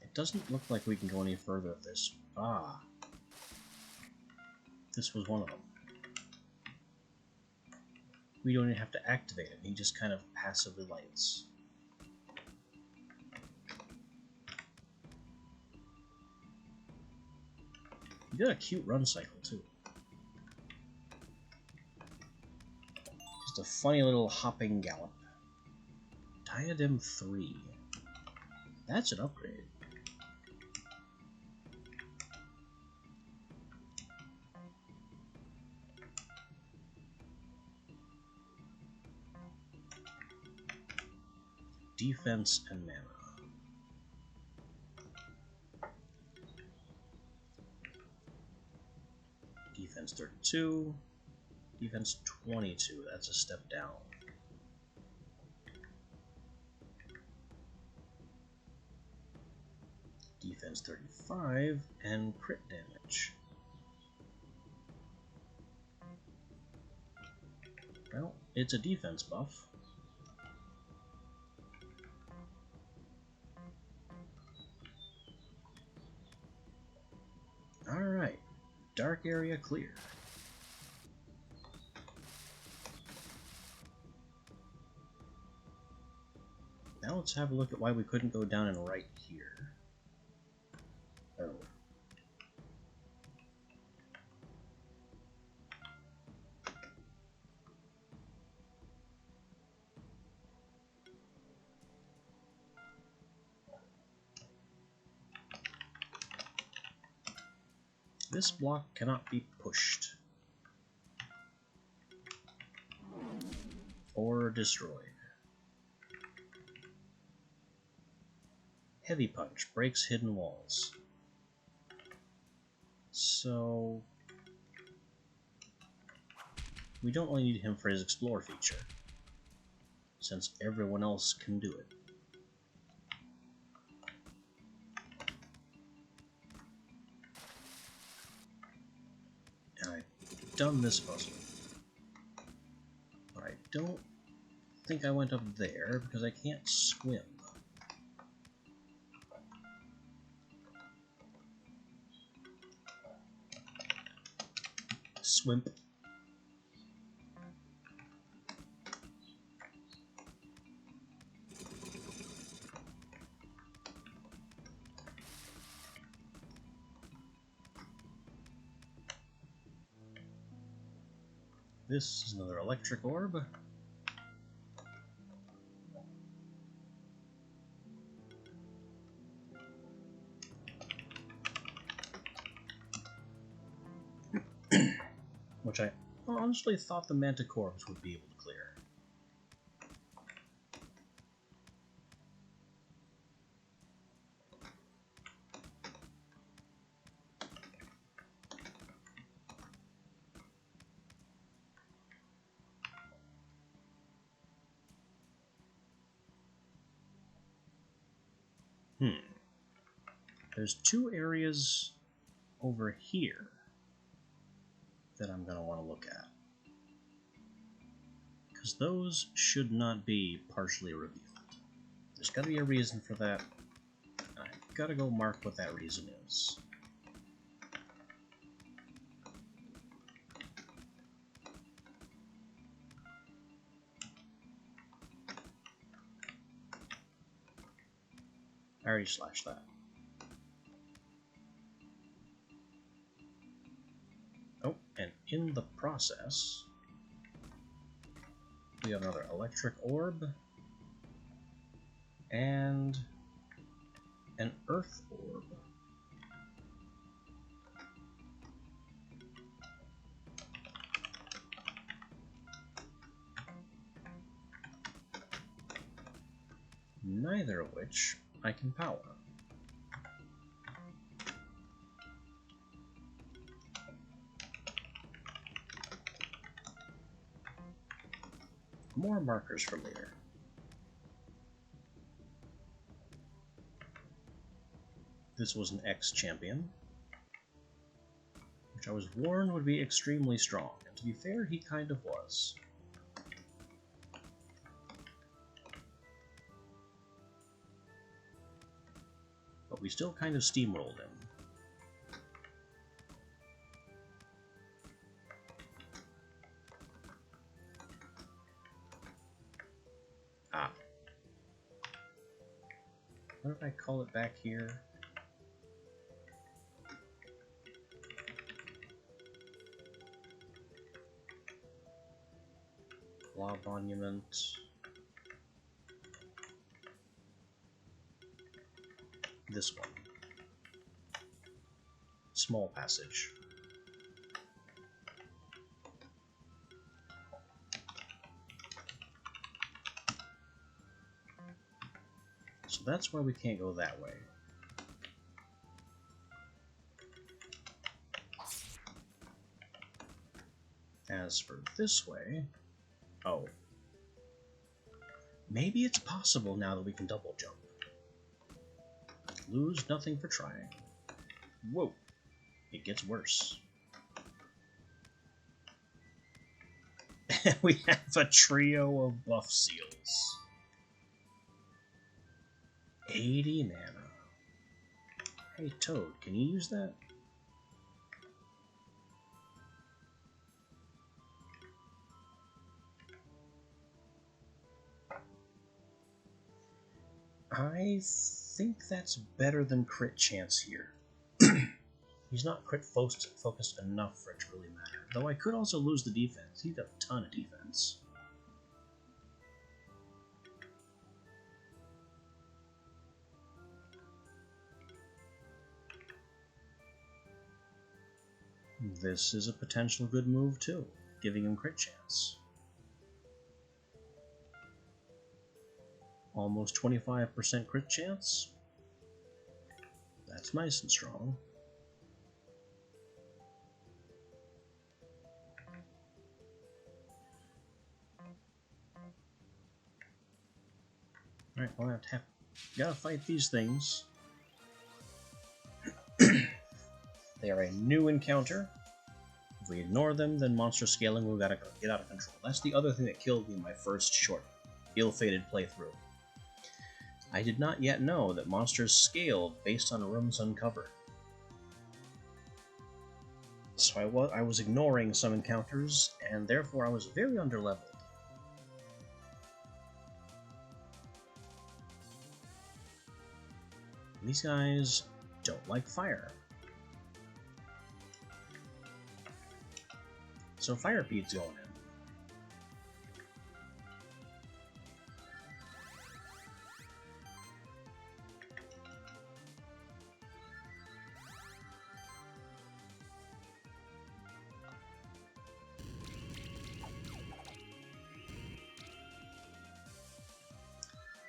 It doesn't look like we can go any further with this. Ah. This was one of them. We don't even have to activate it, he just kind of passively lights. You got a cute run cycle, too. Just a funny little hopping gallop. Diadem 3. That's an upgrade. Defense and mana. Defense 32. Defense 22. That's a step down. Defense 35 and crit damage. Well, it's a defense buff. Alright, dark area clear. Now let's have a look at why we couldn't go down and right here. Oh. This block cannot be pushed or destroyed. Heavy Punch breaks hidden walls. So we don't really need him for his Explore feature, since everyone else can do it. And I've done this puzzle. But I don't think I went up there, because I can't swim. Swimp. This is another electric orb. Which I honestly thought the Manticores would be able to clear. There's two areas over here that I'm going to want to look at. Because those should not be partially revealed. There's got to be a reason for that. I've got to go mark what that reason is. I already slashed that. Oh, and in the process, we have another electric orb and an earth orb. Neither of which I can power. More markers for later. This was an ex-champion, which I was warned would be extremely strong, and to be fair, he kind of was. But we still kind of steamrolled him. Ah. What did I call it back here? Law Monument. This one. Small passage. So that's why we can't go that way. As for this way... Oh. Maybe it's possible now that we can double jump. Lose nothing for trying. Whoa. It gets worse. We have a trio of buff seals. 80 mana. Hey Toad, can you use that? I think that's better than crit chance here. He's not crit focused enough for it to really matter. Though I could also lose the defense. He'd have a ton of defense. This is a potential good move too, giving him crit chance. Almost 25% crit chance. That's nice and strong. Alright, well, I gotta fight these things. They are a new encounter. If we ignore them, then monster scaling will get out of control. That's the other thing that killed me in my first short, ill-fated playthrough. I did not yet know that monsters scale based on rooms uncovered. So I was ignoring some encounters, and therefore I was very underleveled. These guys don't like fire. So Fire Bead's going in.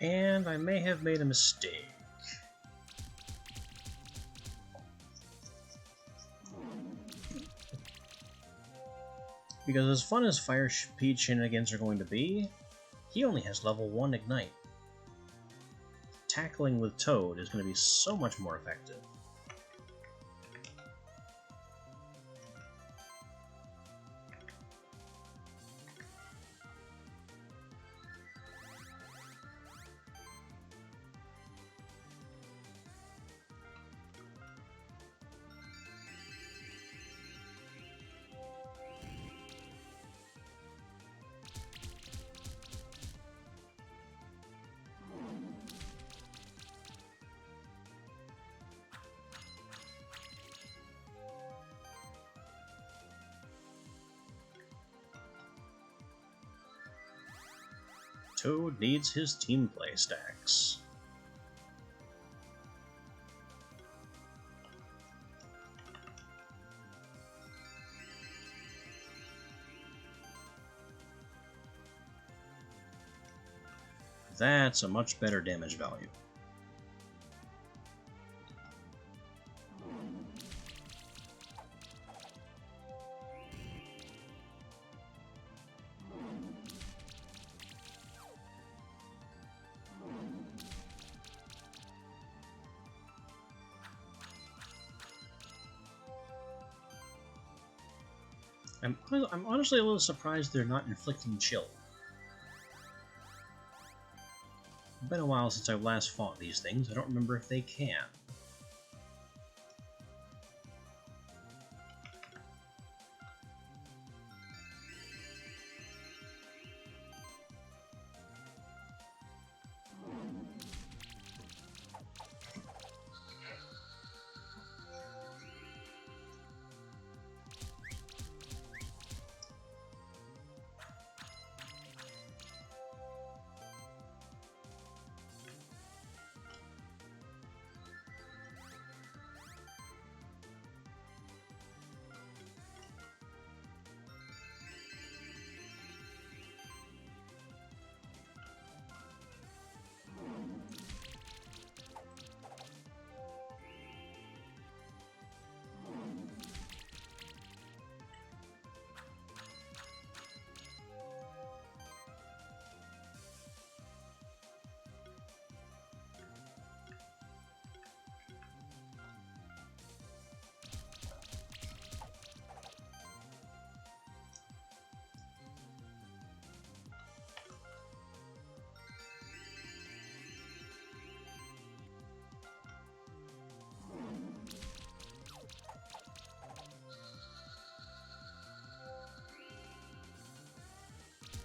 And I may have made a mistake. Because as fun as Fire Speed shenanigans are going to be, he only has level 1 Ignite. Tackling with Toad is going to be so much more effective. Toad needs his team play stacks. That's a much better damage value. I'm honestly a little surprised they're not inflicting chill. It's been a while since I've last fought these things. I don't remember if they can.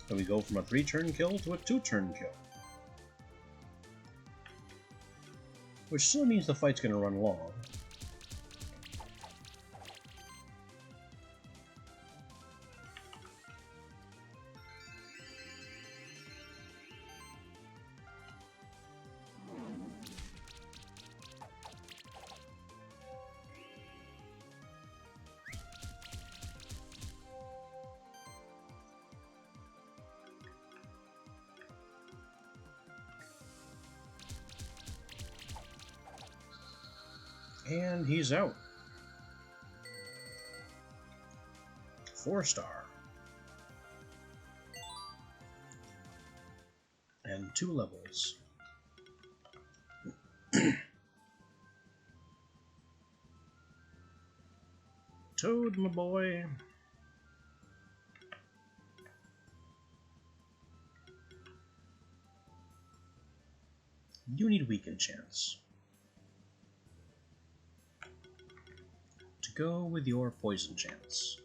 So we go from a 3-turn kill to a 2-turn kill. Which still means the fight's going to run long. And he's out. 4-star. And 2 levels. Toad, my boy. You need weakened chance. To go with your poison chance.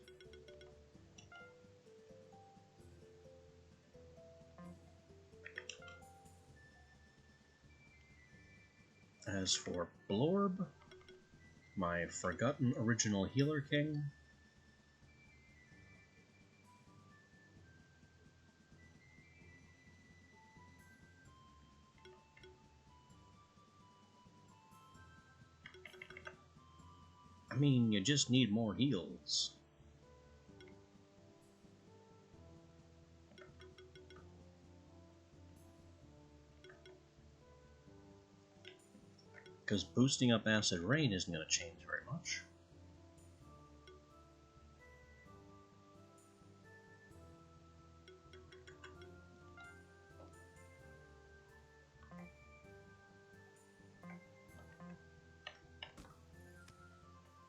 As for Blorb, my forgotten original Healer King, I mean, you just need more heals. because boosting up Acid Rain isn't going to change very much.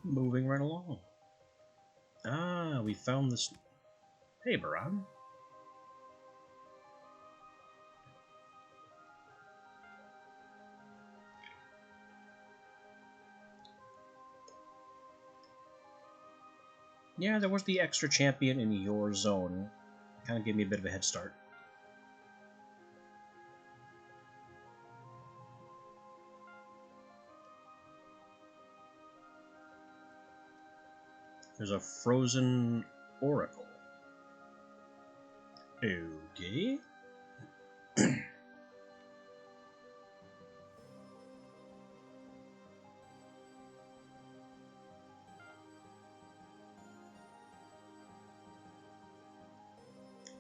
Moving right along. Ah, we found this. Hey, Baran. Yeah, there was the extra champion in your zone. Kind of gave me a bit of a head start. There's a frozen oracle. Okay.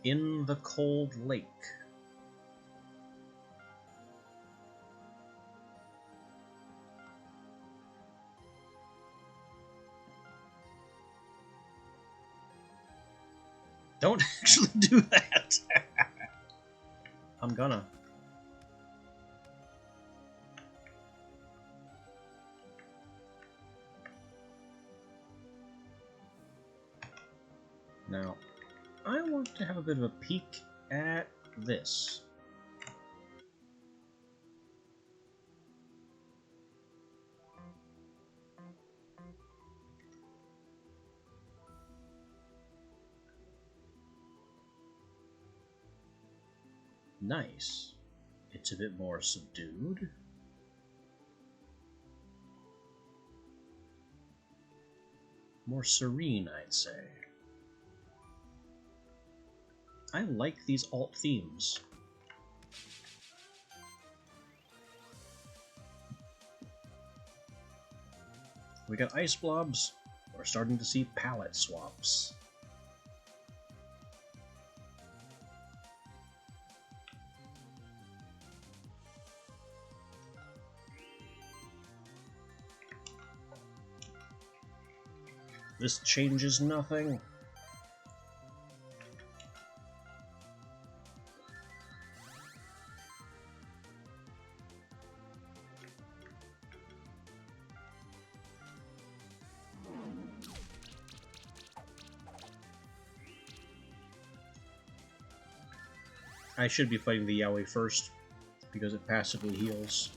In the cold lake. Don't actually do that. I'm gonna. Now, I want to have a bit of a peek at this. Nice. It's a bit more subdued. More serene, I'd say. I like these alt themes. We got ice blobs. We're starting to see palette swaps. This changes nothing. I should be fighting the Yaoi first, because it passively heals.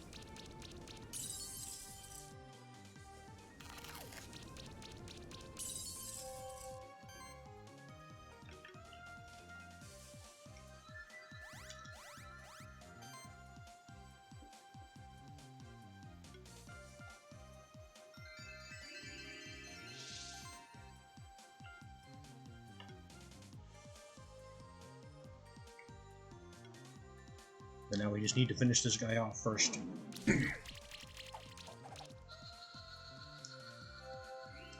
But now we just need to finish this guy off first. I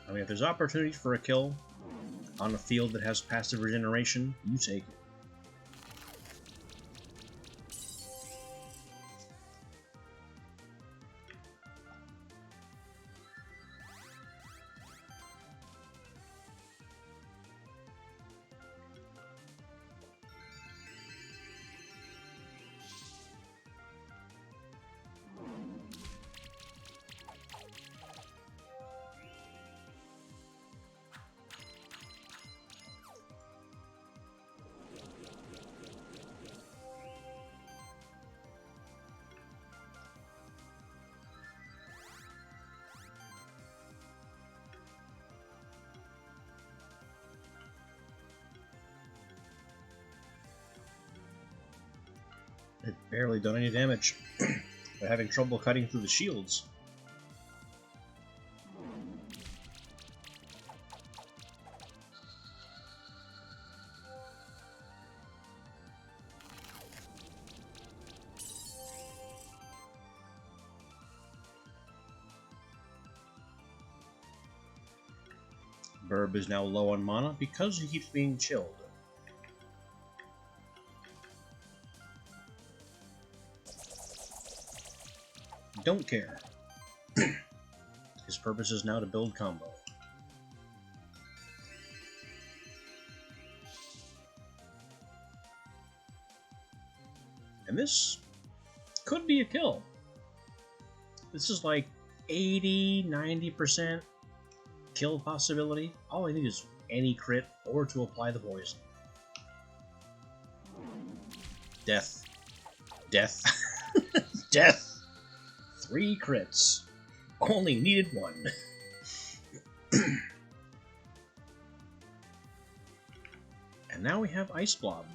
mean, if there's opportunity for a kill on a field that has passive regeneration, you take it. It barely done any damage. They're having trouble cutting through the shields. Burb is now low on mana because he keeps being chilled. Don't care. purpose is now to build combo. And this could be a kill. This is like 80-90% kill possibility. All I need is any crit or to apply the poison. Death. Death. Death. 3 crits. Only needed 1. And now we have Ice Blob.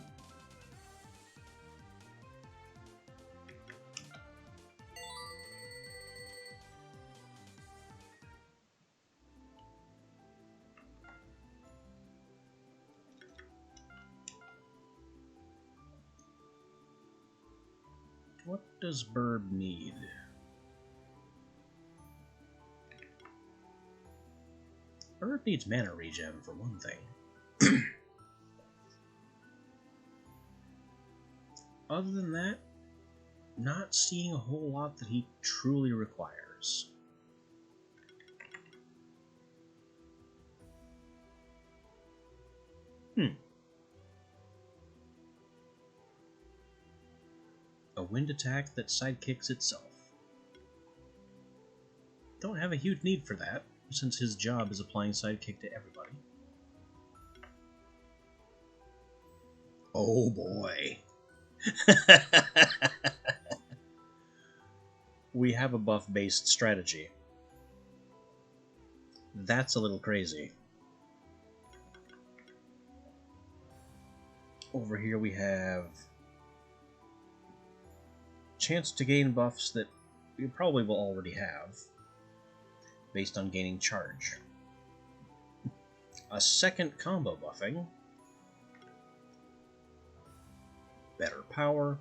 What does Burb need? Burb needs mana regen, for one thing. Other than that, not seeing a whole lot that he truly requires. A wind attack that sidekicks itself. Don't have a huge need for that, since his job is applying sidekick to everybody. Oh boy. We have a buff-based strategy. That's a little crazy. Over here we have chance to gain buffs that you probably will already have, based on gaining charge. A second combo buffing, better power,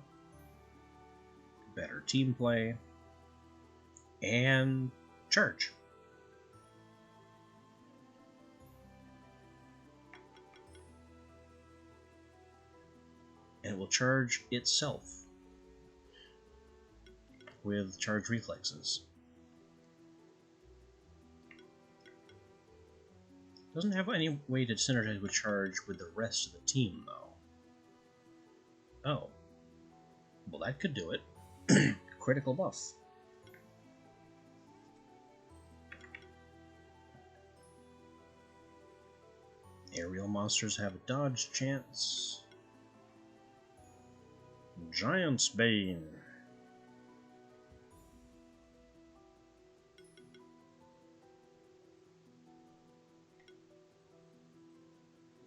better team play, and charge. And it will charge itself with charge reflexes. Doesn't have any way to synergize with charge with the rest of the team, though. Oh. Well, that could do it. Critical buff. Aerial monsters have a dodge chance. Giant's Bane.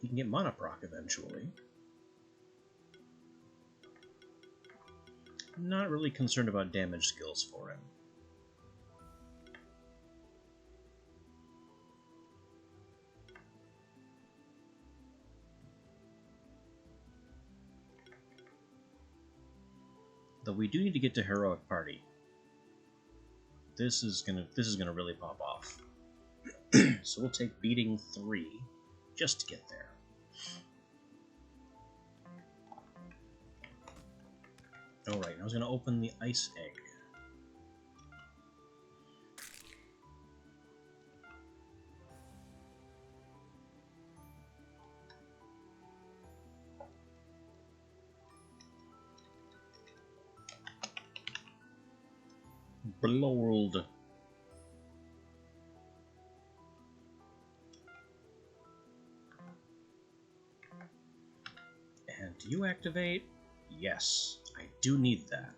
He can get mana proc eventually. I'm not really concerned about damage skills for him. Though we do need to get to Heroic Party. This is gonna really pop off. So we'll take beating 3 just to get there. Alright, I was going to open the ice egg. Blowed. And do you activate? Yes, I do need that.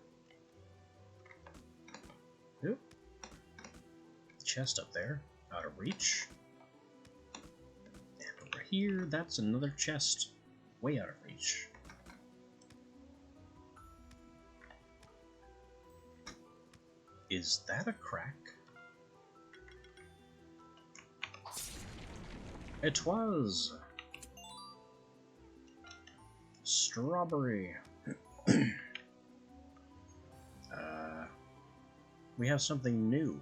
Oop. Chest up there, out of reach. And over here, that's another chest, way out of reach. Is that a crack? It was! Strawberry. We have something new.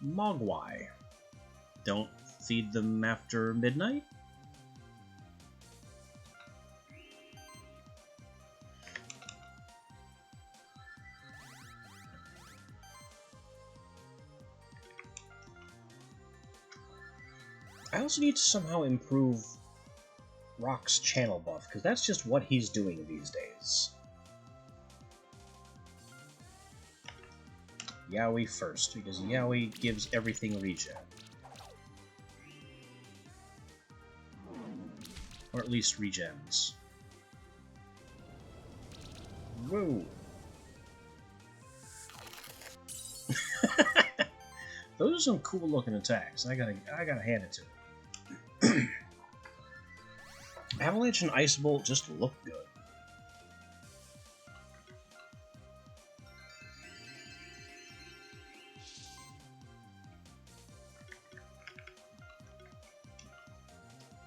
Mogwai. Don't feed them after midnight? I also need to somehow improve Rock's channel buff, because that's just what he's doing these days. Yaoi first, because Yaoi gives everything regen. Or at least regens. Whoa! Those are some cool looking attacks. I gotta hand it to him. Avalanche and Ice Bolt just look good.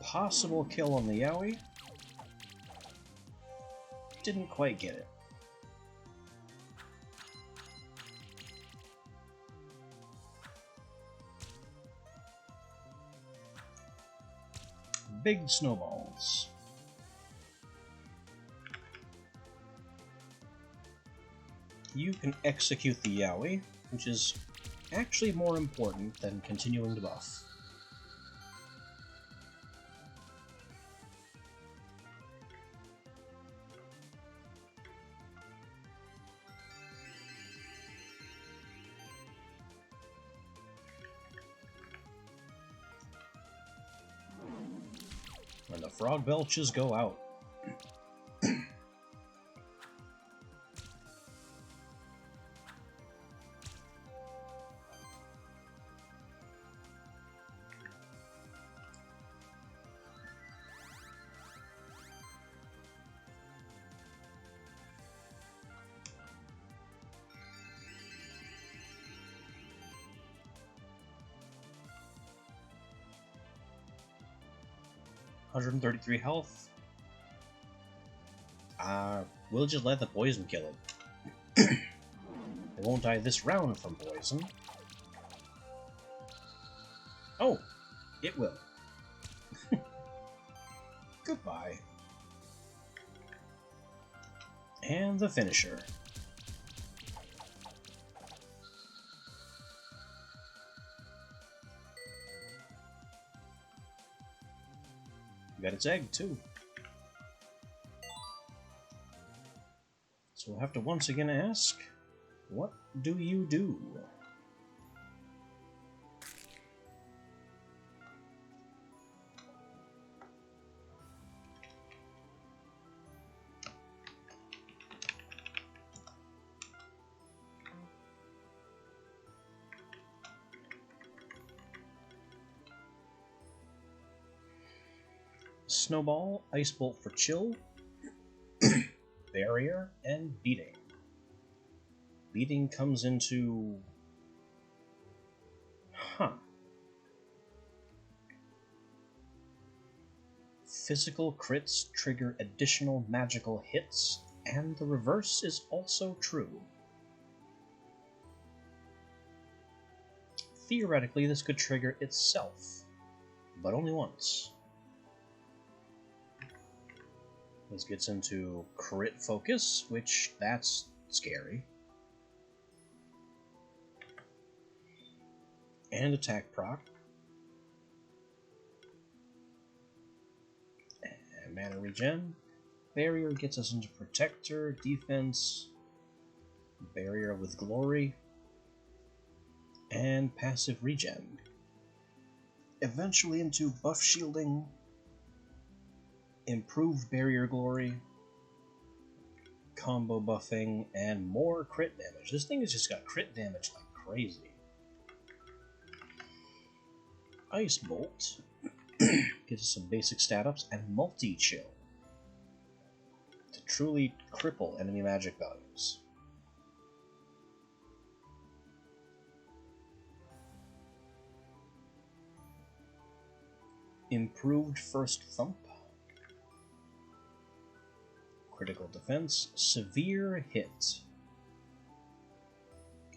Possible kill on the Yaoi. Didn't quite get it. Big snowballs. You can execute the Yaoi, which is actually more important than continuing to buff. When the frog belches go out. $133 health. We'll just let the poison kill it. It won't die this round from poison. Oh, it will. Goodbye. And the finisher. Got its egg, too. So we'll have to once again ask, what do you do? Snowball, Ice Bolt for chill, Barrier, and Beating. Beating comes into... Physical crits trigger additional magical hits, and the reverse is also true. Theoretically, this could trigger itself, but only once. This gets into crit focus, which that's scary. And attack proc. And mana regen. Barrier gets us into protector, defense, barrier with glory, and passive regen. Eventually into buff shielding, improved barrier glory, combo buffing, and more crit damage. This thing has just got crit damage like crazy. Ice Bolt gives us some basic stat ups, and multi-chill to truly cripple enemy magic values. Improved first thump, critical defense, severe hit,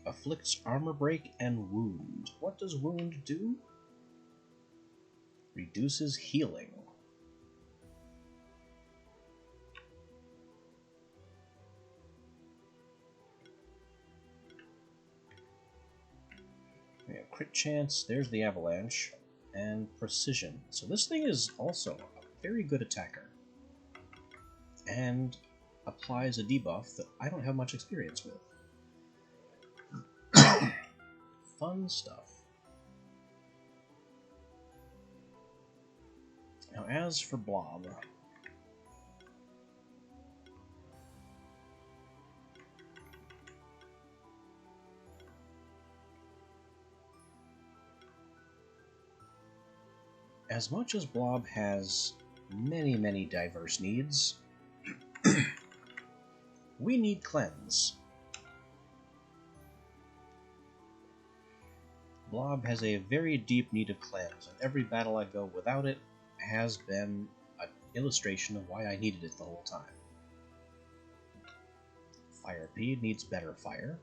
afflicts armor break and wound. What does wound do? Reduces healing. We have crit chance, there's the avalanche, and precision. So this thing is also a very good attacker, and applies a debuff that I don't have much experience with. Fun stuff. Now as for Blob, as much as Blob has many diverse needs, we need Cleanse. Blob has a very deep need of Cleanse, and every battle I go without it has been an illustration of why I needed it the whole time. Firepede needs better fire.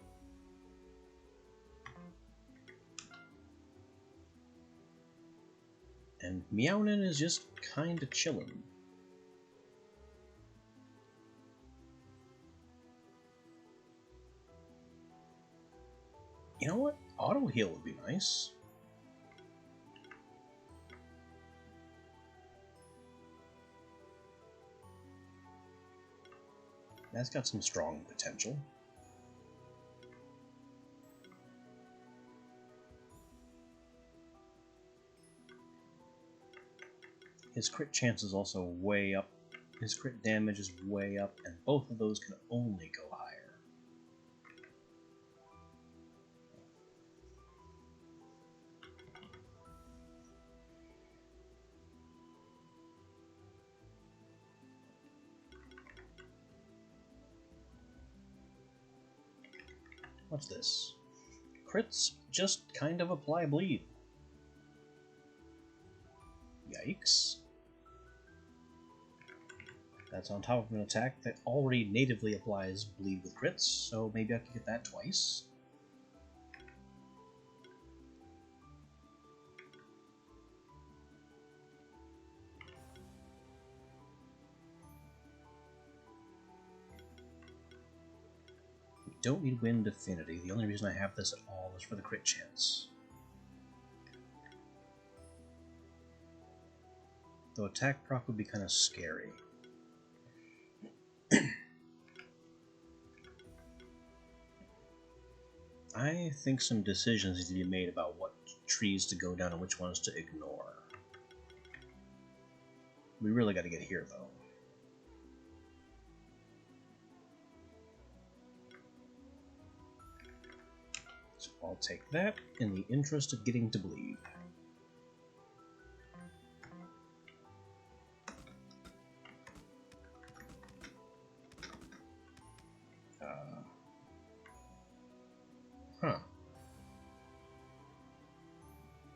And Meownin is just kinda chillin'. You know what? Auto heal would be nice. That's got some strong potential. His crit chance is also way up. His crit damage is way up, and both of those can only go higher. What's this? Crits just kind of apply bleed. Yikes. That's on top of an attack that already natively applies bleed with crits, so maybe I could get that twice. Don't need Wind Affinity. The only reason I have this at all is for the crit chance. Though attack proc would be kind of scary. I think some decisions need to be made about what trees to go down and which ones to ignore. We really got to get here, though. So I'll take that in the interest of getting to bleed.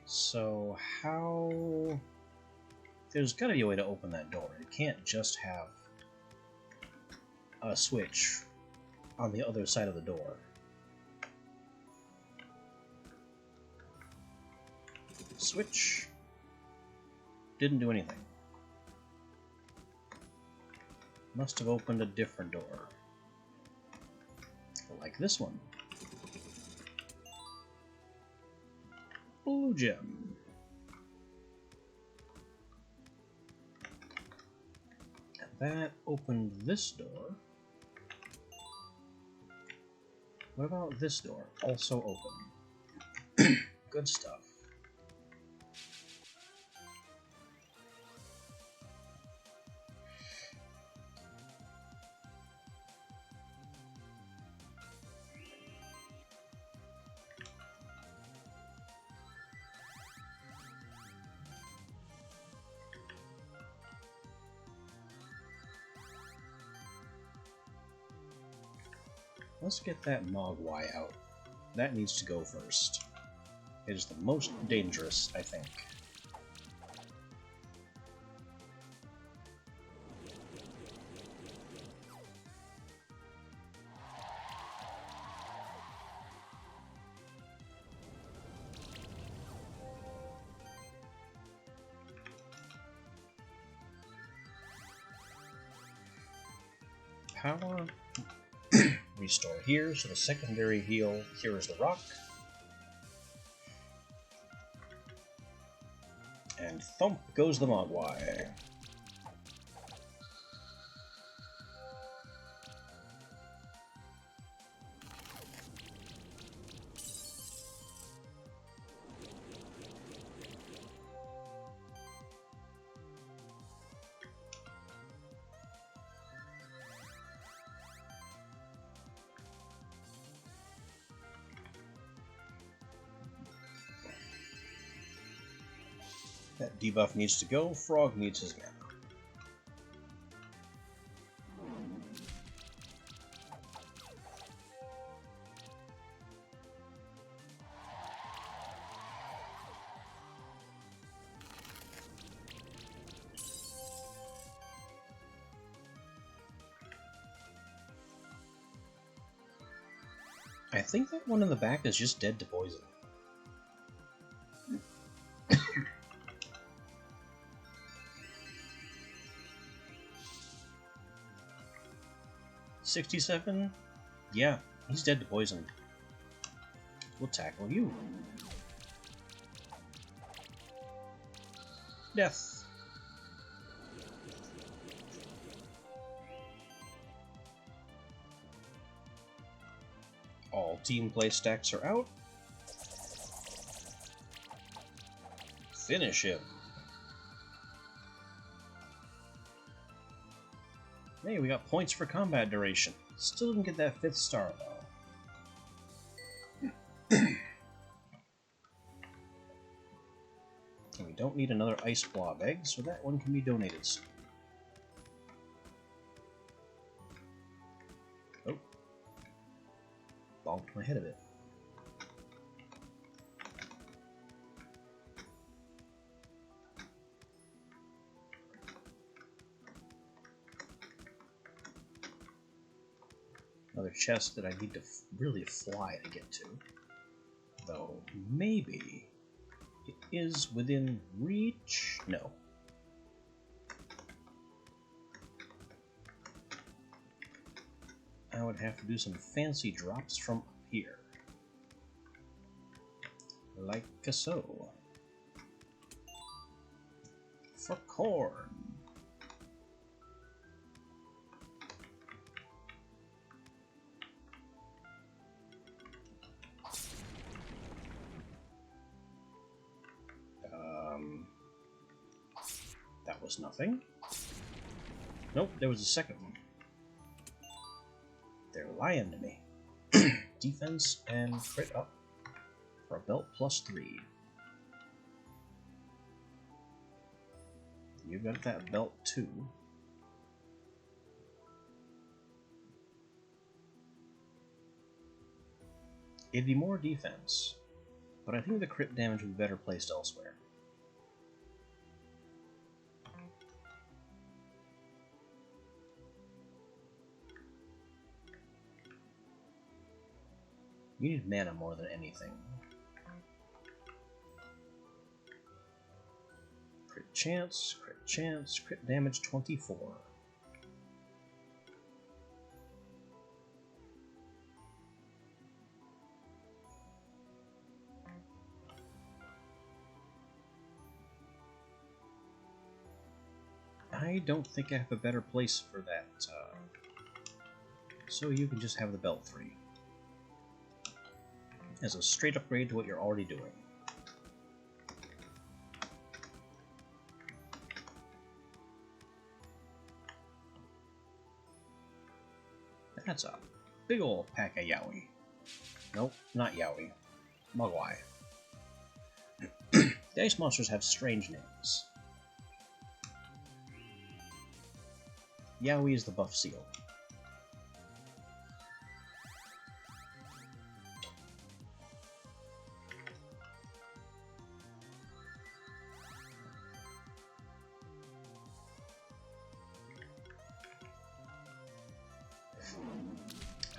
So how... There's gotta be a way to open that door. It can't just have a switch on the other side of the door. Switch. Didn't do anything. Must have opened a different door. Like this one. Blue gem. And that opened this door. What about this door? Also open. Good stuff. Let's get that Mogwai out. That needs to go first. It is the most dangerous, I think. Power. Restore here, so the secondary heal cures the rock. And thump goes the Mogwai. That debuff needs to go. Frog needs his mana. I think that one in the back is just dead to poison. $67? Yeah, he's dead to poison. We'll tackle you. Death. All team play stacks are out. Finish him. Hey, we got points for combat duration. Still didn't get that 5th star, though. And we don't need another Ice Blob egg, so that one can be donated soon. Oh. Bonked my head a bit. Another chest that I need to really fly to get to. Though, maybe it is within reach? No. I would have to do some fancy drops from up here. Like so. For corn. That was nothing. Nope, there was a second one. They're lying to me. Defense and crit up for a belt +3. You got that belt too. It'd be more defense, but I think the crit damage would be better placed elsewhere. You need mana more than anything. Crit chance, crit damage 24. I don't think I have a better place for that, so you can just have the belt 3. As a straight upgrade to what you're already doing. That's a big ol' pack of Yowie. Nope, not Yowie. Mogwai. The ice monsters have strange names. Yowie is the buff seal.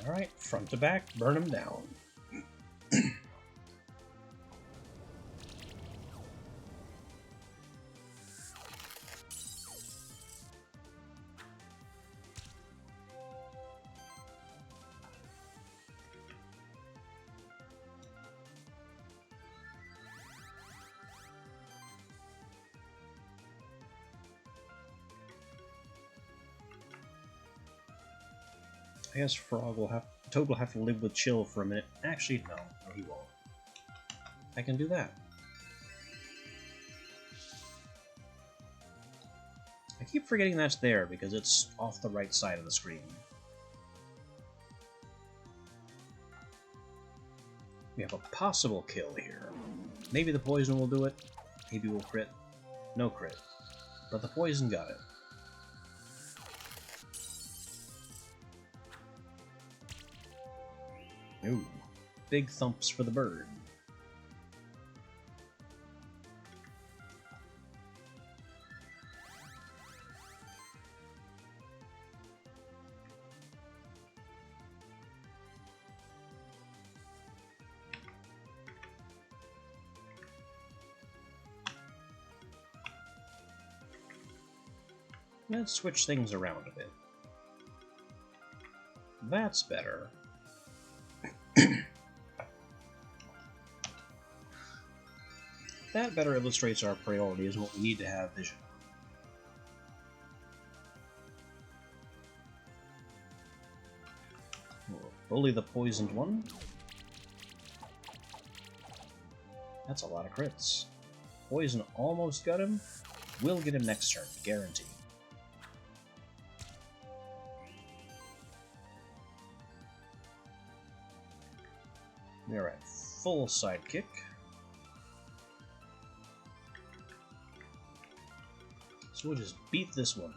Alright, front to back, burn them down. guess Toad will have to live with chill for a minute. Actually, no, he won't. I can do that. I keep forgetting that's there because it's off the right side of the screen. We have a possible kill here. Maybe the poison will do it. Maybe we'll crit. No crit. But the poison got it. Ooh. Big thumps for the bird. Let's switch things around a bit. That's better. That better illustrates our priorities and what we need to have vision. We'll bully the poisoned one. That's a lot of crits. Poison almost got him. We'll get him next turn, guaranteed. Alright, full sidekick. So we'll just beat this one.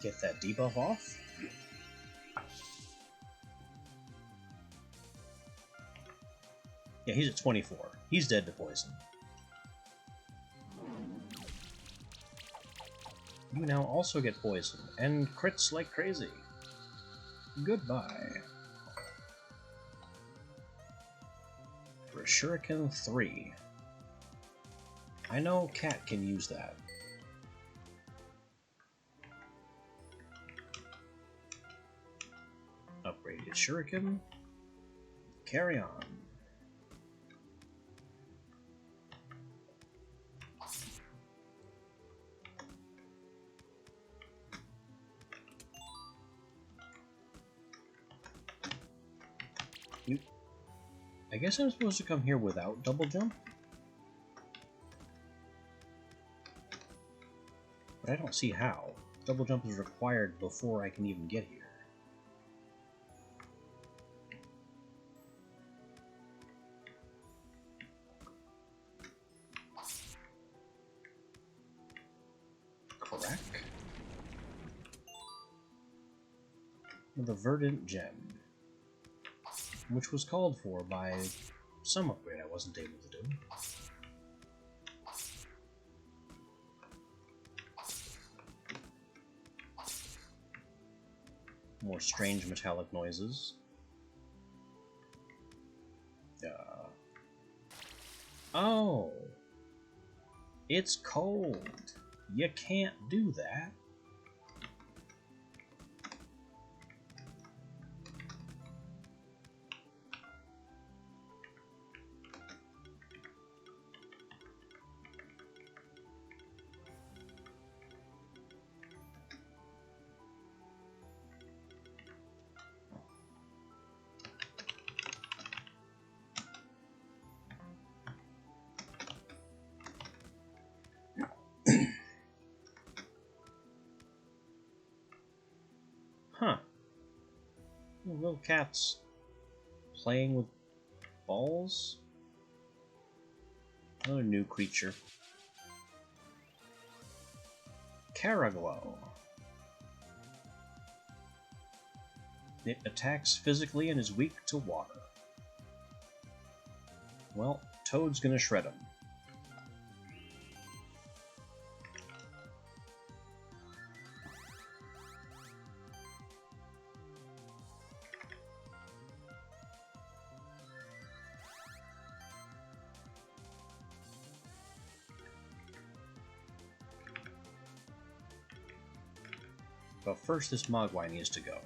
Get that debuff off. Yeah, he's at 24. He's dead to poison. You now also get poison, and crits like crazy. Goodbye. For Shuriken 3. I know Cat can use that. Upgraded Shuriken. Carry on. I guess I'm supposed to come here without double jump? But I don't see how. Double jump is required before I can even get here. Crack. The Verdant Gem. Which was called for by some upgrade I wasn't able to do. More strange metallic noises. Oh! It's cold! You can't do that. Huh. Little cat's playing with balls? Another new creature. Caraglow. It attacks physically and is weak to water. Well, Toad's gonna shred him. But first, this Mogwai needs to go.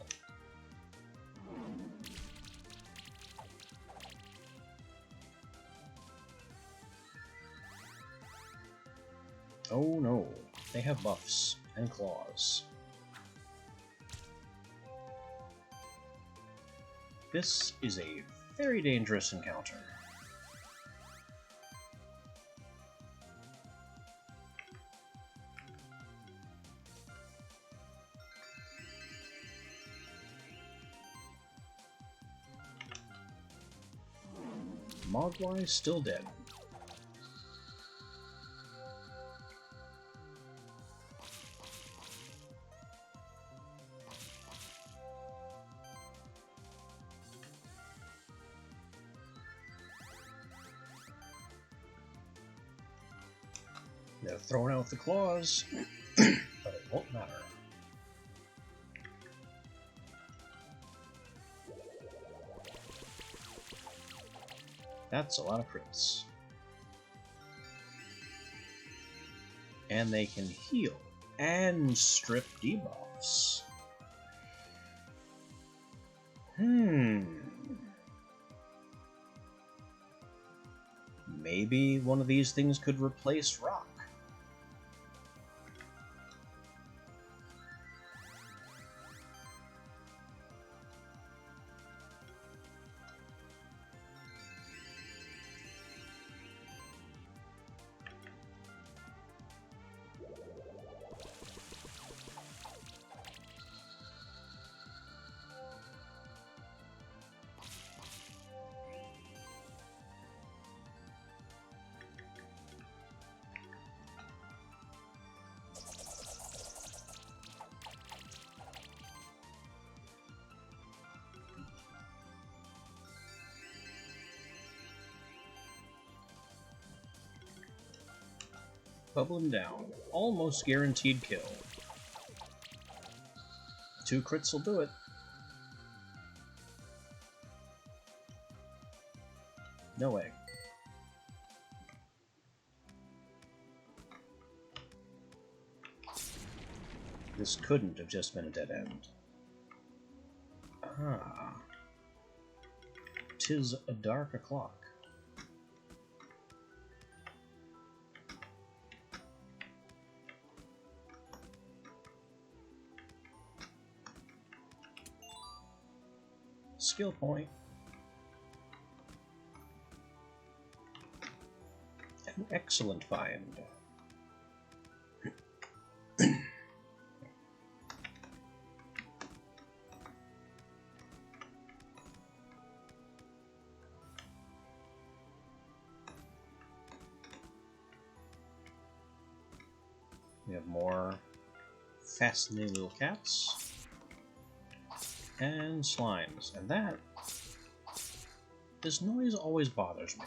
Oh no, they have buffs and claws. This is a very dangerous encounter. Mogwai still dead. They're throwing out the claws, but it won't matter. That's a lot of crits. And they can heal and strip debuffs. Maybe one of these things could replace rock. Bubbling down. Almost guaranteed kill. 2 crits will do it. No way. This couldn't have just been a dead end. Ah. 'Tis a dark o'clock. Skill point. An excellent find. We have more fascinating little cats. And slimes. And this noise always bothers me,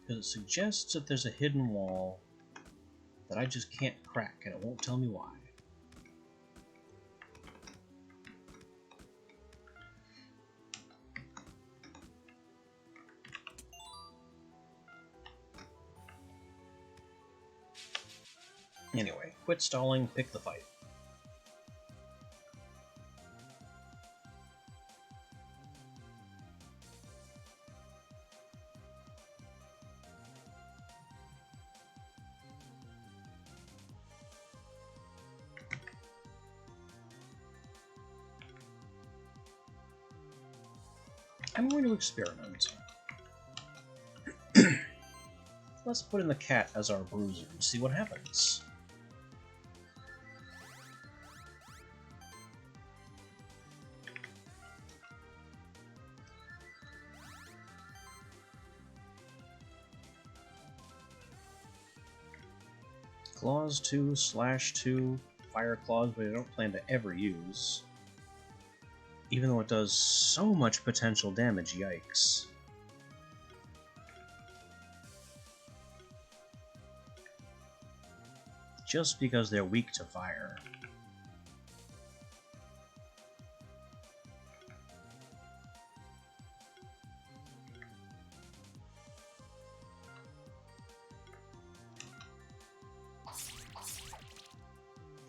because it suggests that there's a hidden wall that I just can't crack, and it won't tell me why. Anyway, quit stalling, pick the fight. I'm going to experiment. Let's put in the cat as our bruiser and see what happens. Claws 2, Slash 2, Fire Claws, but I don't plan to ever use. Even though it does so much potential damage, yikes. Just because they're weak to fire.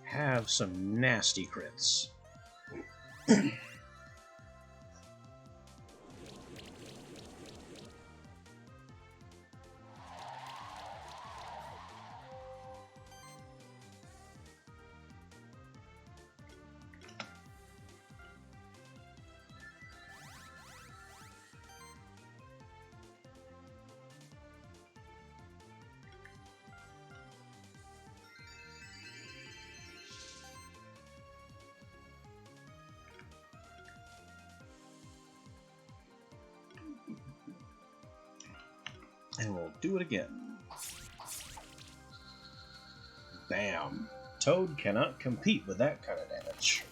Have some nasty crits. do it again. Bam. Toad cannot compete with that kind of damage.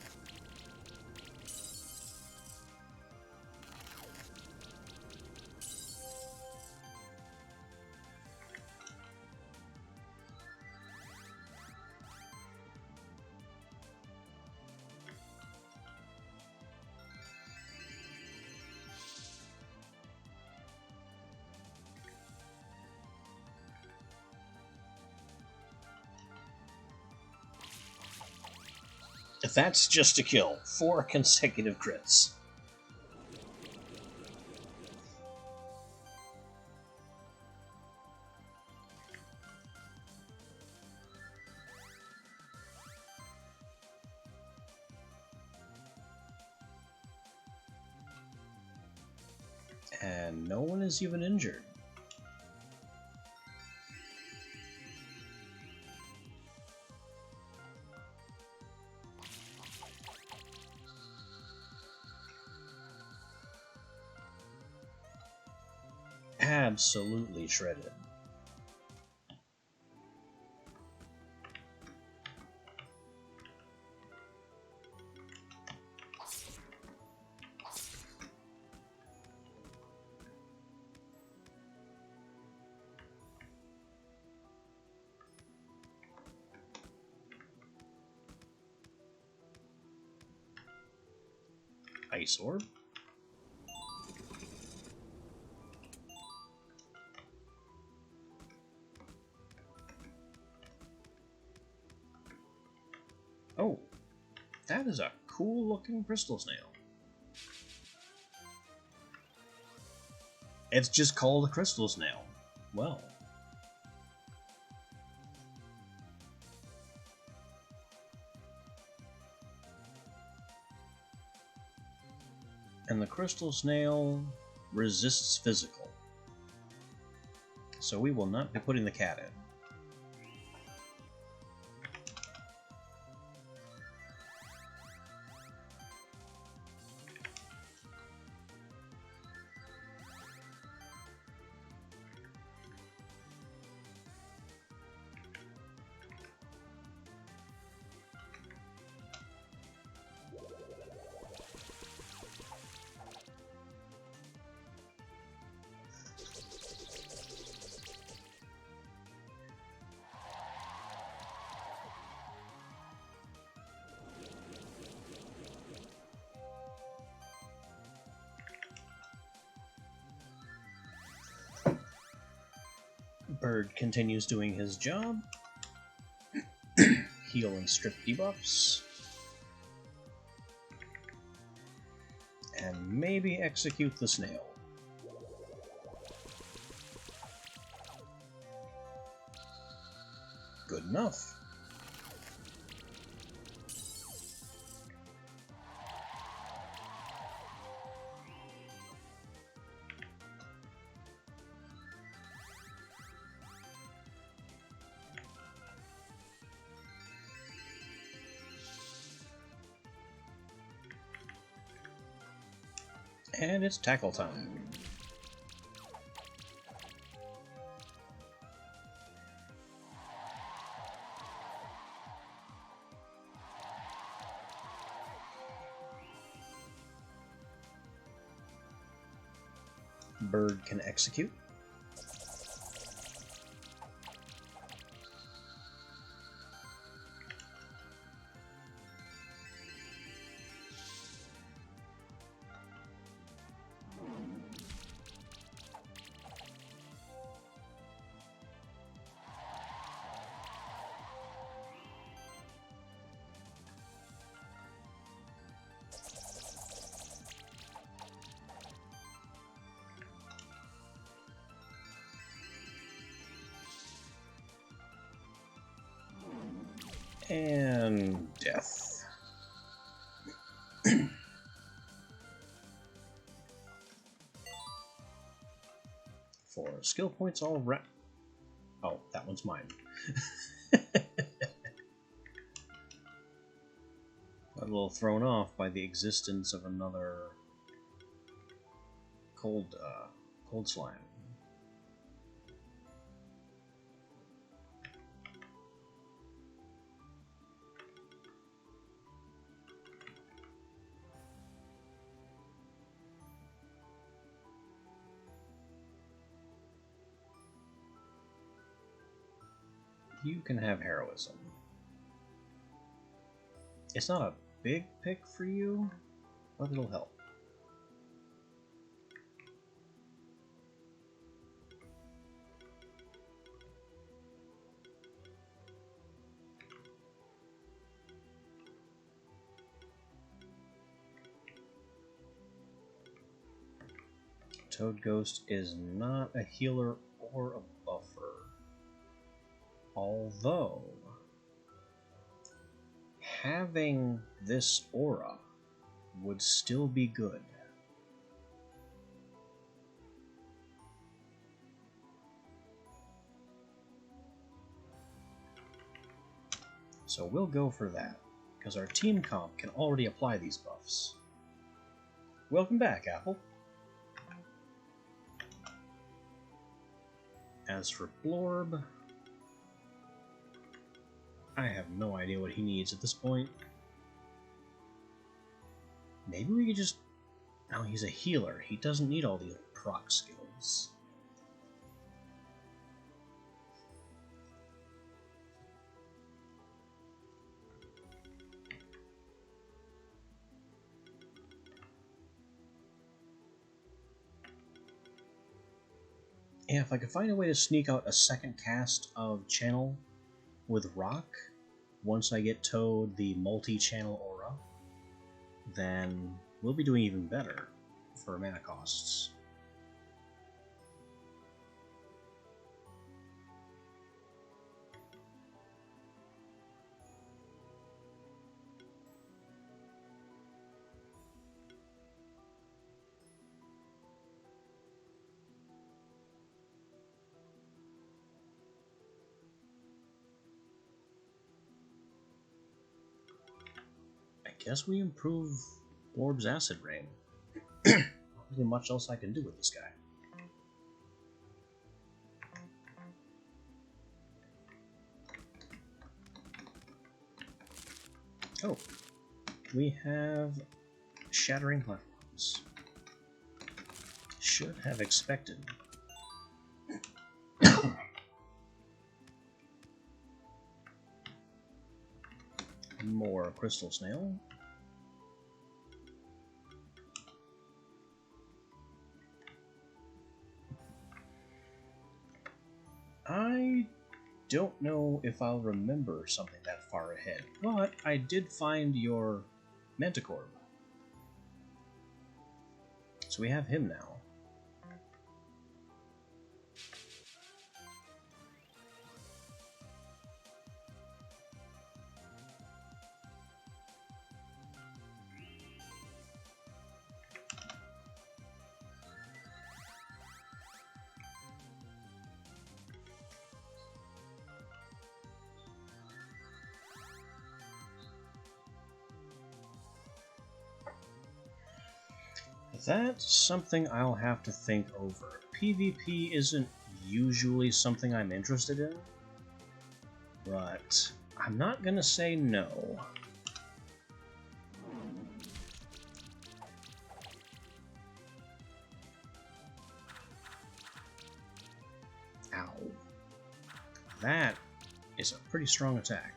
That's just a kill. 4 consecutive crits. And no one is even injured. Absolutely shredded. Ice Orb. Oh, that is a cool looking crystal snail. It's just called a crystal snail. Well. And the crystal snail resists physical. So we will not be putting the cat in. Bird continues doing his job. Heal and strip debuffs. And maybe execute the snail. Good enough. And it's tackle time. Bird can execute. And death. For skill points all right. Oh, that one's mine. A little thrown off by the existence of another cold slime. You can have heroism. It's not a big pick for you, but it'll help. Toad Ghost is not a healer or a buffer. Although, having this aura would still be good. So we'll go for that, because our team comp can already apply these buffs. Welcome back, Apple. As for Blorb, I have no idea what he needs at this point. Maybe we could just... No, he's a healer. He doesn't need all the proc skills. Yeah, if I could find a way to sneak out a second cast of Channel with Rock, once I get Toad the multi-channel aura, then we'll be doing even better for mana costs. I guess we improve Blorb's Acid Rain. Not really much else I can do with this guy. Oh, we have Shattering Platforms. Should have expected. More Crystal Snail. I don't know if I'll remember something that far ahead, but I did find your Manticore. So we have him now. That's something I'll have to think over. PvP isn't usually something I'm interested in, but I'm not gonna say no. Ow. That is a pretty strong attack.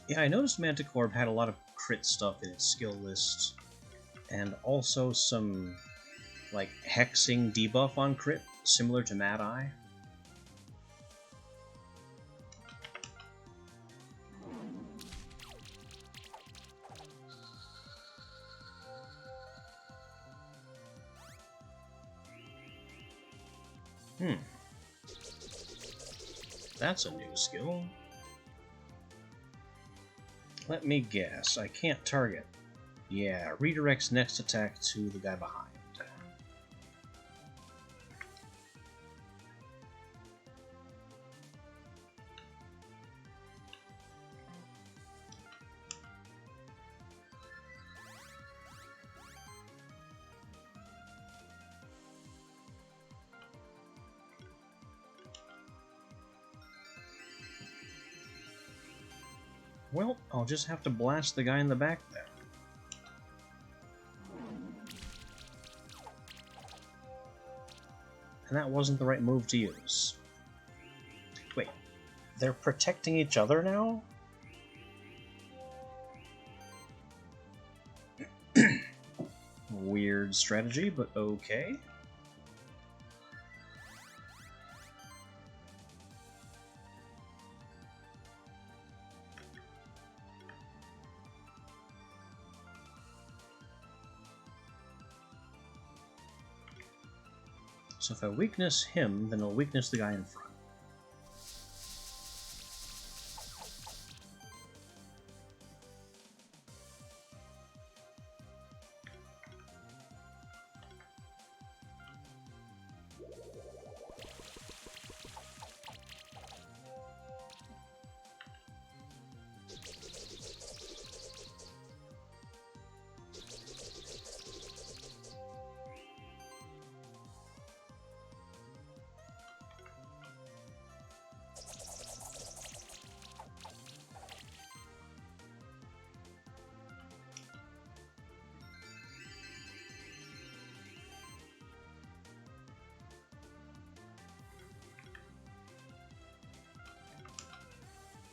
Yeah, I noticed Manticore had a lot of crit stuff in its skill list, and also some, like, hexing debuff on crit, similar to Mad Eye. That's a new skill. Let me guess, I can't target. Yeah, redirects next attack to the guy behind. Well, I'll just have to blast the guy in the back then. and that wasn't the right move to use. Wait, they're protecting each other now? Weird strategy, but okay. So if I weakness him, then I'll weakness the guy in front.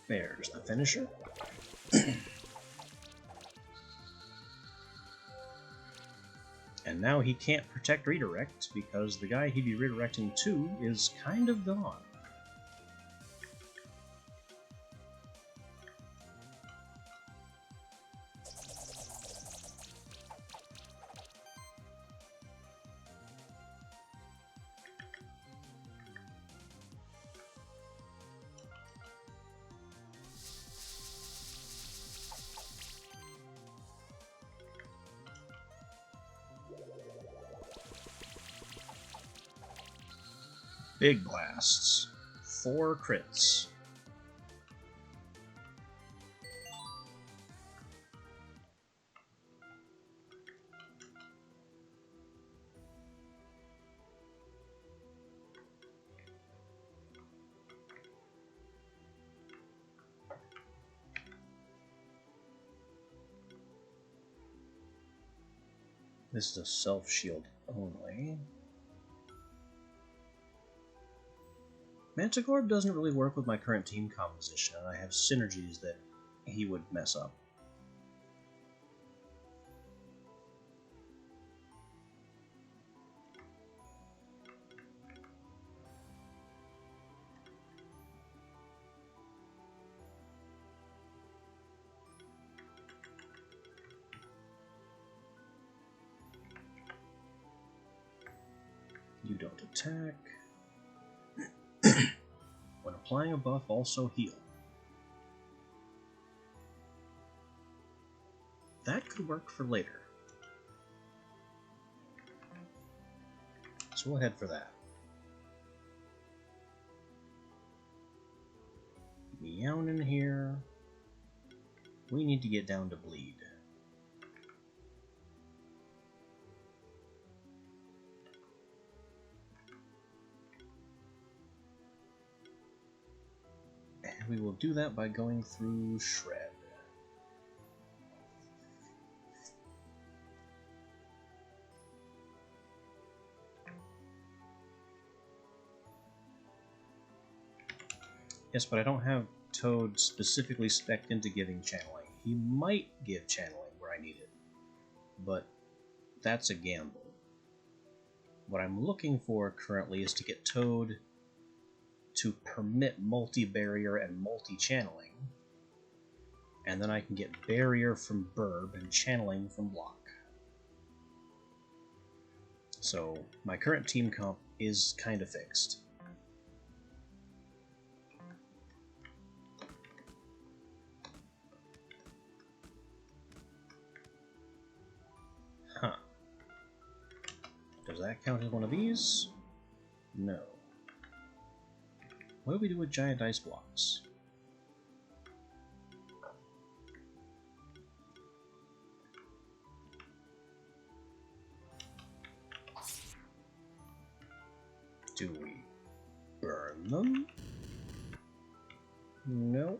There's the finisher. And now he can't protect redirect because the guy he'd be redirecting to is kind of gone. Big blasts. 4 crits. This is a self-shield only. Manticore doesn't really work with my current team composition, and I have synergies that he would mess up. You don't attack. When applying a buff, also heal. That could work for later. So we'll head for that. Meownin here. We need to get down to bleed. We will do that by going through Shred. Yes, but I don't have Toad specifically spec'd into giving channeling. He might give channeling where I need it, but that's a gamble. What I'm looking for currently is to get Toad to permit multi-barrier and multi-channeling, and then I can get barrier from Burb and channeling from Block. So my current team comp is kind of fixed. Huh. Does that count as one of these? No. What do we do with giant ice blocks? Do we burn them? No.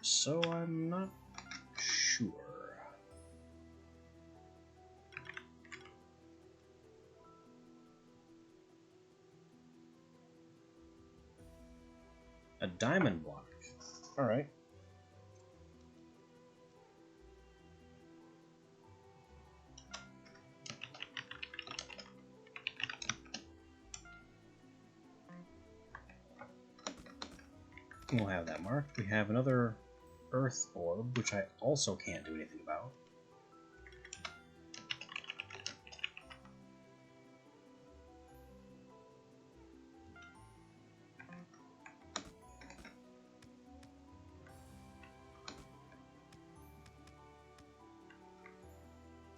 So I'm not sure. A diamond block. Alright. We'll have that marked. We have another earth orb, which I also can't do anything about.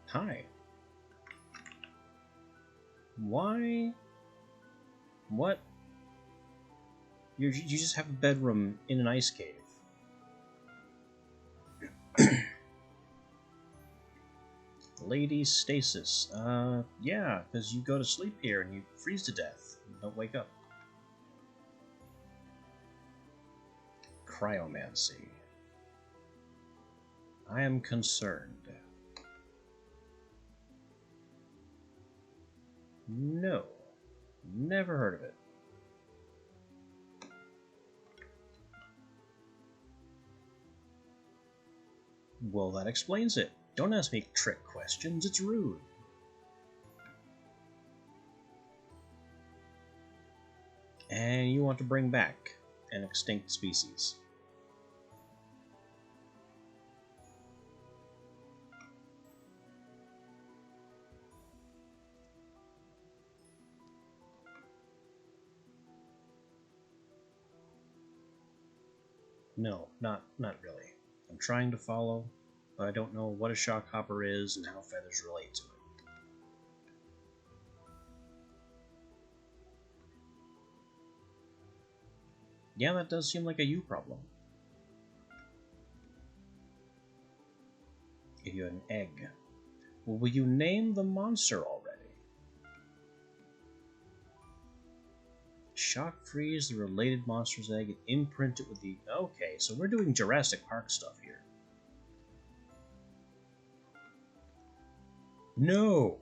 Hi. Why? What? You just have a bedroom in an ice cave. Lady Stasis. Yeah, because you go to sleep here and you freeze to death. You don't wake up. Cryomancy. I am concerned. No. Never heard of it. Well, that explains it. Don't ask me trick questions, it's rude. And you want to bring back an extinct species. No, not really. I'm trying to follow, but I don't know what a shockhopper is and how feathers relate to it. Yeah, that does seem like a you problem. Give you an egg. Well, will you name the monster already? Shock freeze the related monster's egg and imprint it with the... Okay, so we're doing Jurassic Park stuff here. No!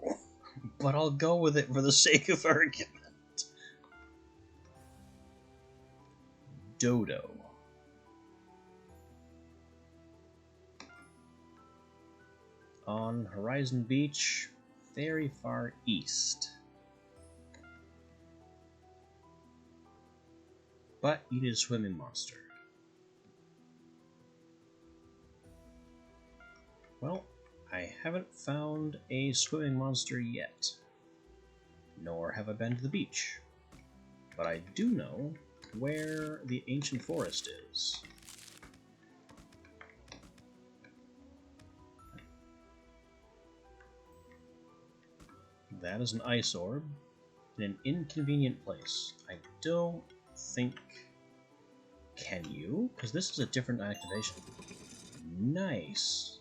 But I'll go with it for the sake of argument. Dodo. On Horizon Beach, very far east. But you need a swimming monster. Well, I haven't found a swimming monster yet. Nor have I been to the beach. But I do know where the ancient forest is. That is an ice orb in an inconvenient place. I don't think... Can you? Because this is a different activation. Nice.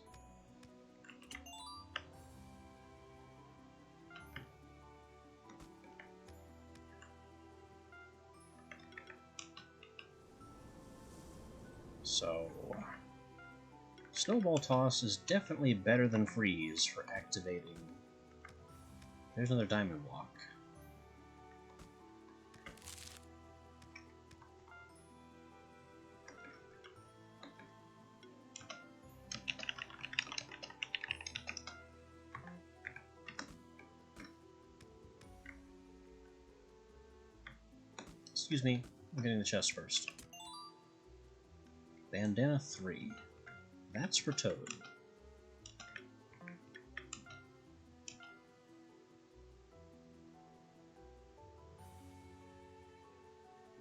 So... Snowball Toss is definitely better than Freeze for activating... There's another diamond block. Excuse me, I'm getting the chest first. Bandana 3. That's for Toad.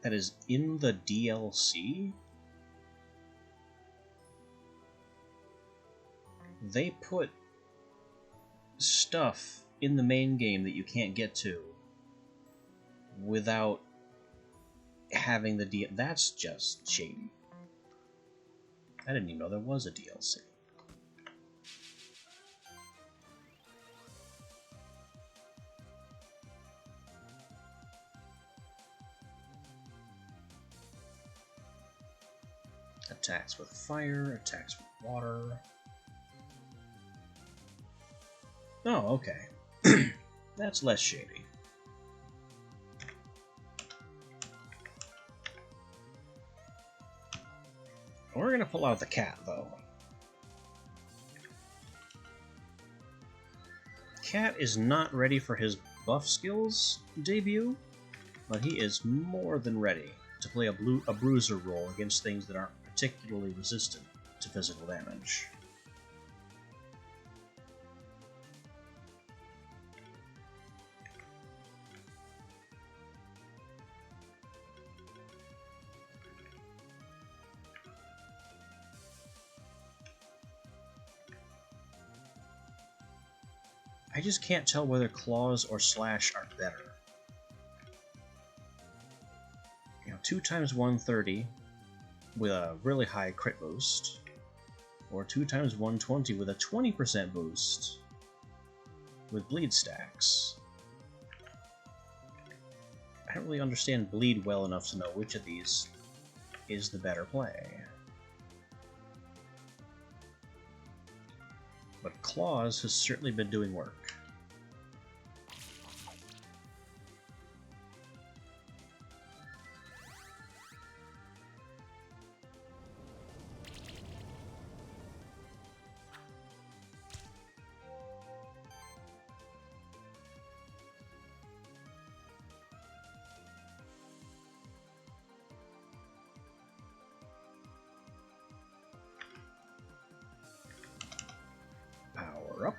That is in the DLC? They put stuff in the main game that you can't get to without having the DLC. That's just shady. I didn't even know there was a DLC. Attacks with fire, attacks with water. Oh, okay. That's less shady. We're gonna pull out the cat, though. Cat is not ready for his buff skills debut, but he is more than ready to play a bruiser role against things that aren't particularly resistant to physical damage. I just can't tell whether claws or slash are better. 2 times 130 with a really high crit boost, or 2 times 120 with a 20% boost with bleed stacks. I don't really understand bleed well enough to know which of these is the better play. But Claws has certainly been doing work. Power up.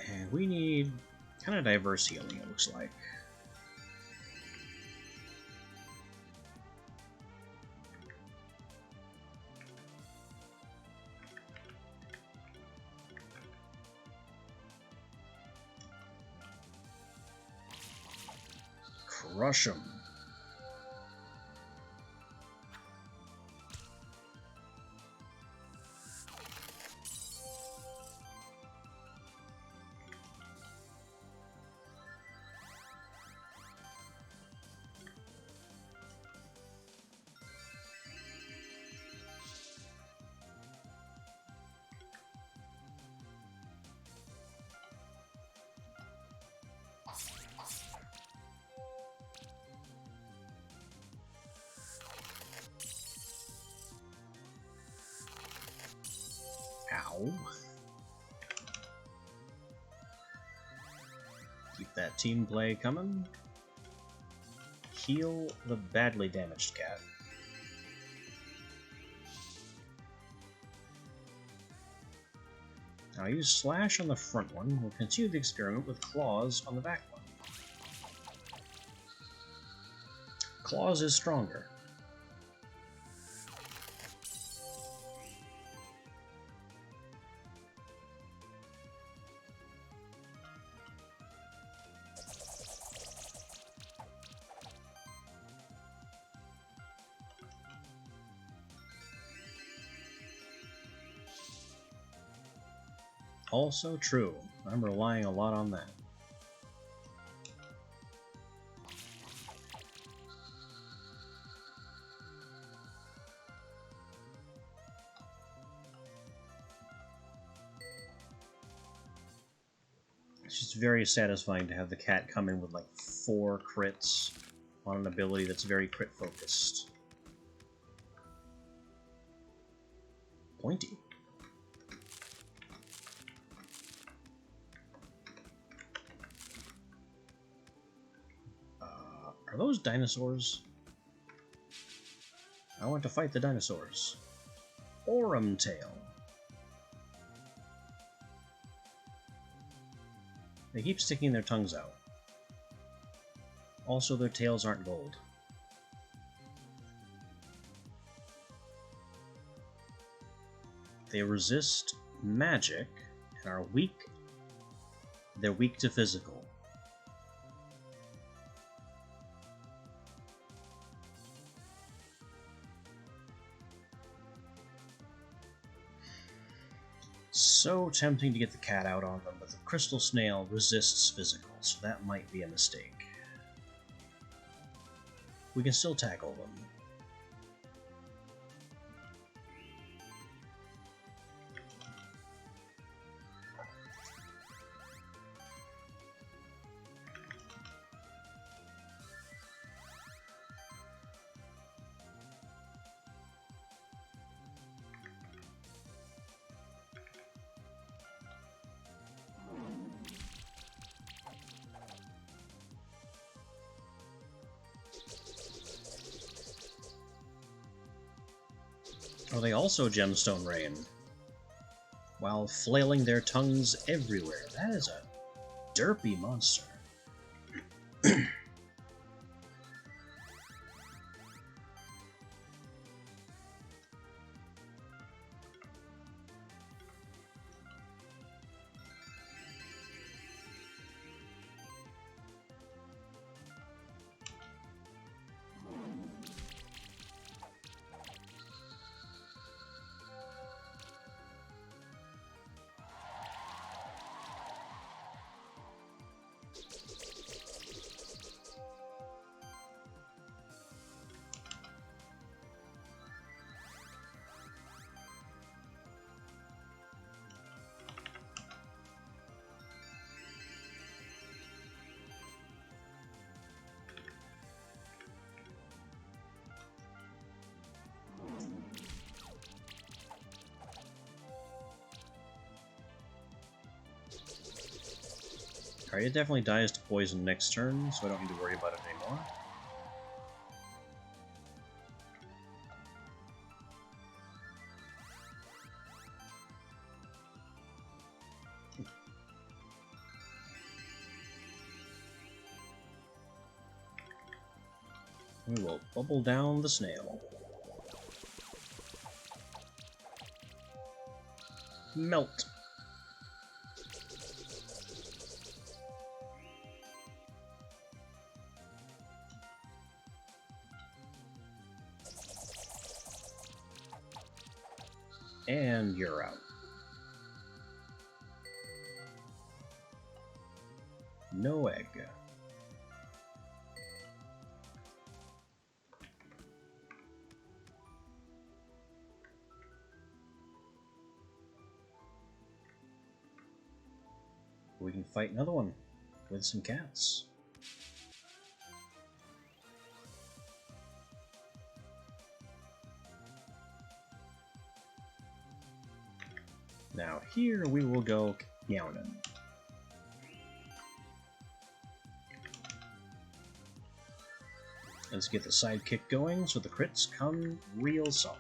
And we need kind of diverse healing, it looks like. Crush 'em. Ow. Keep that team play coming. Heal the badly damaged cat. Now use Slash on the front one. We'll continue the experiment with Claws on the back one. Claws is stronger. Also true. I'm relying a lot on that. It's just very satisfying to have the cat come in with like 4 crits on an ability that's very crit focused. Pointy. Are those dinosaurs? I want to fight the dinosaurs. Aurum Tail. They keep sticking their tongues out. Also, their tails aren't gold. They resist magic and are weak. They're weak to physical. So tempting to get the cat out on them, but the crystal snail resists physical, so that might be a mistake. We can still tackle them. Oh, they also gemstone rain, while flailing their tongues everywhere. That is a derpy monster. Alright, it definitely dies to poison next turn, so I don't need to worry about it anymore. We will bubble down the snail. Melt. And you're out. No egg. We can fight another one with some cats. Now here we will go Meownin. Let's get the sidekick going so the crits come real solid.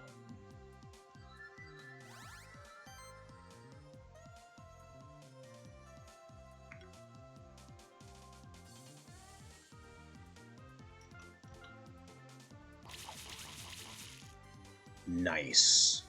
Nice.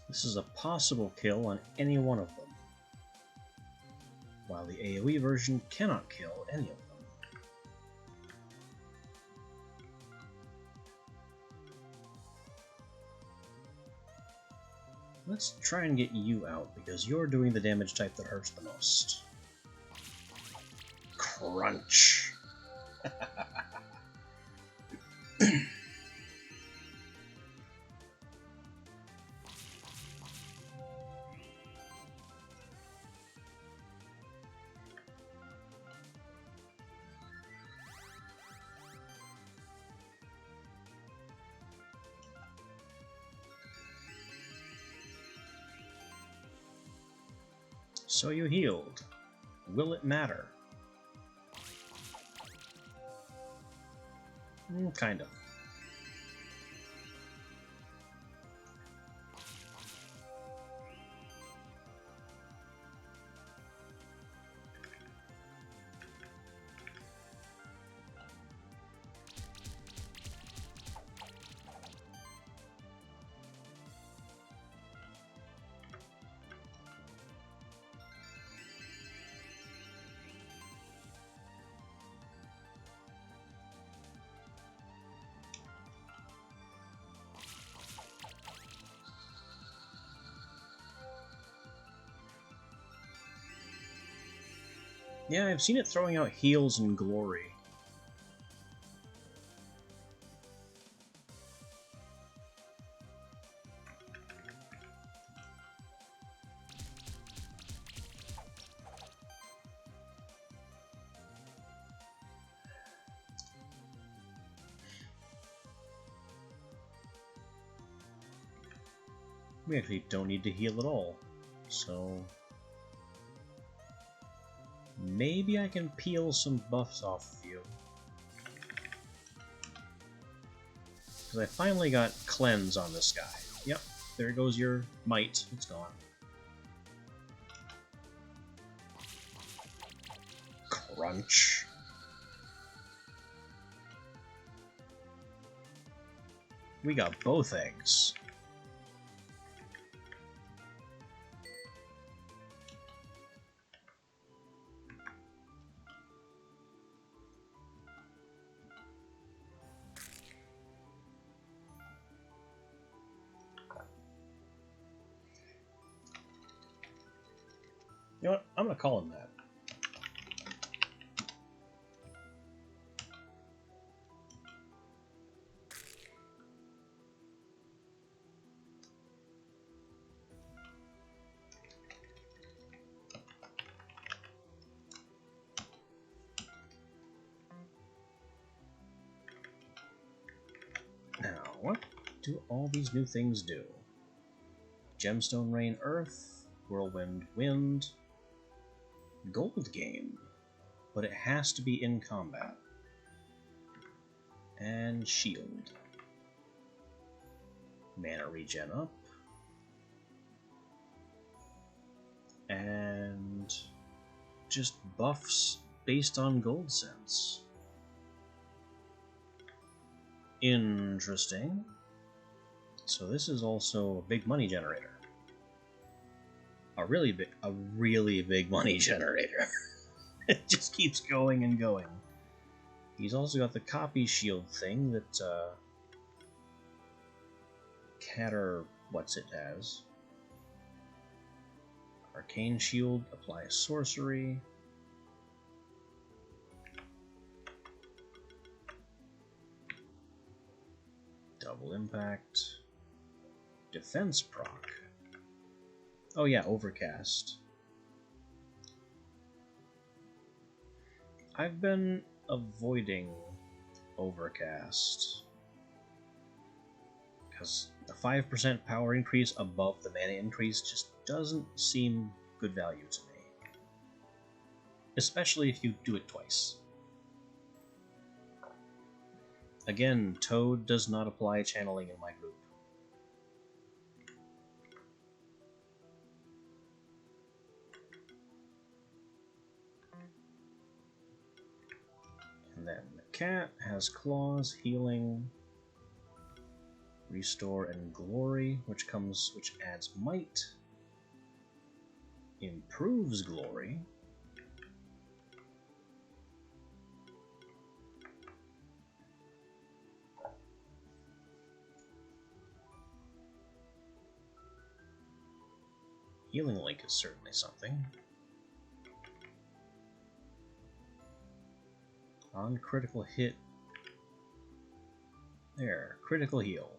This is a possible kill on any one of them, while the AoE version cannot kill any of them. Let's try and get you out, because you're doing the damage type that hurts the most. Crunch! So you healed. Will it matter? Kind of. Yeah, I've seen it throwing out heals in Glory. We actually don't need to heal at all, so maybe I can peel some buffs off of you. Because I finally got cleanse on this guy. Yep, there goes your might. It's gone. Crunch. We got both eggs. You know what? I'm gonna call him that. Now, what do all these new things do? Gemstone Rain Earth, Whirlwind Wind, Gold Game, but it has to be in combat. And Shield. Mana regen up. And just buffs based on gold cents. Interesting. So this is also a big money generator. A really big money generator. It just keeps going and going. He's also got the copy shield thing that Catter what's it has. Arcane shield, apply a sorcery. Double impact. Defense proc. Oh yeah, overcast. I've been avoiding overcast because a 5% power increase above the mana increase just doesn't seem good value to me. Especially if you do it twice. Again, Toad does not apply channeling in my group. And then the cat has claws, healing, restore, and glory, which adds might, improves glory, healing link is certainly something. On critical hit, there, critical heal.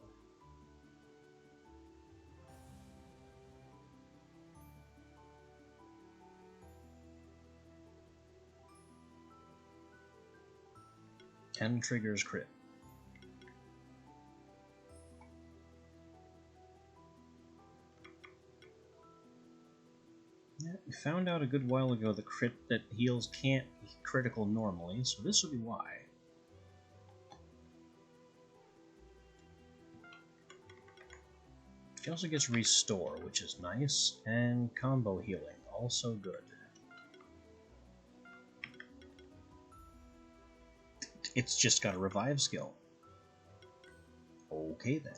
And triggers crit. Yeah, we found out a good while ago that heals can't be critical normally, so this will be why. He also gets restore, which is nice, and combo healing, also good. It's just got a revive skill. Okay then.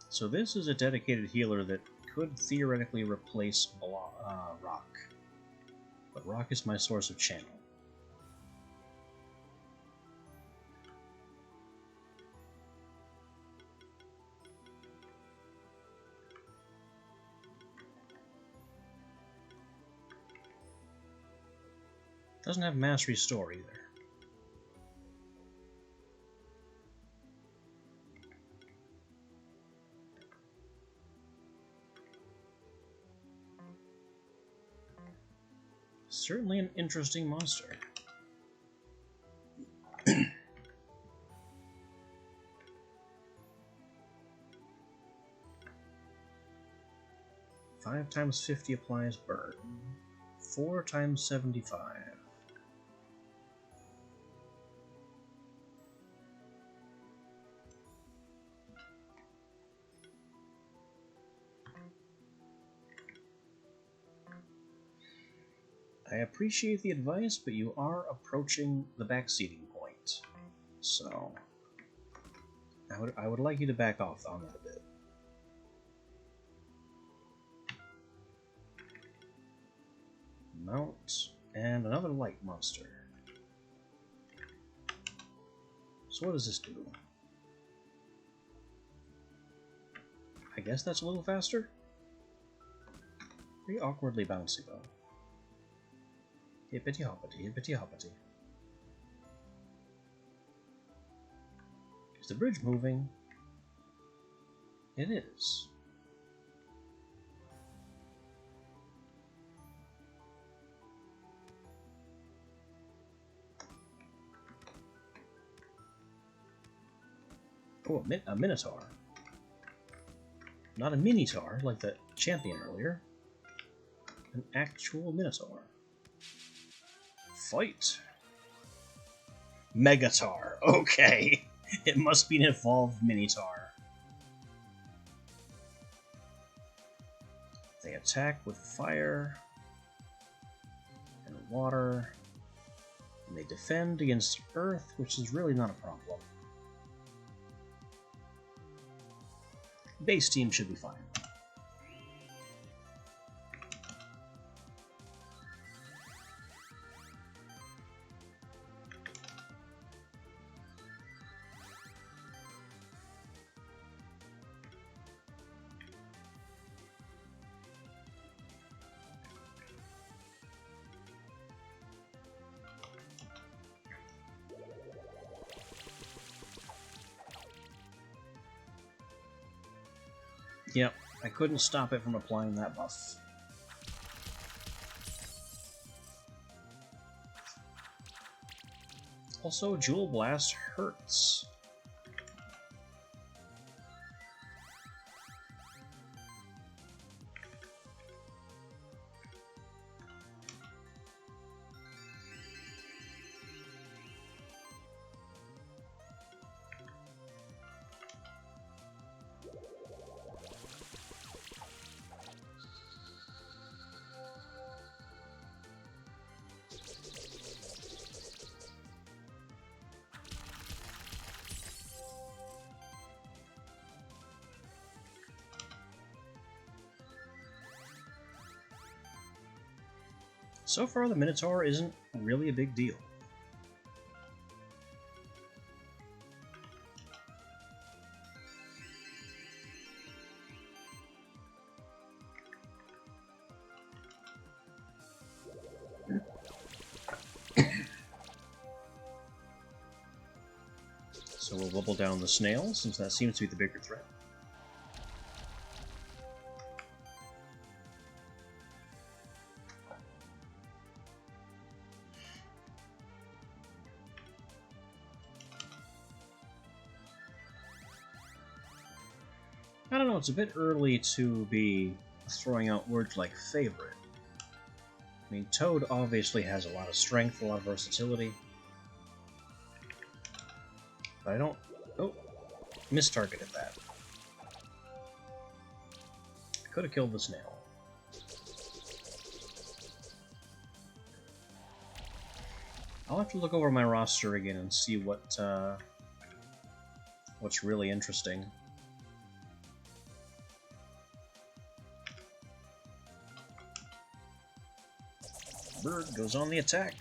So this is a dedicated healer that could theoretically replace Rock. But Rock is my source of channel. Doesn't have mass restore either. Certainly an interesting monster. 5 times 50 applies burn. 4 times 75. I appreciate the advice, but you are approaching the backseating point. So I would like you to back off on that a bit. Mount, and another light monster. So what does this do? I guess that's a little faster? Pretty awkwardly bouncy, though. Hippity hoppity, hippity hoppity. Is the bridge moving? It is. Oh, a Minotaur. Not a Minotaur like the champion earlier. An actual Minotaur. Fight! Megatar. Okay. It must be an evolved Minotaur. They attack with fire and water. And they defend against earth, which is really not a problem. Base team should be fine. Yep, I couldn't stop it from applying that buff. Also, Jewel Blast hurts. So far, the Minotaur isn't really a big deal. So we'll level down the snail, since that seems to be the bigger threat. I don't know, it's a bit early to be throwing out words like favorite. I mean, Toad obviously has a lot of strength, a lot of versatility. But I don't... Oh, mistargeted that. Could have killed the snail. I'll have to look over my roster again and see what's really interesting. Bird goes on the attack.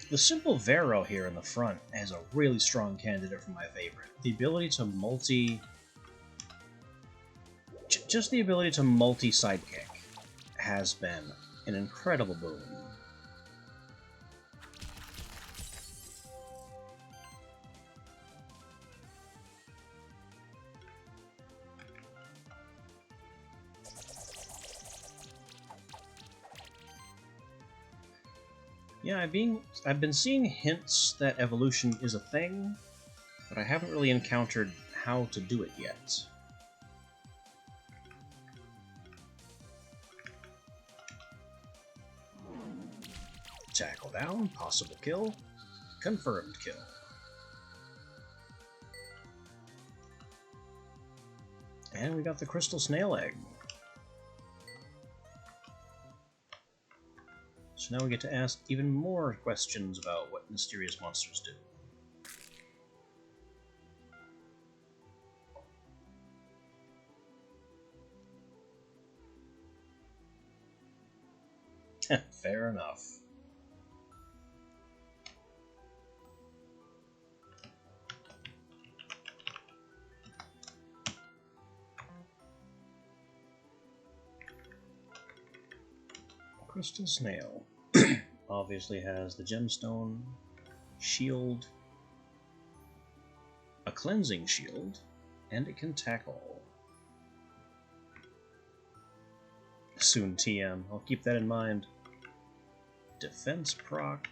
The simple Vero here in the front is a really strong candidate for my favorite. The ability to just the ability to multi-sidekick has been an incredible boon. Yeah, I've been seeing hints that evolution is a thing, but I haven't really encountered how to do it yet. Tackle down, possible kill, confirmed kill. And we got the crystal snail egg. So now we get to ask even more questions about what mysterious monsters do. Fair enough. Crystal snail obviously has the gemstone, shield, a cleansing shield, and it can tackle. Soon TM, I'll keep that in mind. Defense proc,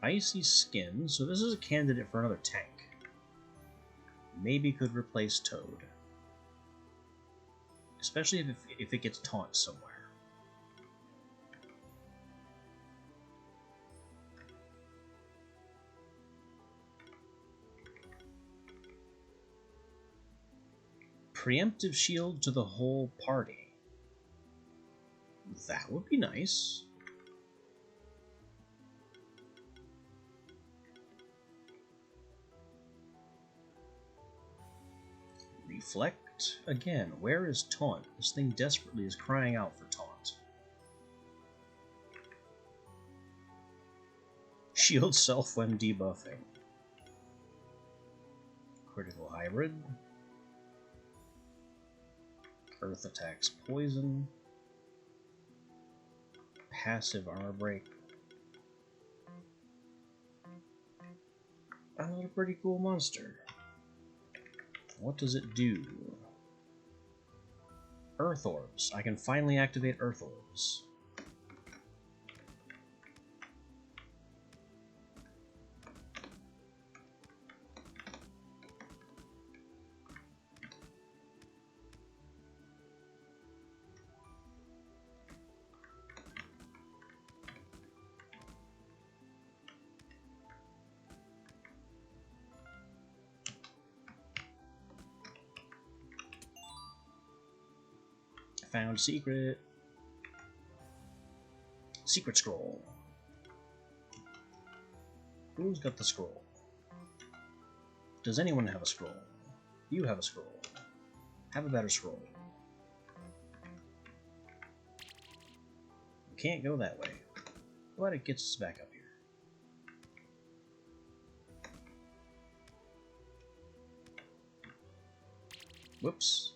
icy skin, so this is a candidate for another tank. Maybe could replace Toad. Especially if it gets taunt somewhere. Preemptive shield to the whole party. That would be nice. Reflect again. Where is taunt? This thing desperately is crying out for taunt. Shield self when debuffing. Critical hybrid. Earth attacks poison. Passive armor break. Another pretty cool monster. What does it do? Earth orbs. I can finally activate Earth orbs. Found secret. Secret scroll. Who's got the scroll? Does anyone have a scroll? You have a scroll. Have a better scroll. We can't go that way. But it gets us back up here. Whoops.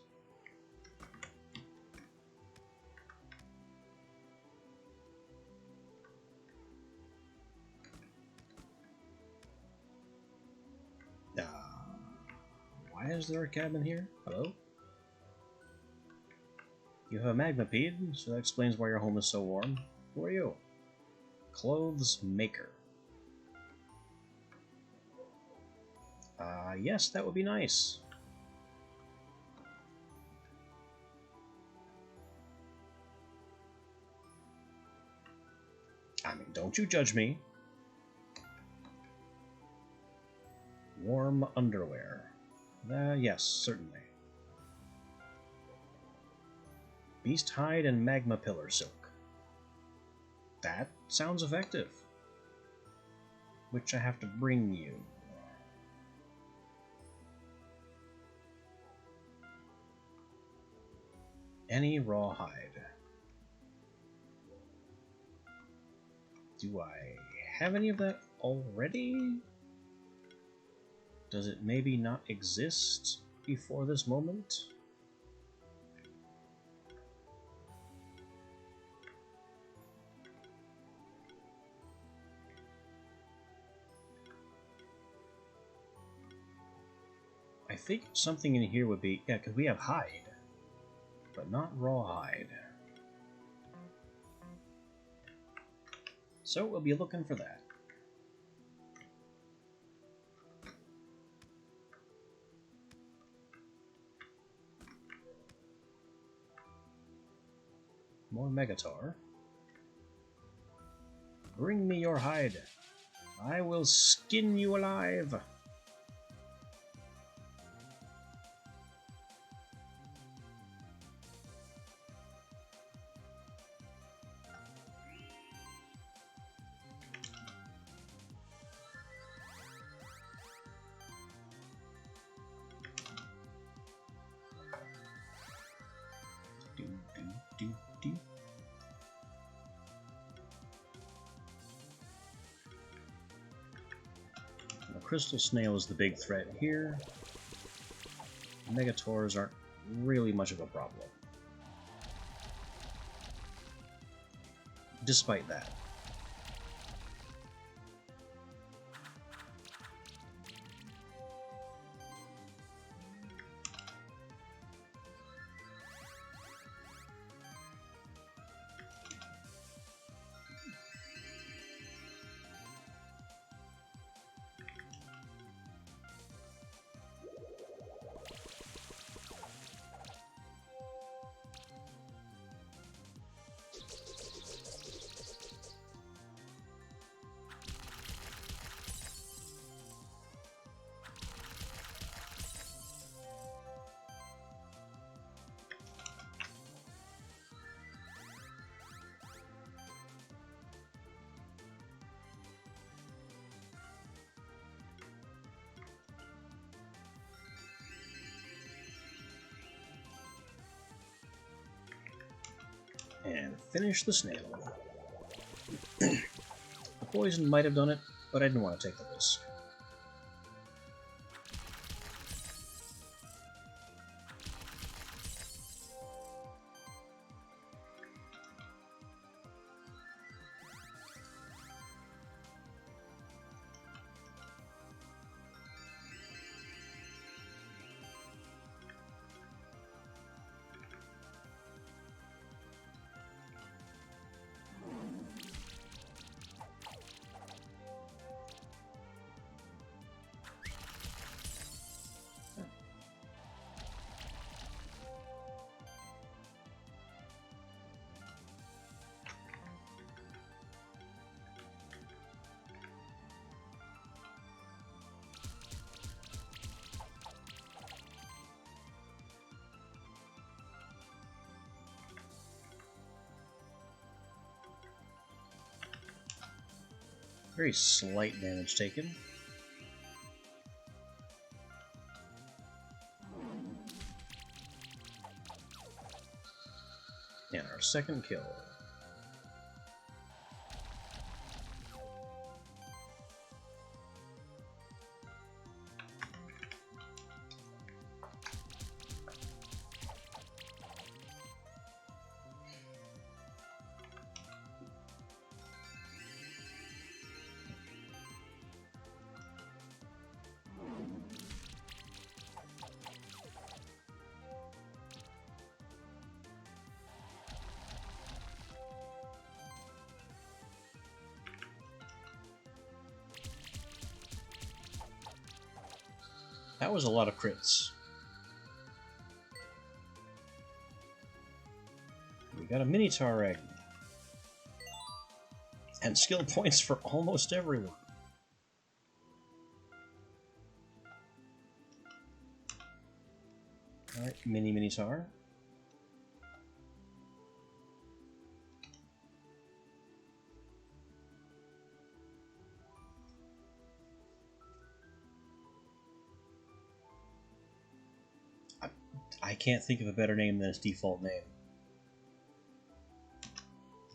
Why is there a cabin here? Hello? You have a magmapede, so that explains why your home is so warm. Who are you? Clothes maker. Yes, that would be nice. I mean, don't you judge me. Warm underwear. Yes, certainly. Beast hide and magma pillar silk. That sounds effective. Which I have to bring you. Any rawhide. Do I have any of that already? Does it maybe not exist before this moment? I think something in here would be... Yeah, because we have hide, but not rawhide. So we'll be looking for that. More Megatar. Bring me your hide. I will skin you alive. Crystal Snail is the big threat here. Megators aren't really much of a problem. Despite that. And finish the snail. The poison might have done it, but I didn't want to take the risk. Very slight damage taken. And our second kill. That was a lot of crits. We got a Minotaur egg. And skill points for almost everyone. Alright, Minotaur. I can't think of a better name than its default name.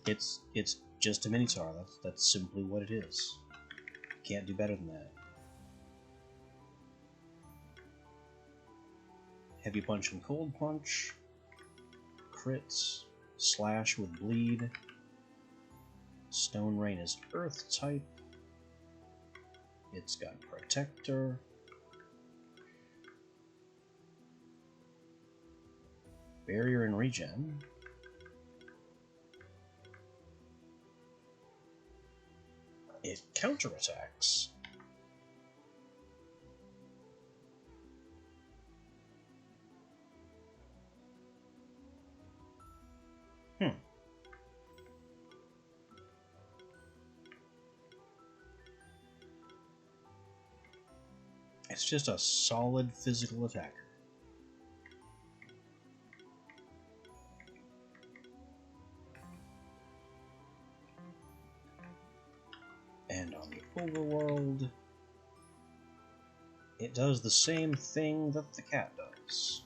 It's just a Minotaur. That's simply what it is. Can't do better than that. Heavy Punch and Cold Punch. Crits. Slash with Bleed. Stone Rain is Earth type. It's got Protector. Barrier and Regen. It counterattacks. It's just a solid physical attacker. And on the overworld, it does the same thing that the cat does.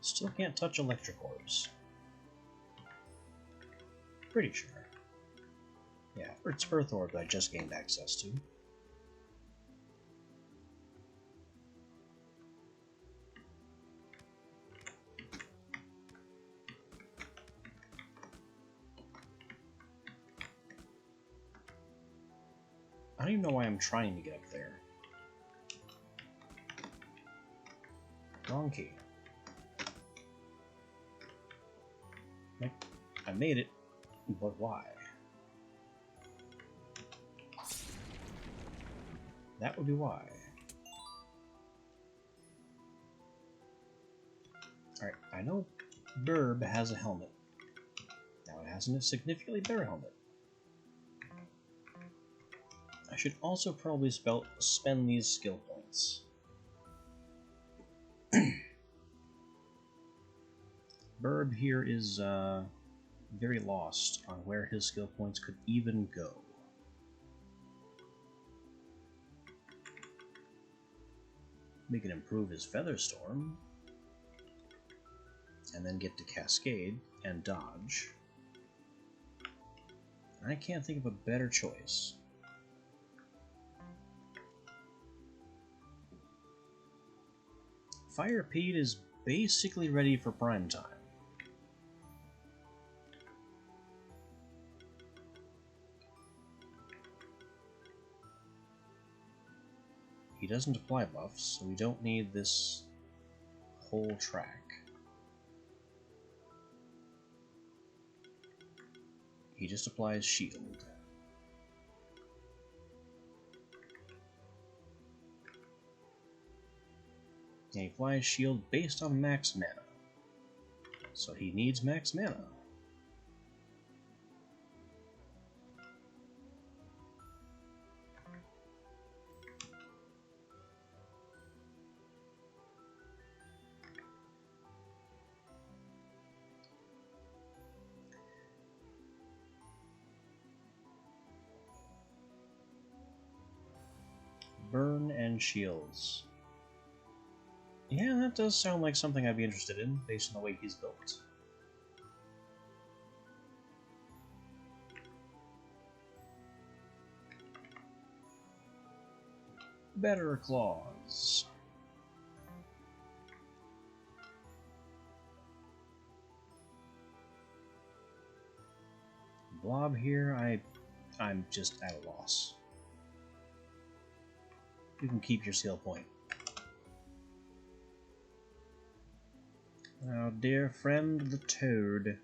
Still can't touch electric orbs. Pretty sure. Yeah, it's Earth Orb I just gained access to. I don't even know why I'm trying to get up there. Wrong key. I made it, but why? That would be why. Alright, I know Burb has a helmet. Now it has a significantly better helmet. I should also probably spend these skill points. Burb here is very lost on where his skill points could even go. We can improve his Featherstorm, and then get to Cascade and Dodge. I can't think of a better choice. Fire Pete is basically ready for prime time. He doesn't apply buffs, so we don't need this whole track. He just applies shield. And he applies shield based on max mana. So he needs max mana. Burn and shields. Yeah, that does sound like something I'd be interested in, based on the way he's built. Better claws. Blob here, I'm just at a loss. You can keep your skill point. Our dear friend the Toad.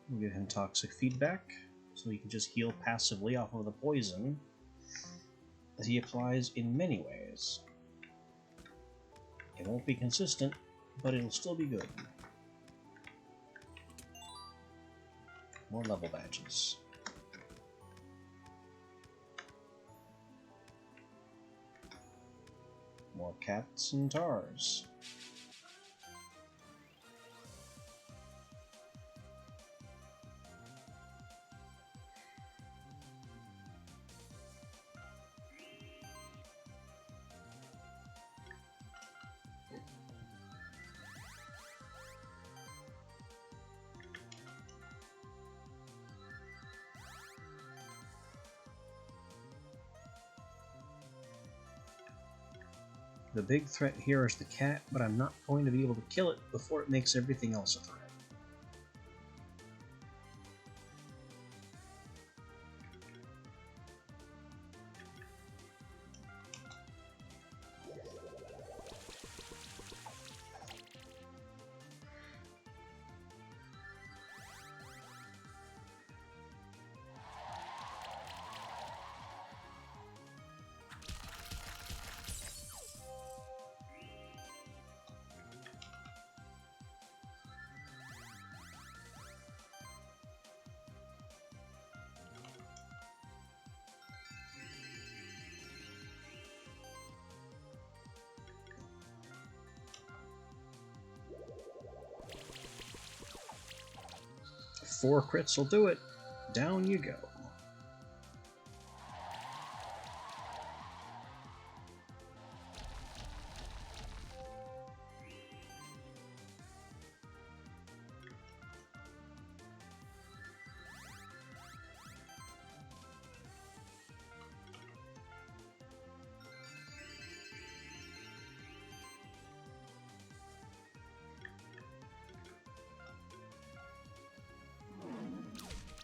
We'll give him toxic feedback, so he can just heal passively off of the poison that he applies in many ways. It won't be consistent, but it'll still be good. More level badges. More cats and tars. The big threat here is the cat, but I'm not going to be able to kill it before it makes everything else a threat. 4 crits will do it. Down you go.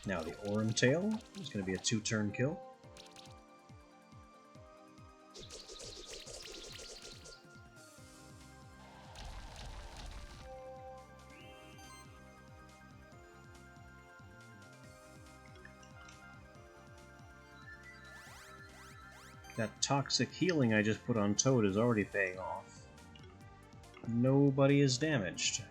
Now the Aurum Tail is going to be a 2-turn kill. That toxic healing I just put on Toad is already paying off. Nobody is damaged.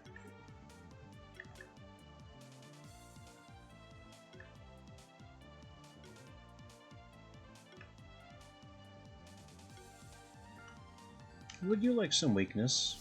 Would you like some weakness?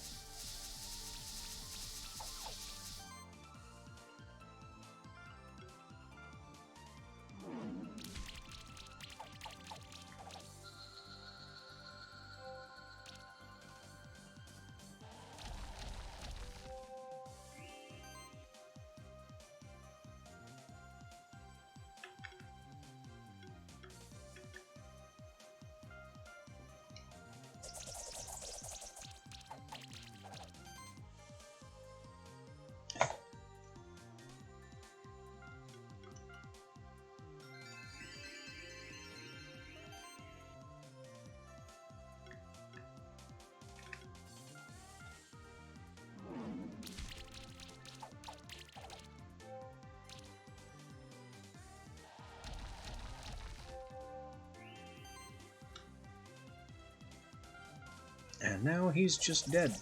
And now he's just dead.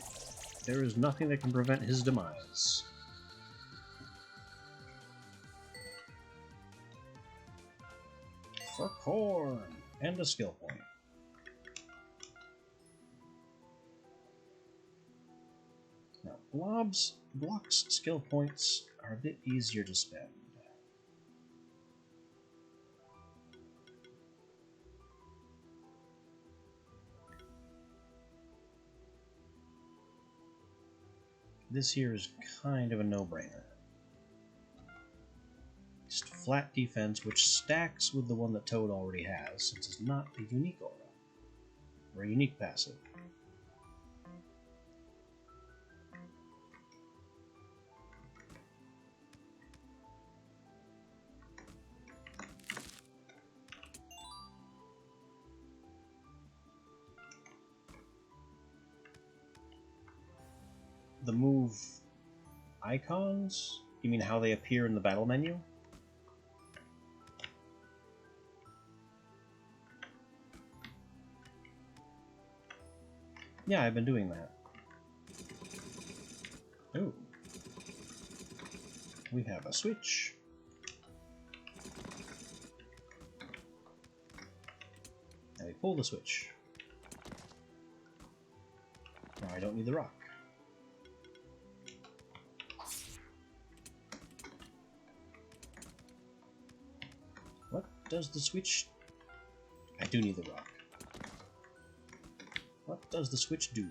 There is nothing that can prevent his demise. For corn! And a skill point. Now, Blob's skill points are a bit easier to spend. This here is kind of a no-brainer. Just flat defense, which stacks with the one that Toad already has, since it's not a unique aura, or a unique passive. The move icons? You mean how they appear in the battle menu? Yeah, I've been doing that. Ooh. We have a switch. Now we pull the switch. Now I don't need the rock. What does the switch... I do need the rock. What does the switch do?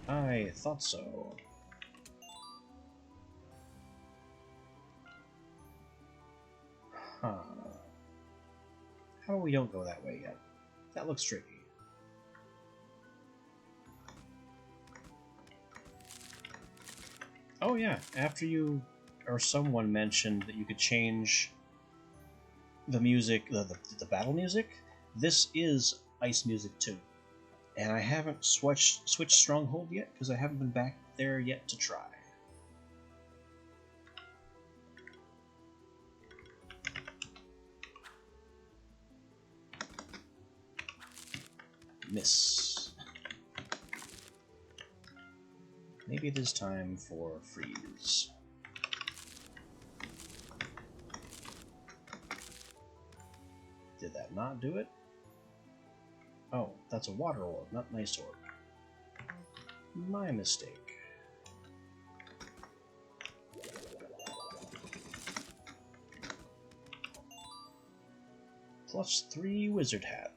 I thought so. Huh. How about we don't go that way yet? That looks tricky. Oh yeah, after you or someone mentioned that you could change the music, the battle music, this is ice music too. And I haven't switched Stronghold yet because I haven't been back there yet to try. Miss. Maybe it is time for freeze. Did that not do it? Oh, that's a water orb, not an ice orb. My mistake. +3 wizard hat.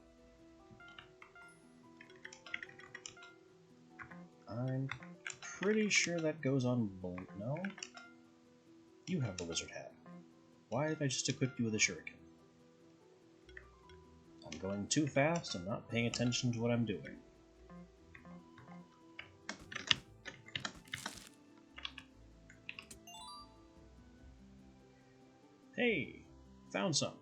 I'm pretty sure that goes on blue. No? You have the wizard hat. Why did I just equip you with a shuriken? I'm going too fast and not paying attention to what I'm doing. Hey! Found some.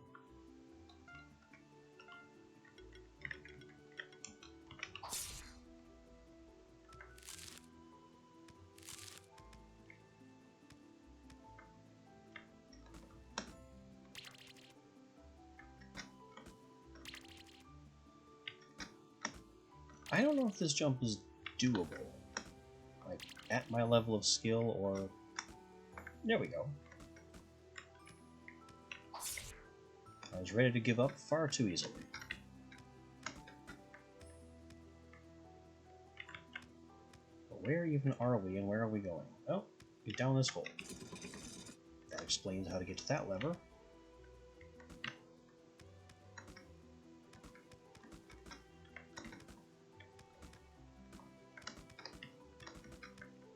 I don't know if this jump is doable, like at my level of skill, or... There we go. I was ready to give up far too easily. But where even are we, and where are we going? Oh, get down this hole. That explains how to get to that lever.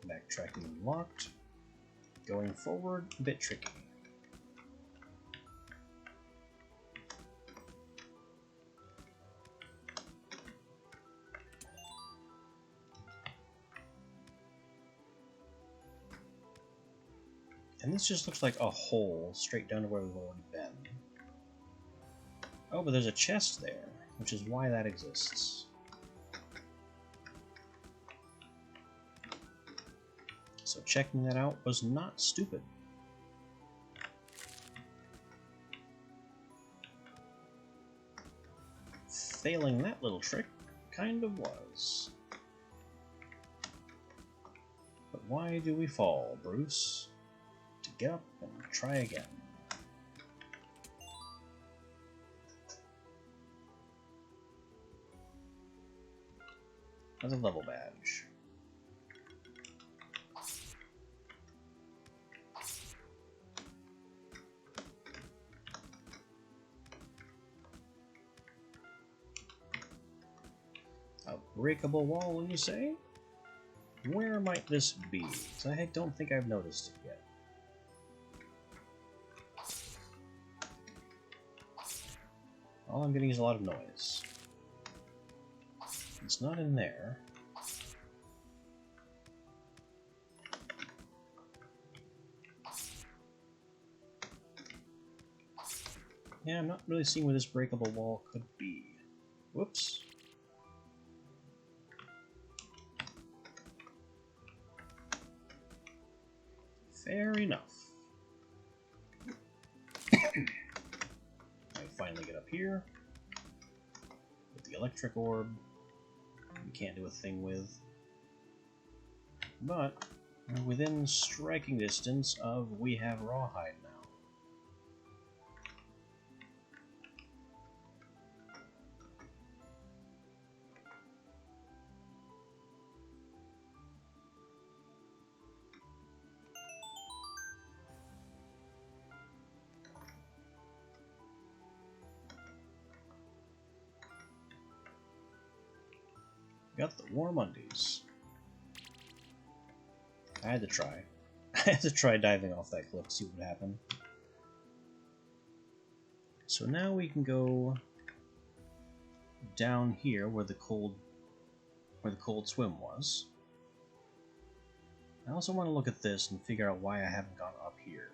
Backtracking unlocked. Going forward, a bit tricky. And this just looks like a hole straight down to where we've already been. Oh, but there's a chest there, which is why that exists. So checking that out was not stupid. Failing that little trick kind of was. But why do we fall, Bruce? To get up and try again. As a level badge. A breakable wall, you say? Where might this be? 'Cause I don't think I've noticed it yet. All I'm getting is a lot of noise. It's not in there. Yeah, I'm not really seeing where this breakable wall could be. Whoops. Fair enough. I finally get up here with the electric orb. We can't do a thing with. But we're within striking distance of we have Rawhide now. Got the warm undies. I had to try. I had to try diving off that cliff, see what would happen. So now we can go down here where the cold swim was. I also want to look at this and figure out why I haven't gone up here.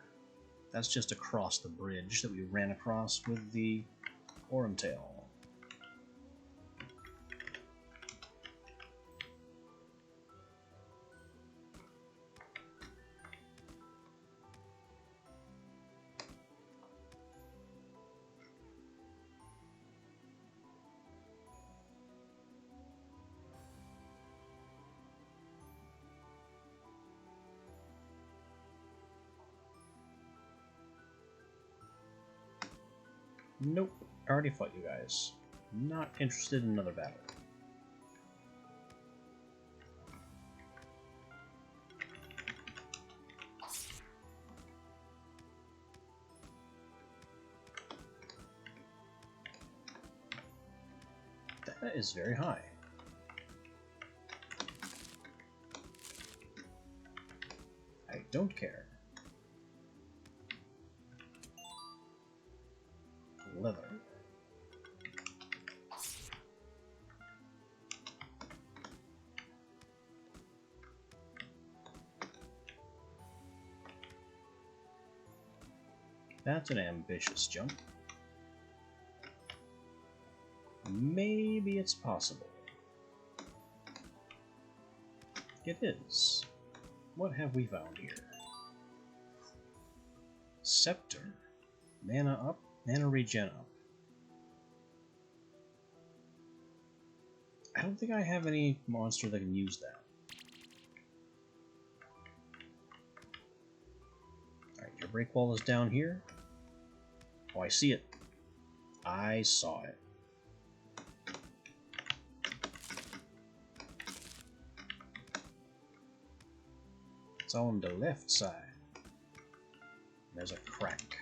That's just across the bridge that we ran across with the Orumtail. Nope, I already fought you guys. Not interested in another battle. That is very high. I don't care. Leather. That's an ambitious jump. Maybe it's possible. It is. What have we found here? Scepter. Mana up, mana regen up. I don't think I have any monster that can use that. Alright, your break wall is down here. Oh, I see it. I saw it. It's on the left side. There's a crack.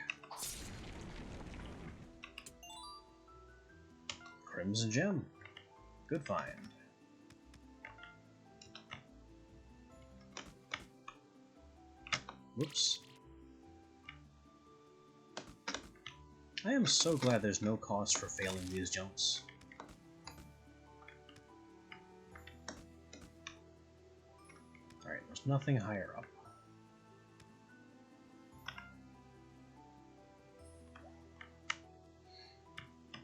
Crimson Gem. Good find. Whoops. I am so glad there's no cost for failing these jumps. Alright, there's nothing higher up.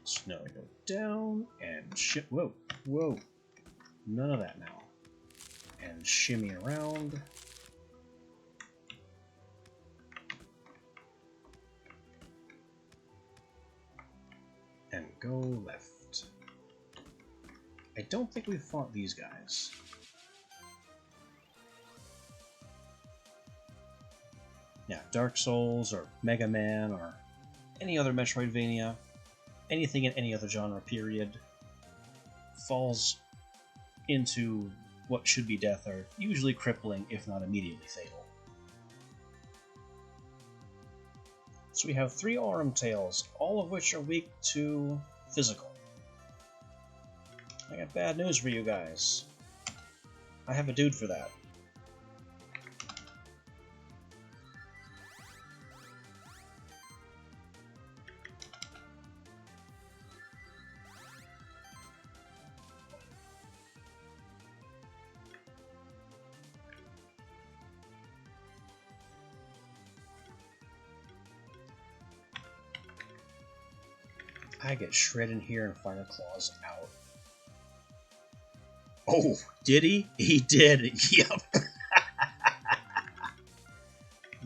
So now we go down and whoa, whoa. None of that now. And shimmy around. And go left. I don't think we fought these guys. Yeah, Dark Souls or Mega Man or any other Metroidvania, anything in any other genre period, falls into what should be death are usually crippling, if not immediately fatal. So we have 3 Aurum Tails, all of which are weak to physical. I got bad news for you guys. I have a dude for that. I get shred in here and Final Claws out. Oh, did he? He did. Yep.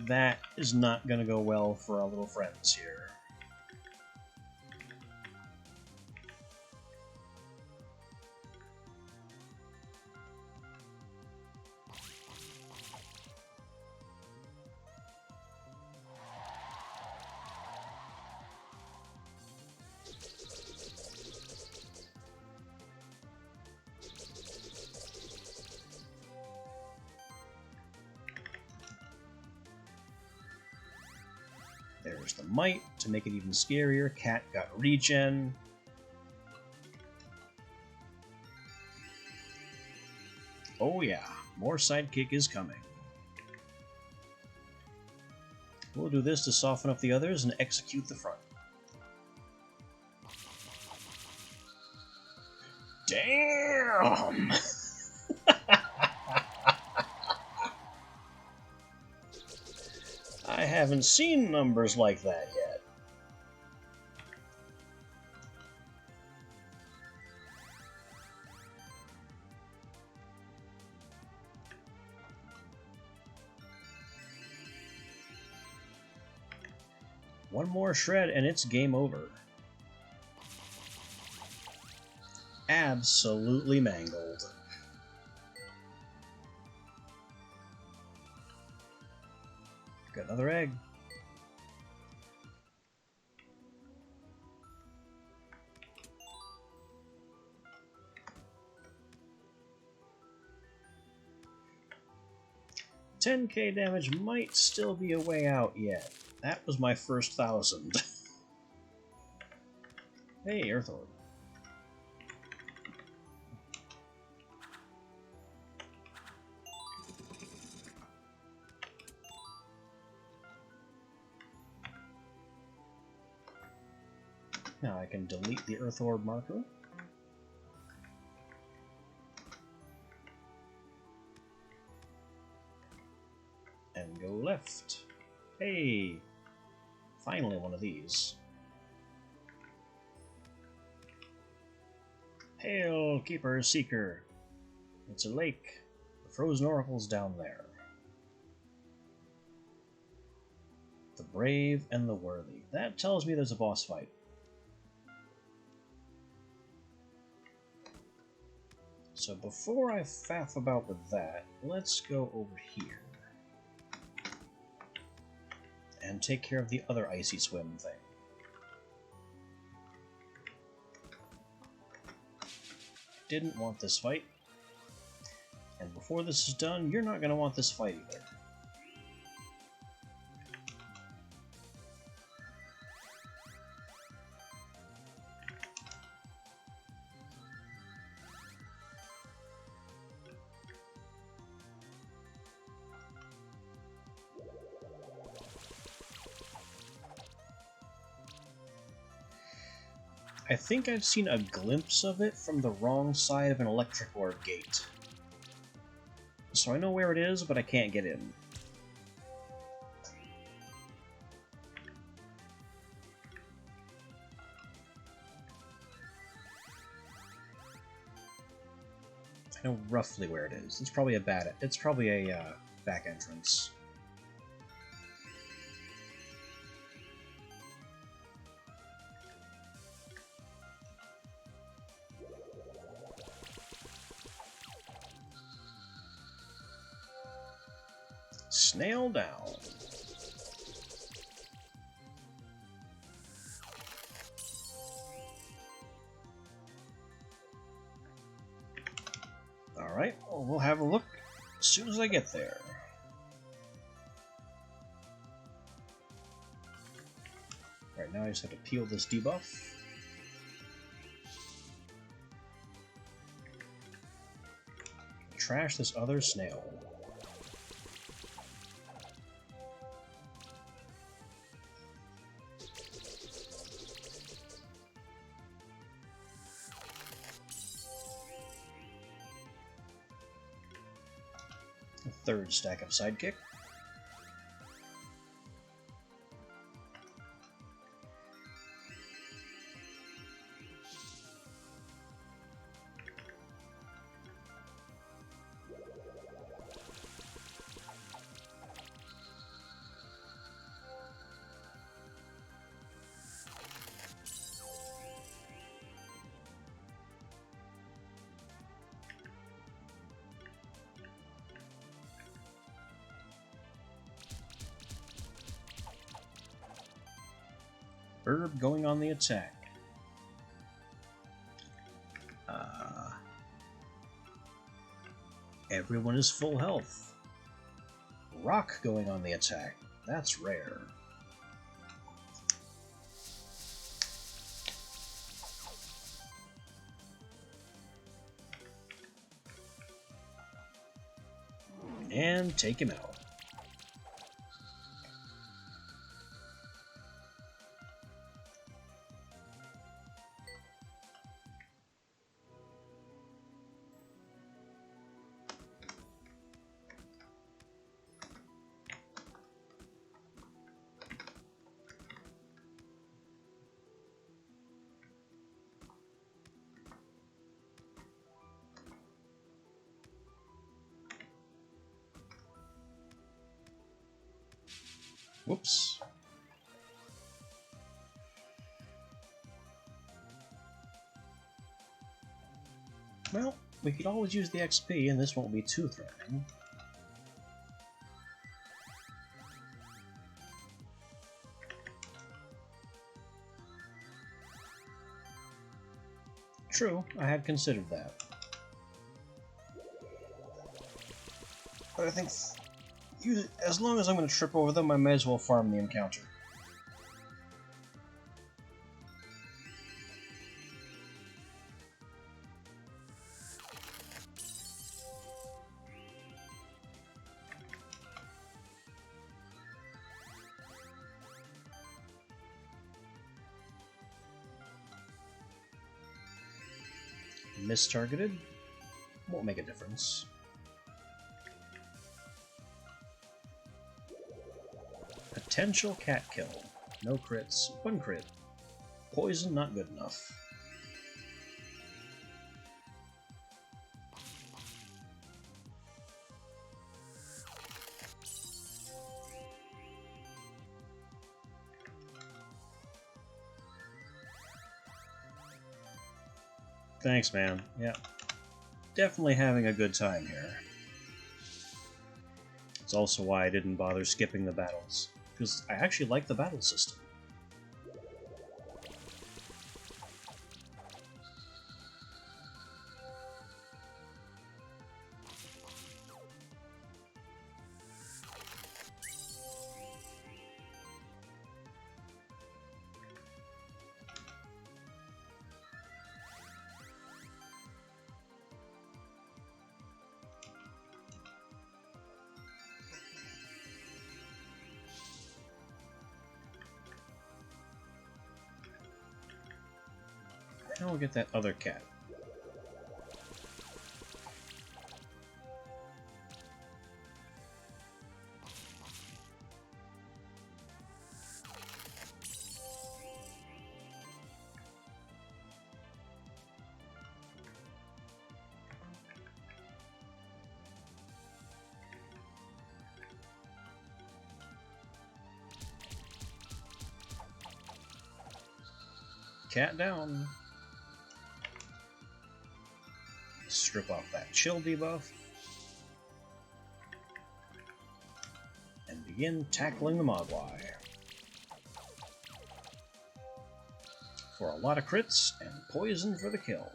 That is not going to go well for our little friends here. There's the Might to make it even scarier. Cat got regen. Oh yeah, more sidekick is coming. We'll do this to soften up the others and execute the front. Damn! I haven't seen numbers like that yet. One more shred and it's game over. Absolutely mangled. Got another egg. $10,000 damage might still be a way out yet. That was my first 1,000. Hey, Earth Orb. Now I can delete the Earth Orb marker. And go left. Hey! Finally one of these. Hail, Keeper Seeker! It's a lake. The Frozen Oracle's down there. The Brave and the Worthy. That tells me there's a boss fight. So before I faff about with that, let's go over here. And take care of the other icy swim thing. Didn't want this fight. And before this is done, you're not going to want this fight either. I think I've seen a glimpse of it from the wrong side of an electric orb gate. So I know where it is, but I can't get in. I know roughly where it is. It's probably a back entrance. Snail down. Alright, well, we'll have a look as soon as I get there. Right now I just have to peel this debuff. Trash this other snail. Third stack of sidekick. Herb going on the attack. Everyone is full health. Rock going on the attack. That's rare. And take him out. Whoops. Well, we could always use the XP, and this won't be too threatening. True, I had considered that. But I think as long as I'm going to trip over them, I may as well farm the encounter. Mistargeted? Won't make a difference. Potential cat kill. No crits. 1 crit. Poison not good enough. Thanks, man. Yeah. Definitely having a good time here. It's also why I didn't bother skipping the battles, because I actually like the battle system. Now we'll get that other cat. Cat down. Strip off that chill debuff. And begin tackling the Mogwai. For a lot of crits and poison for the kill.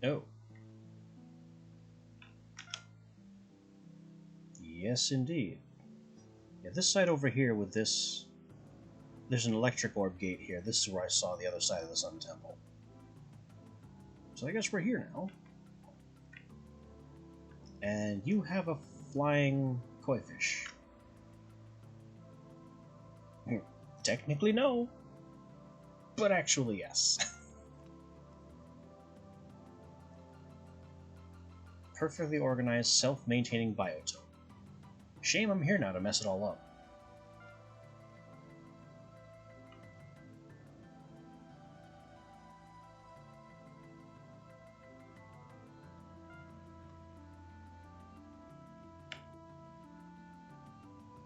Oh. Yes, indeed. Yeah, this side over here with this... There's an electric orb gate here. This is where I saw the other side of the Sun Temple. So I guess we're here now. And you have a flying koi fish. Technically no. But actually yes. Perfectly organized, self-maintaining biotome. Shame I'm here now to mess it all up.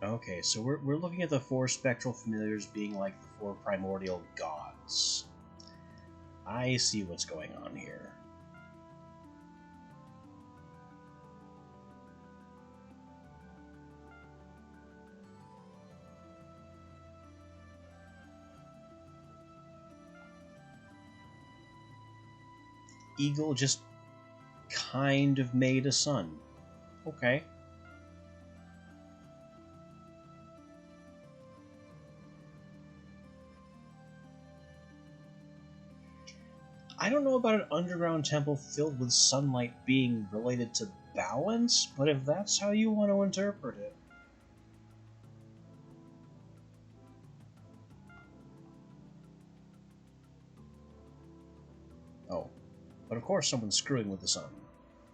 Okay, so we're looking at the 4 spectral familiars being like the 4 primordial gods. I see what's going on here. Eagle just kind of made a sun. Okay. I don't know about an underground temple filled with sunlight being related to balance, but if that's how you want to interpret it. Oh. But of course someone's screwing with the sun.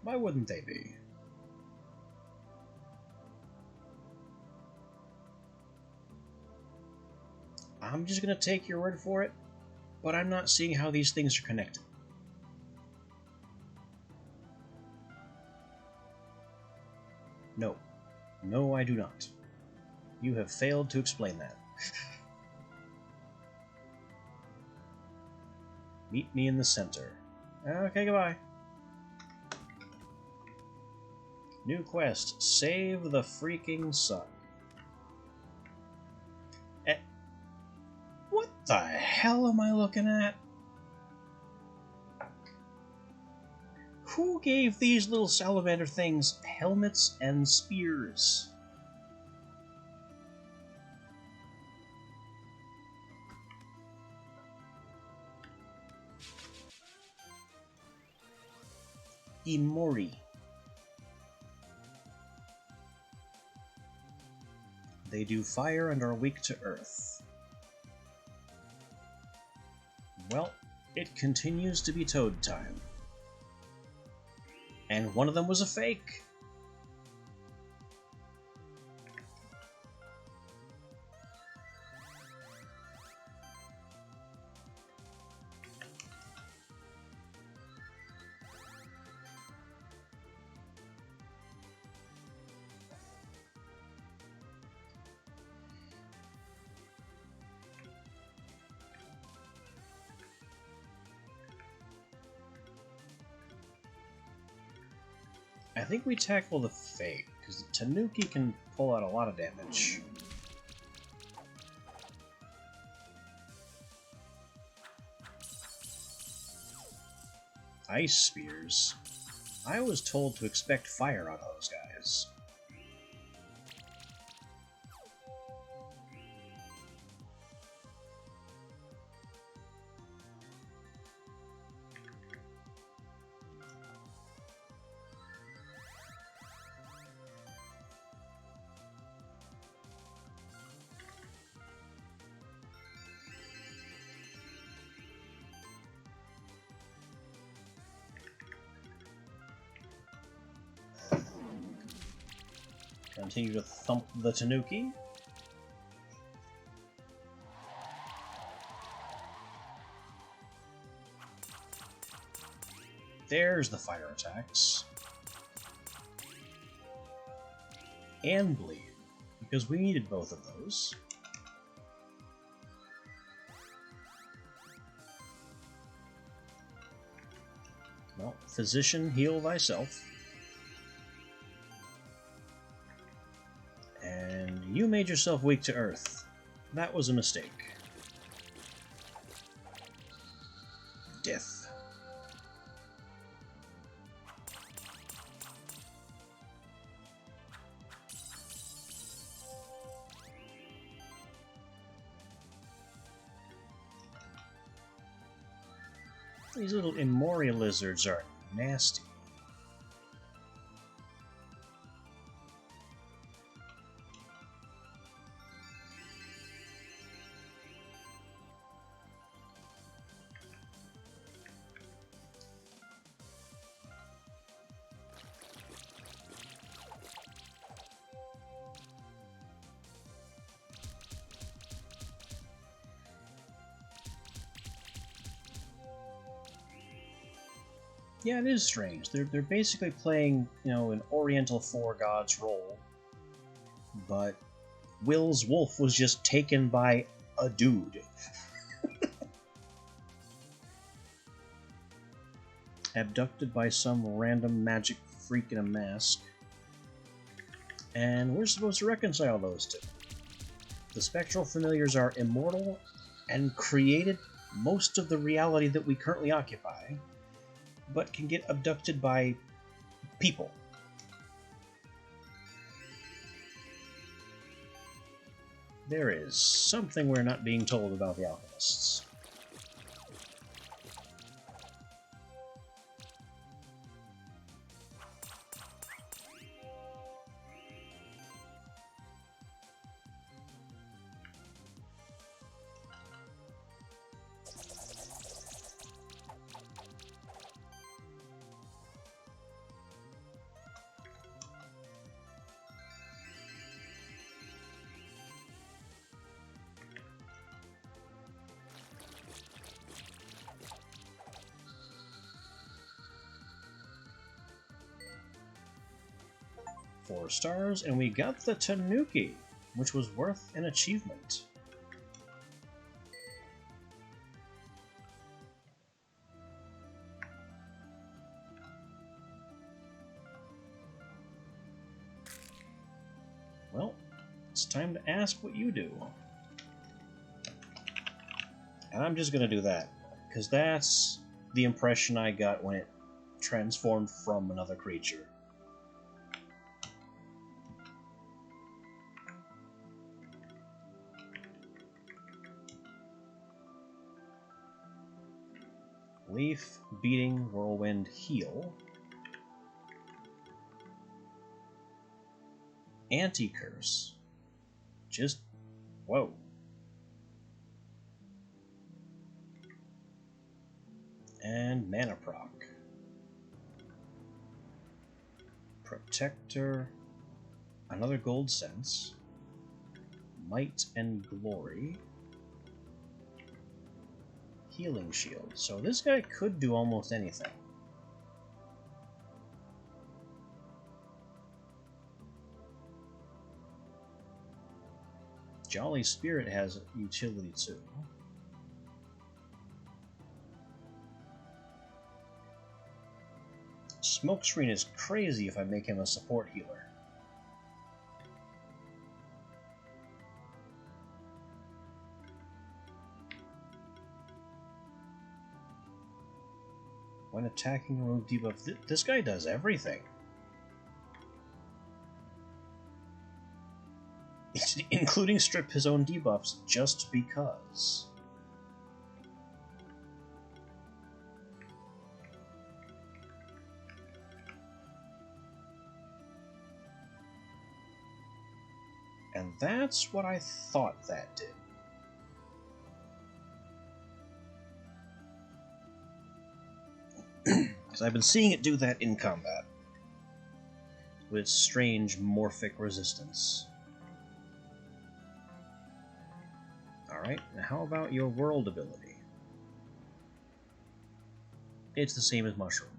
Why wouldn't they be? I'm just gonna take your word for it, but I'm not seeing how these things are connected. No. No, I do not. You have failed to explain that. Meet me in the center. Okay, goodbye. New quest. Save the freaking sun. What the hell am I looking at? Who gave these little salamander things helmets and spears? Imori. They do fire and are weak to earth. Well, it continues to be Toad time. And one of them was a fake! I think we tackle the fake, because the Tanuki can pull out a lot of damage. Ice Spears? I was told to expect fire out of those guys. Continue to thump the Tanuki. There's the fire attacks. And bleed, because we needed both of those. Well, physician, heal thyself. And you made yourself weak to earth. That was a mistake. Death. These little Imori lizards are nasty. Yeah, it is strange. They're basically playing, you know, an Oriental Four Gods role, but Will's wolf was just taken by a dude. Abducted by some random magic freak in a mask. And we're supposed to reconcile those two. The spectral familiars are immortal and created most of the reality that we currently occupy, but can get abducted by people. There is something we're not being told about the alchemists. Four stars, and we got the Tanuki, which was worth an achievement. Well, it's time to ask what you do. And I'm just going to do that, because that's the impression I got when it transformed from another creature. Leaf, Beating, Whirlwind, Heal. Anti-curse. Just... whoa. And mana proc. Protector. Another gold sense. Might and glory. Healing shield. So this guy could do almost anything. Jolly Spirit has utility too. Smokescreen is crazy if I make him a support healer. When attacking, remove debuff. This guy does everything. Including strip his own debuffs just because. And that's what I thought that did. Because I've been seeing it do that in combat. With its strange morphic resistance. Alright, now how about your world ability? It's the same as Mushroom.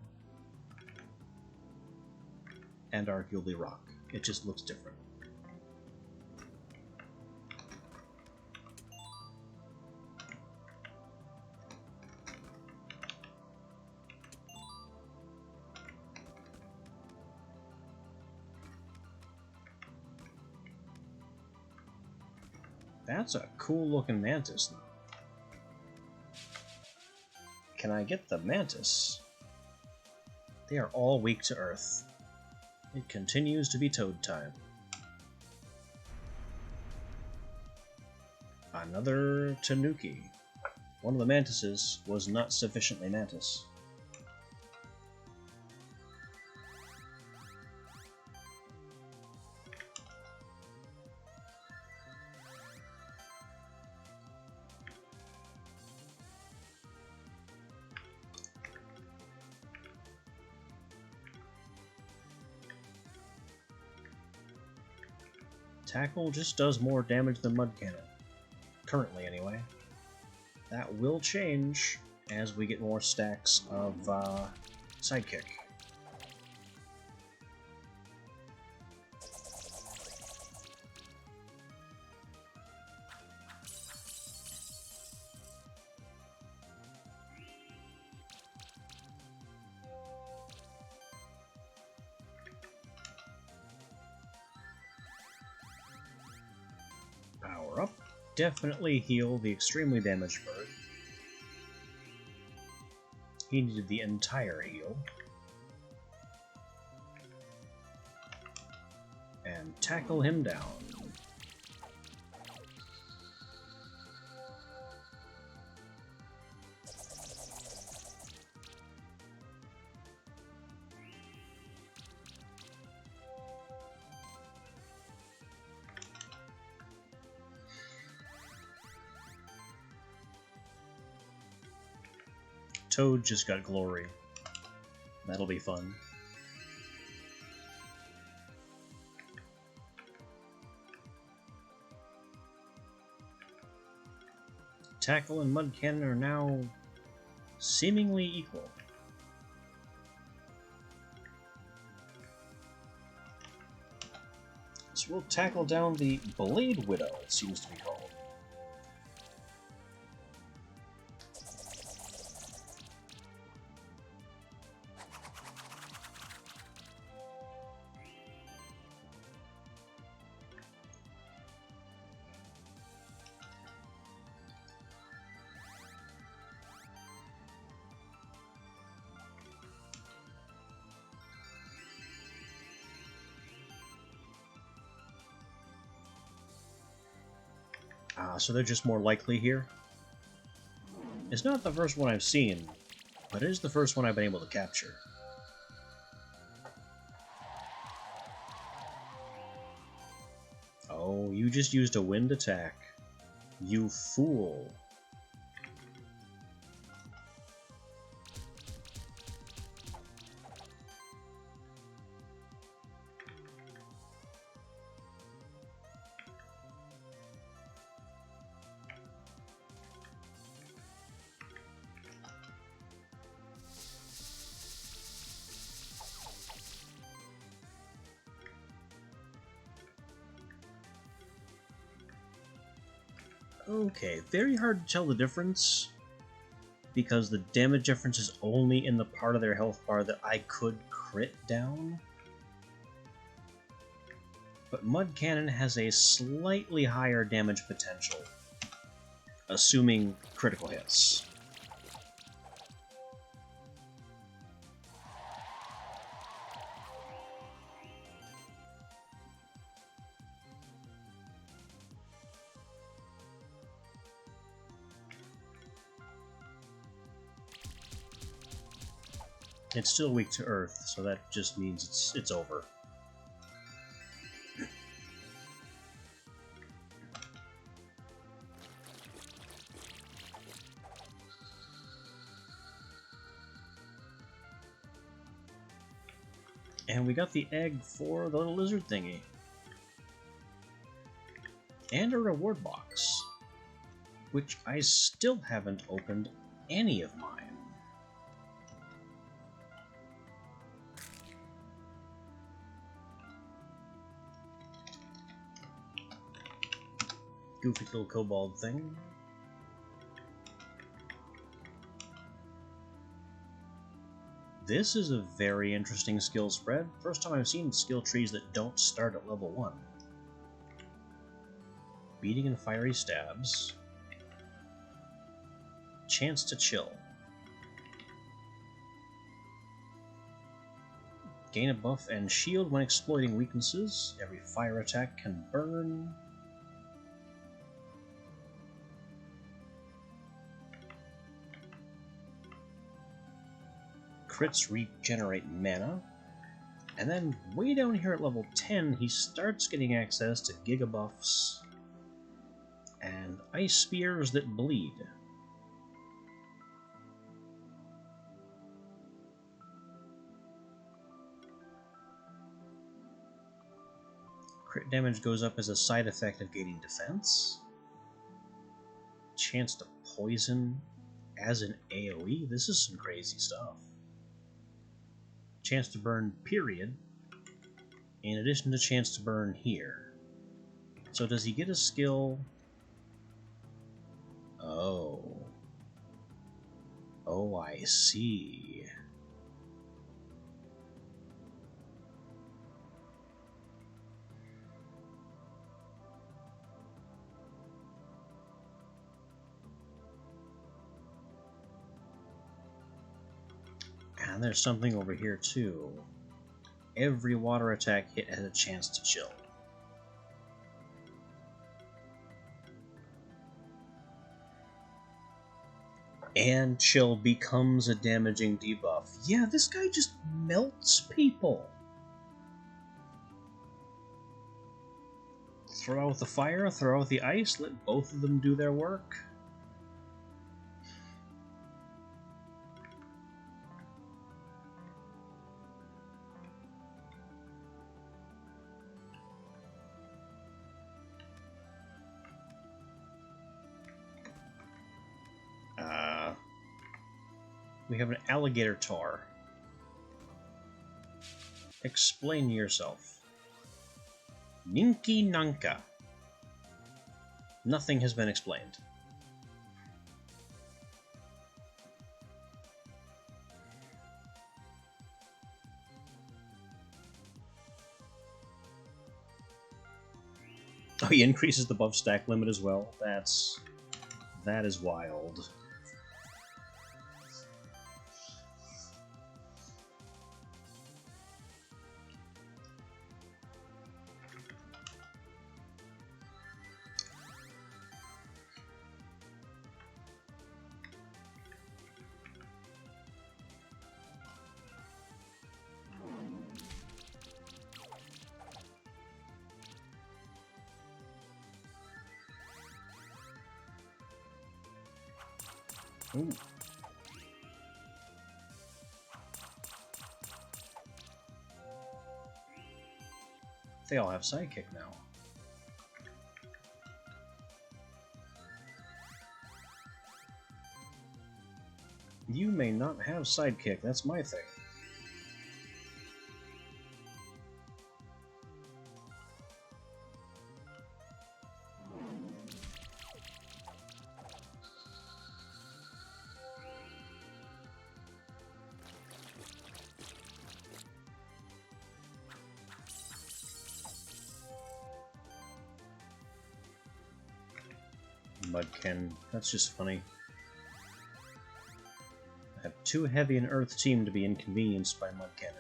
And arguably Rock. It just looks different. That's a cool looking mantis though. Can I get the mantis? They are all weak to earth. It continues to be Toad time. Another Tanuki. One of the mantises was not sufficiently mantis. Tackle just does more damage than Mud Cannon. Currently, anyway. That will change as we get more stacks of Sidekick. Power up. Definitely heal the extremely damaged bird. He needed the entire heal. And tackle him down. Toad just got glory. That'll be fun. Tackle and Mud Cannon are now seemingly equal. So we'll tackle down the Blade Widow, it seems to be called. So they're just more likely here. It's not the first one I've seen, but it is the first one I've been able to capture. Oh, you just used a wind attack. You fool. Okay, very hard to tell the difference, because the damage difference is only in the part of their health bar that I could crit down. But Mud Cannon has a slightly higher damage potential, assuming critical hits. It's still weak to Earth, so that just means it's over. And we got the egg for the little lizard thingy. And a reward box, which I still haven't opened any of mine. Goofy little kobold thing. This is a very interesting skill spread. First time I've seen skill trees that don't start at level 1. Beating and fiery stabs. Chance to chill. Gain a buff and shield when exploiting weaknesses. Every fire attack can burn. Crits regenerate mana. And then way down here at level 10, he starts getting access to Giga buffs and ice spears that bleed. Crit damage goes up as a side effect of gaining defense. Chance to poison as an AoE. This is some crazy stuff. Chance to burn, period, in addition to chance to burn here. So does he get a skill? Oh. Oh, I see. And there's something over here too. Every water attack hit has a chance to chill. And chill becomes a damaging debuff. Yeah, this guy just melts people. Throw out the fire, throw out the ice, let both of them do their work. We have an alligator tar. Explain yourself. Ninki Nanka. Nothing has been explained. Oh, he increases the buff stack limit as well. That is wild. Ooh. They all have sidekick now. You may not have sidekick, that's my thing. Mudken, that's just funny. I have too heavy an Earth team to be inconvenienced by Mudcannon.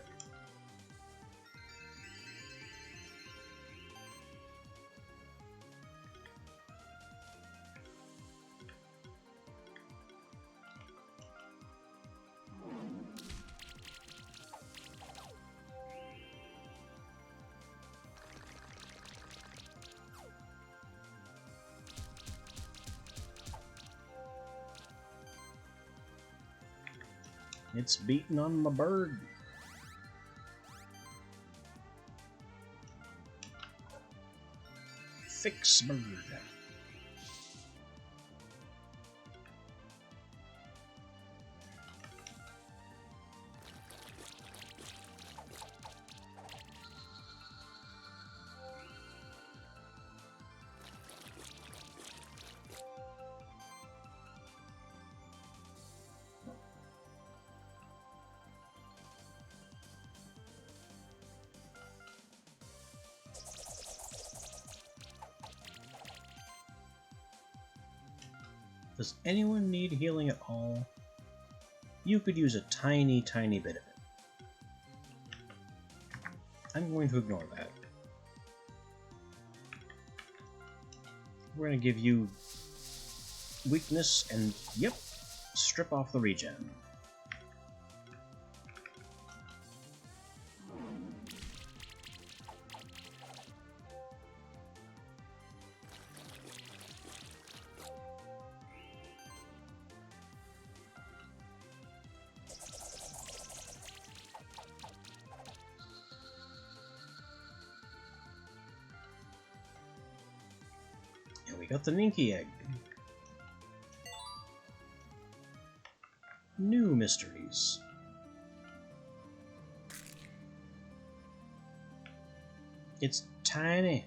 It's beating on my bird. Fix bird. Does anyone need healing at all? You could use a tiny, tiny bit of it. I'm going to ignore that. We're going to give you weakness and, yep, strip off the regen. And we got the Ninky Egg. New mysteries. It's tiny.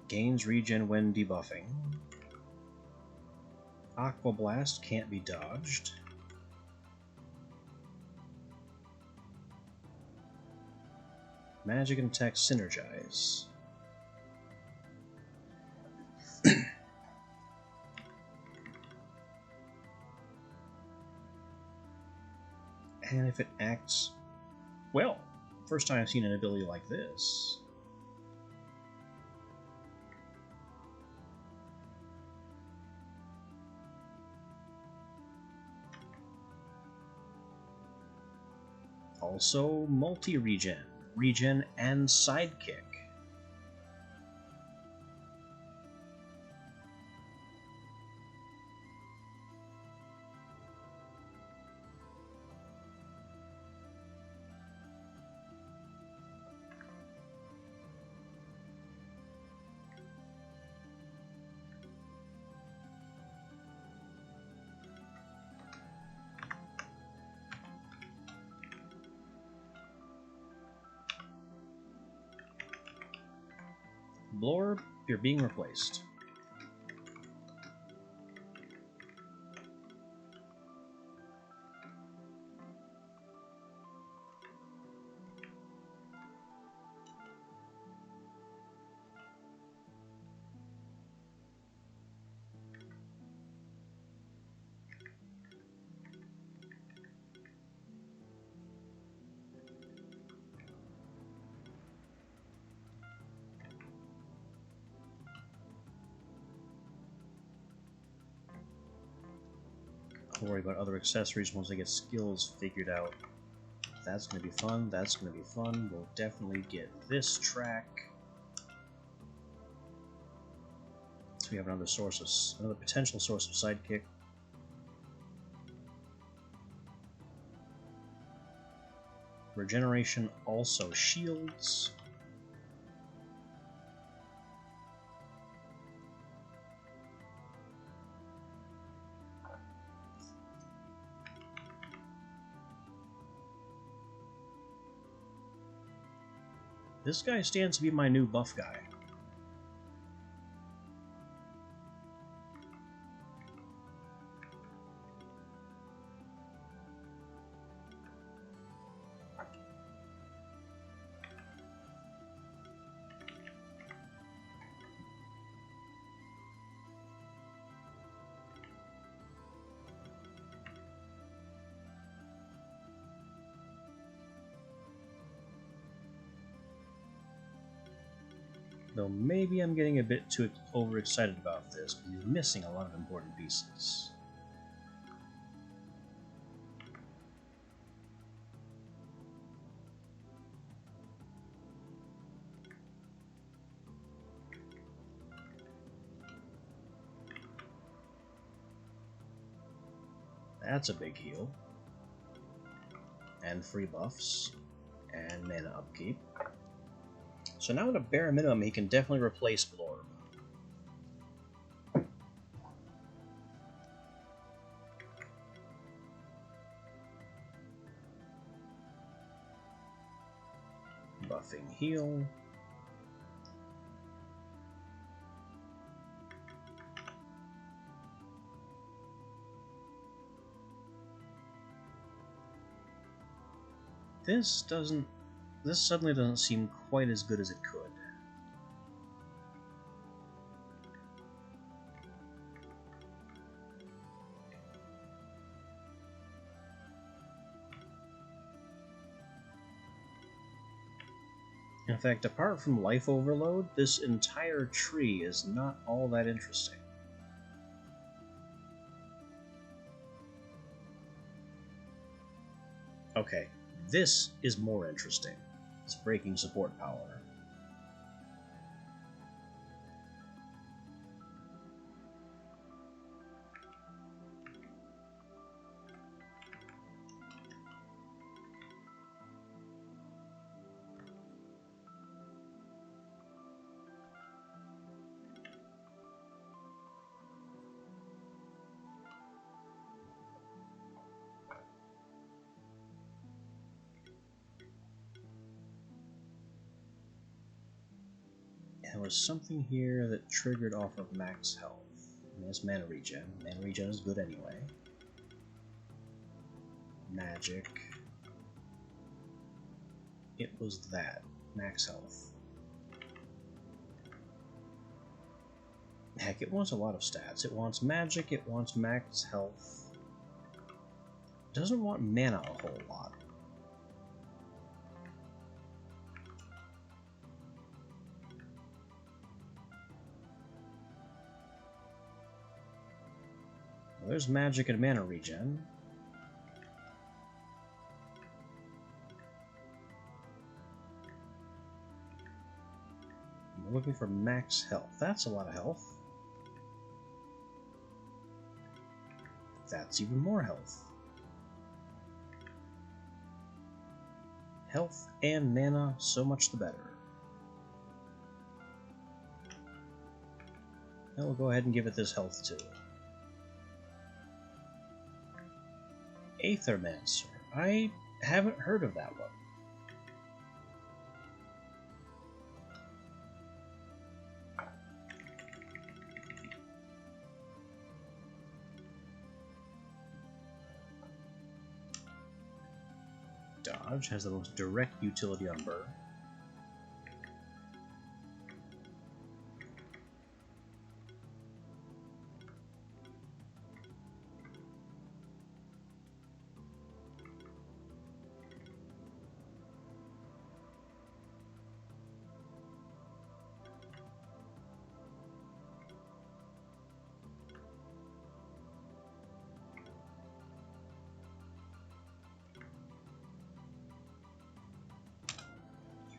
Gains regen when debuffing. Aqua Blast can't be dodged. Magic and Attack synergize. And if it acts... Well, first time I've seen an ability like this. Also, multi-regen, regen, and sidekick. Blorb, you're being replaced. to worry about other accessories once I get skills figured out. That's going to be fun. That's going to be fun. We'll definitely get this track. So we have another potential source of sidekick. Regeneration also shields. This guy stands to be my new buff guy. Though maybe I'm getting a bit too overexcited about this, because he's missing a lot of important pieces. That's a big heal. And free buffs. And mana upkeep. So now at a bare minimum, he can definitely replace Blorb. Buffing heal. This suddenly doesn't seem quite as good as it could. In fact, apart from life overload, this entire tree is not all that interesting. Okay, this is more interesting. It's breaking support power. There was something here that triggered off of max health. And there's mana regen. Mana regen is good anyway. Magic. It was that. Max health. Heck, it wants a lot of stats. It wants magic, it wants max health. It doesn't want mana a whole lot. Well, there's magic and mana regen. I'm looking for max health. That's a lot of health. That's even more health. Health and mana, so much the better. Now we'll go ahead and give it this health too. Aethermancer. I haven't heard of that one. Dodge has the most direct utility on Burr.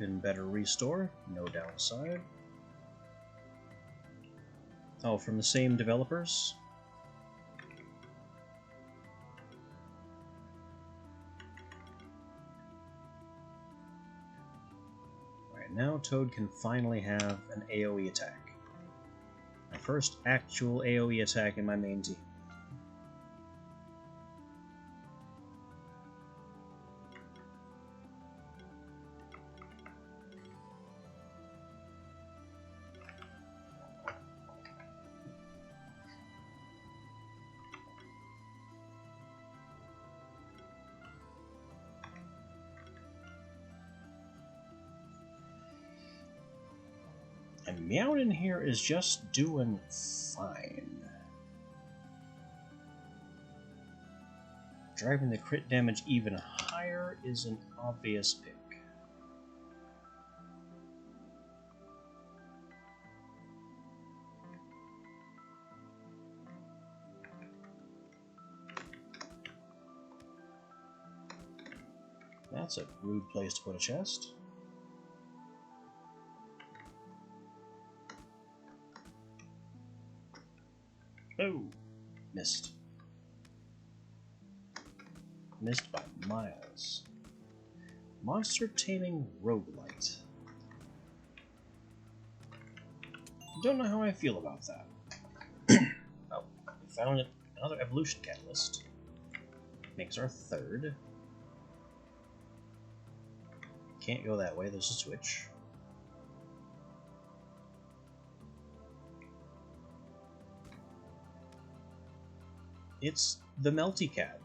Even better restore, no downside. Oh, from the same developers? Alright, now Toad can finally have an AoE attack. My first actual AoE attack in my main team. And Meowden here is just doing fine. Driving the crit damage even higher is an obvious pick. That's a rude place to put a chest. Oh, missed. Missed by miles. Monster Taming Roguelite. Don't know how I feel about that. Oh, we found another evolution catalyst. Makes our third. Can't go that way, there's a switch. It's the Melty Cat.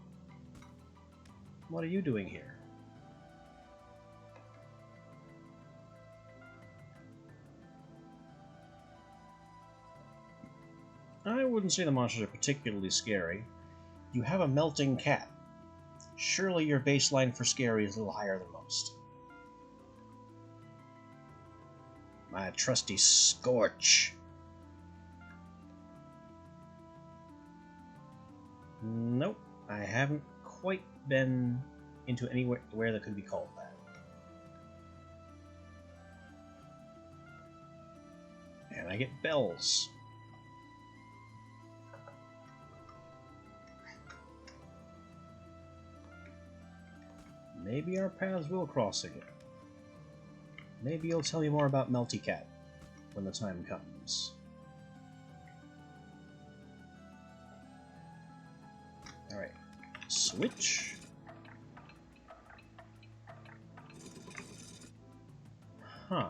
What are you doing here? I wouldn't say the monsters are particularly scary. You have a melting cat. Surely your baseline for scary is a little higher than most. My trusty Scorch. Nope, I haven't quite been into anywhere where that could be called that. And I get bells. Maybe our paths will cross again. Maybe you'll tell me more about Melty Cat when the time comes. Alright, switch. Huh.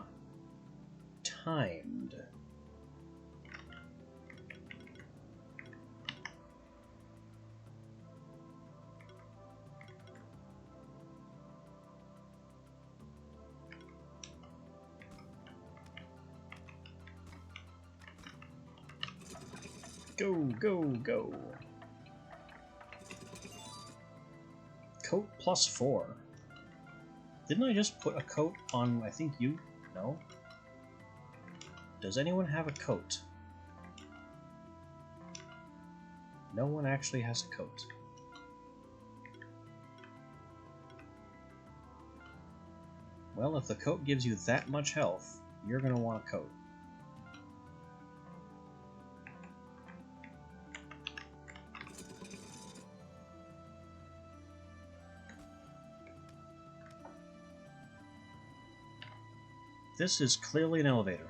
Timed. Go, go, go. Coat plus 4. Didn't I just put a coat on, I think you? No? Does anyone have a coat? No one actually has a coat. Well, if the coat gives you that much health, you're gonna want a coat. This is clearly an elevator.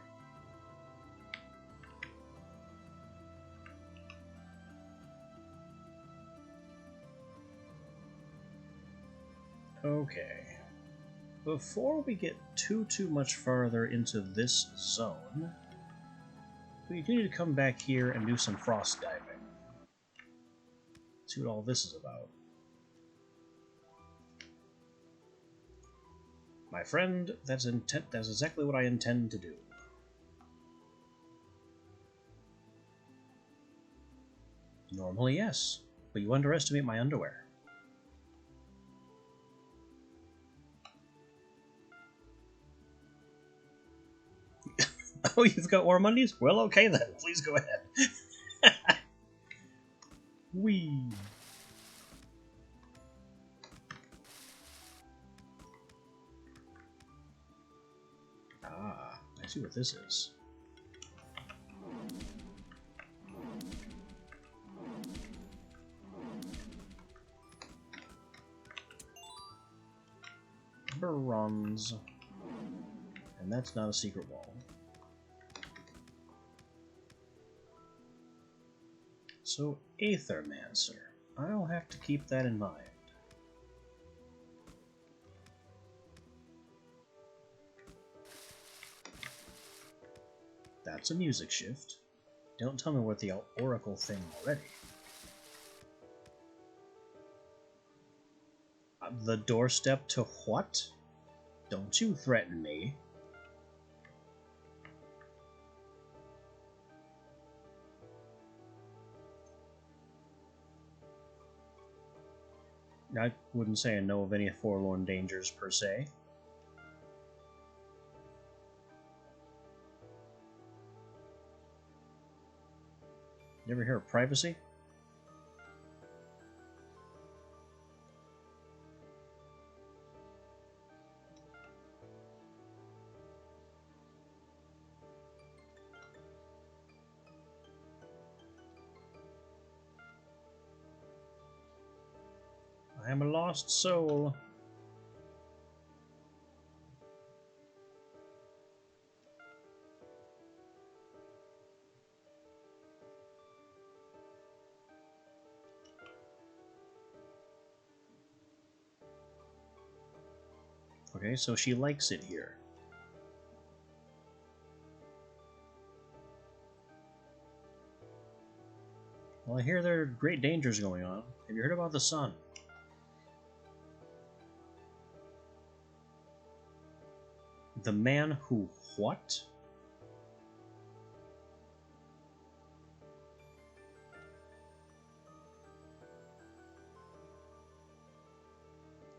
Okay. Before we get too much farther into this zone, we need to come back here and do some frost diving. See what all this is about. My friend, that's exactly what I intend to do. Normally, yes, but you underestimate my underwear. Oh, you've got warm undies? Well, okay then. Please go ahead. Whee! Let's see what this is. Bronze. And that's not a secret wall. So, Aethermancer. I'll have to keep that in mind. That's a music shift. Don't tell me what the Oracle thing already. The doorstep to what? Don't you threaten me. I wouldn't say I know of any forlorn dangers per se. You ever hear of privacy? I am a lost soul. Okay, so she likes it here. Well, I hear there are great dangers going on. Have you heard about the sun? The man who what?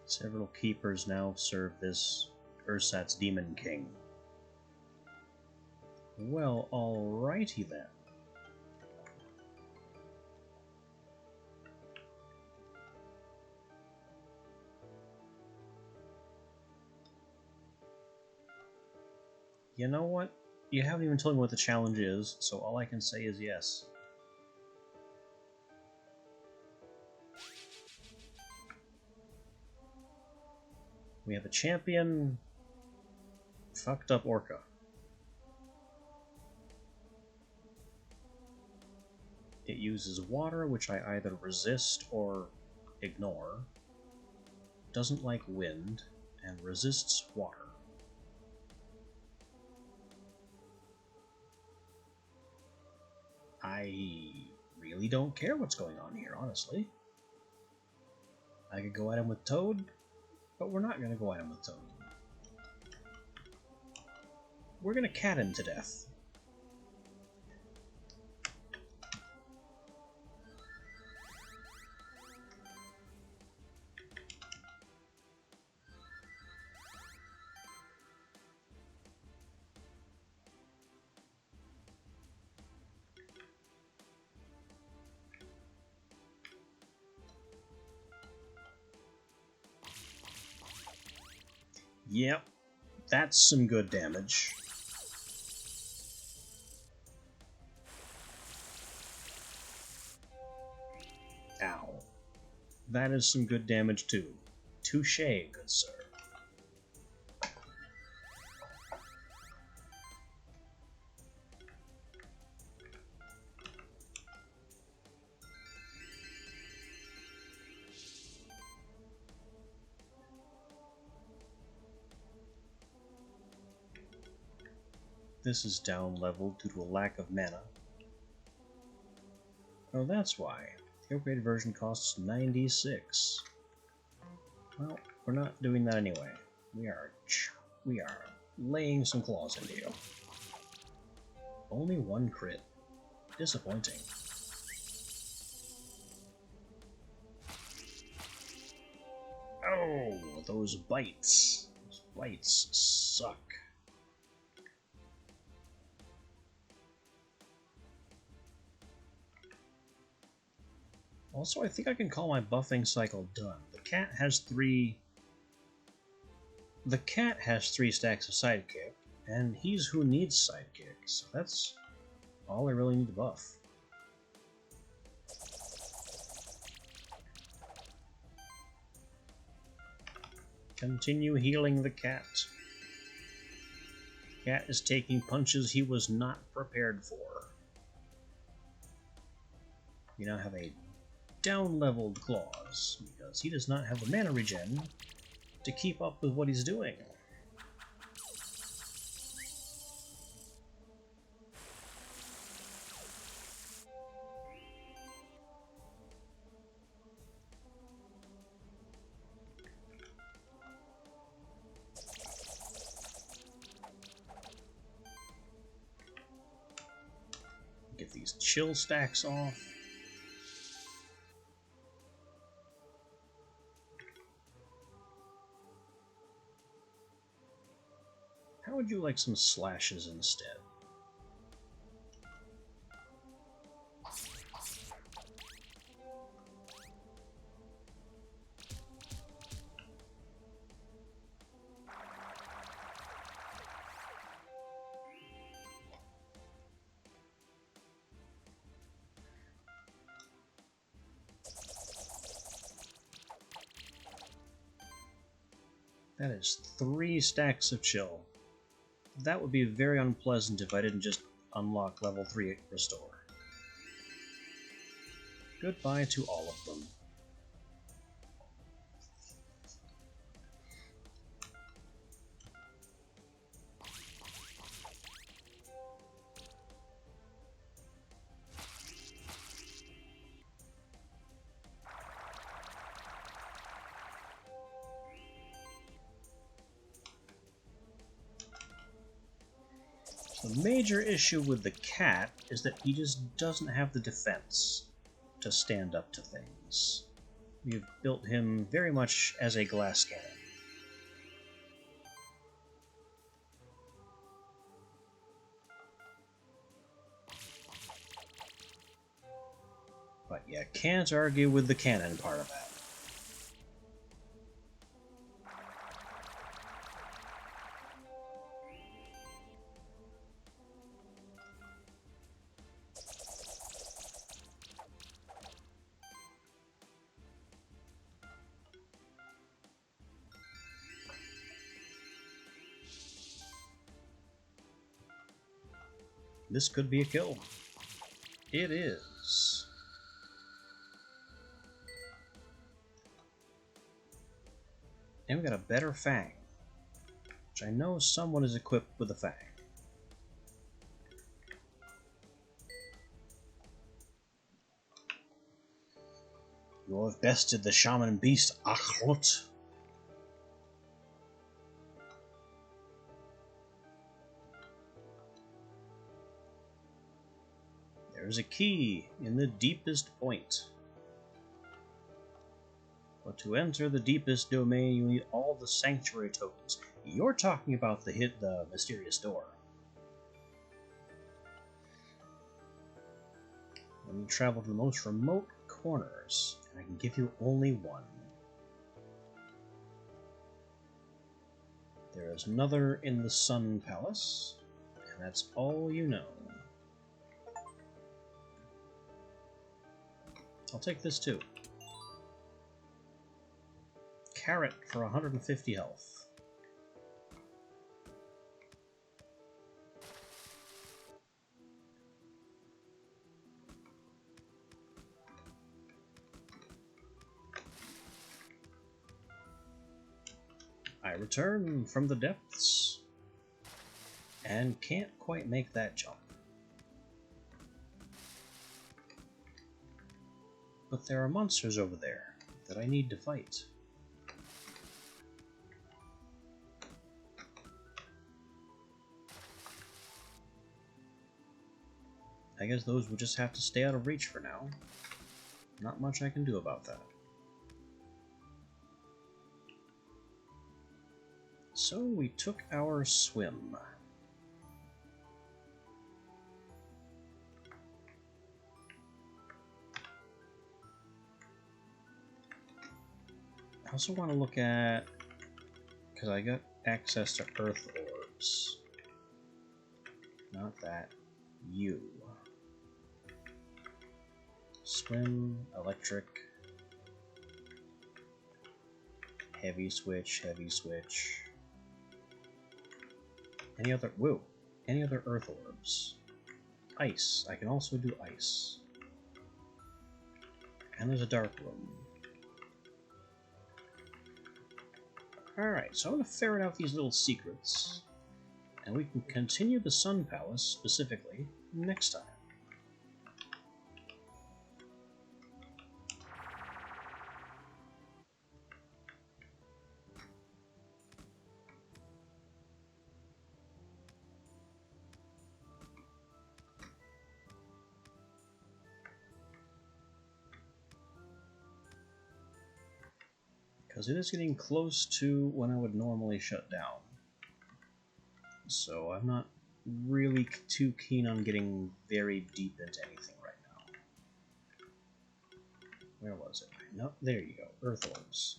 Several keepers now serve this Ursat's Demon King. Well, alrighty then. You know what? You haven't even told me what the challenge is, so all I can say is yes. We have a champion... fucked up Orca. It uses water, which I either resist or ignore. Doesn't like wind, and resists water. I really don't care what's going on here, honestly. I could go at him with Toad, but we're not going to go at him with Toad. We're going to cat him to death. Yep, that's some good damage. Ow. That is some good damage too. Touché, good sir. This is down leveled due to a lack of mana. Oh, that's why. The upgraded version costs 96. Well, we're not doing that anyway. We are laying some claws into you. Only one crit. Disappointing. Oh, those bites. Those bites suck. Also, I think I can call my buffing cycle done. The cat has 3 stacks of sidekick, And he's who needs sidekicks, so that's all I really need to buff. Continue healing the cat. Cat is taking punches he was not prepared for. You now have a down-leveled Claws, because he does not have the mana regen to keep up with what he's doing. Get these chill stacks off. How would you like some slashes instead? That is 3 stacks of chill. That would be very unpleasant if I didn't just unlock level 3 restore. Goodbye to all of them. The major issue with the cat is that he just doesn't have the defense to stand up to things. We've built him very much as a glass cannon. But you can't argue with the cannon part of that. This could be a kill. It is. And we got a better Fang, which I know someone is equipped with a Fang. You have bested the shaman beast Achrot. There's a key in the deepest point. But to enter the deepest domain, you need all the sanctuary tokens. You're talking about the mysterious door. When you travel to the most remote corners, and I can give you only one. There is another in the Sun Palace, and that's all you know. I'll take this too. Carrot for 150 health. I return from the depths and can't quite make that jump. But there are monsters over there that I need to fight. I guess those will just have to stay out of reach for now. Not much I can do about that. So we took our swim. I also want to look at, because I got access to earth orbs. Not that. You. Swim, electric, heavy switch, heavy switch. Any other... Whoa! Any other earth orbs? Ice. I can also do ice. And there's a dark room. Alright, so I'm going to ferret out these little secrets. And we can continue the Sun Palace, specifically, next time. Because it is getting close to when I would normally shut down. So I'm not really too keen on getting very deep into anything right now. Where was it? No, there you go. Earth orbs.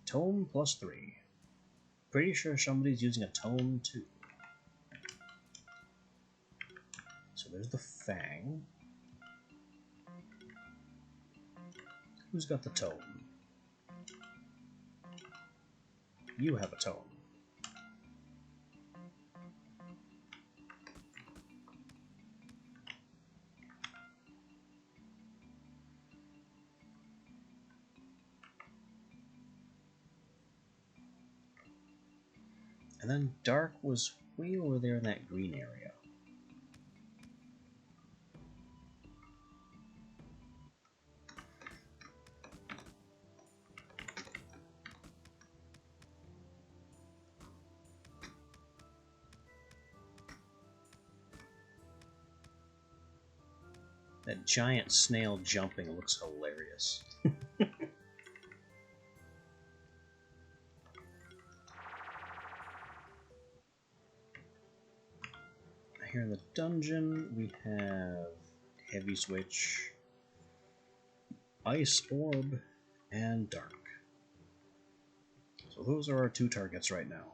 Tome +3. Pretty sure somebody's using a tome too. So there's the Fang. Who's got the tome? You have a tome. And then Dark was way over there in that green area. That giant snail jumping looks hilarious. Here in the dungeon, we have Heavy Switch, Ice Orb, and Dark. So those are our two targets right now.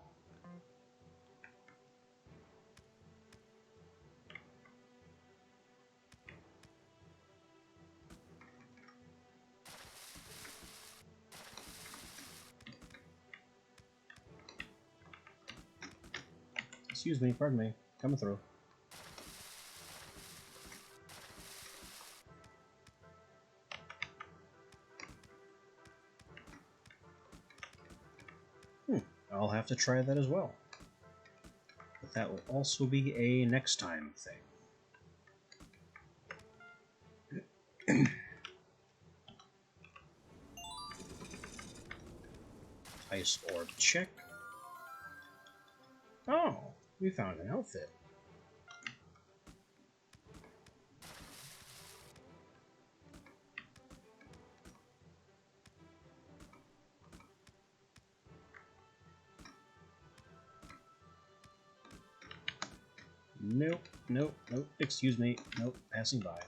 Excuse me, pardon me, coming through. I'll have to try that as well. But that will also be a next time thing. Ice Orb check. Oh, we found an outfit. Nope, nope, nope, excuse me, nope, passing by.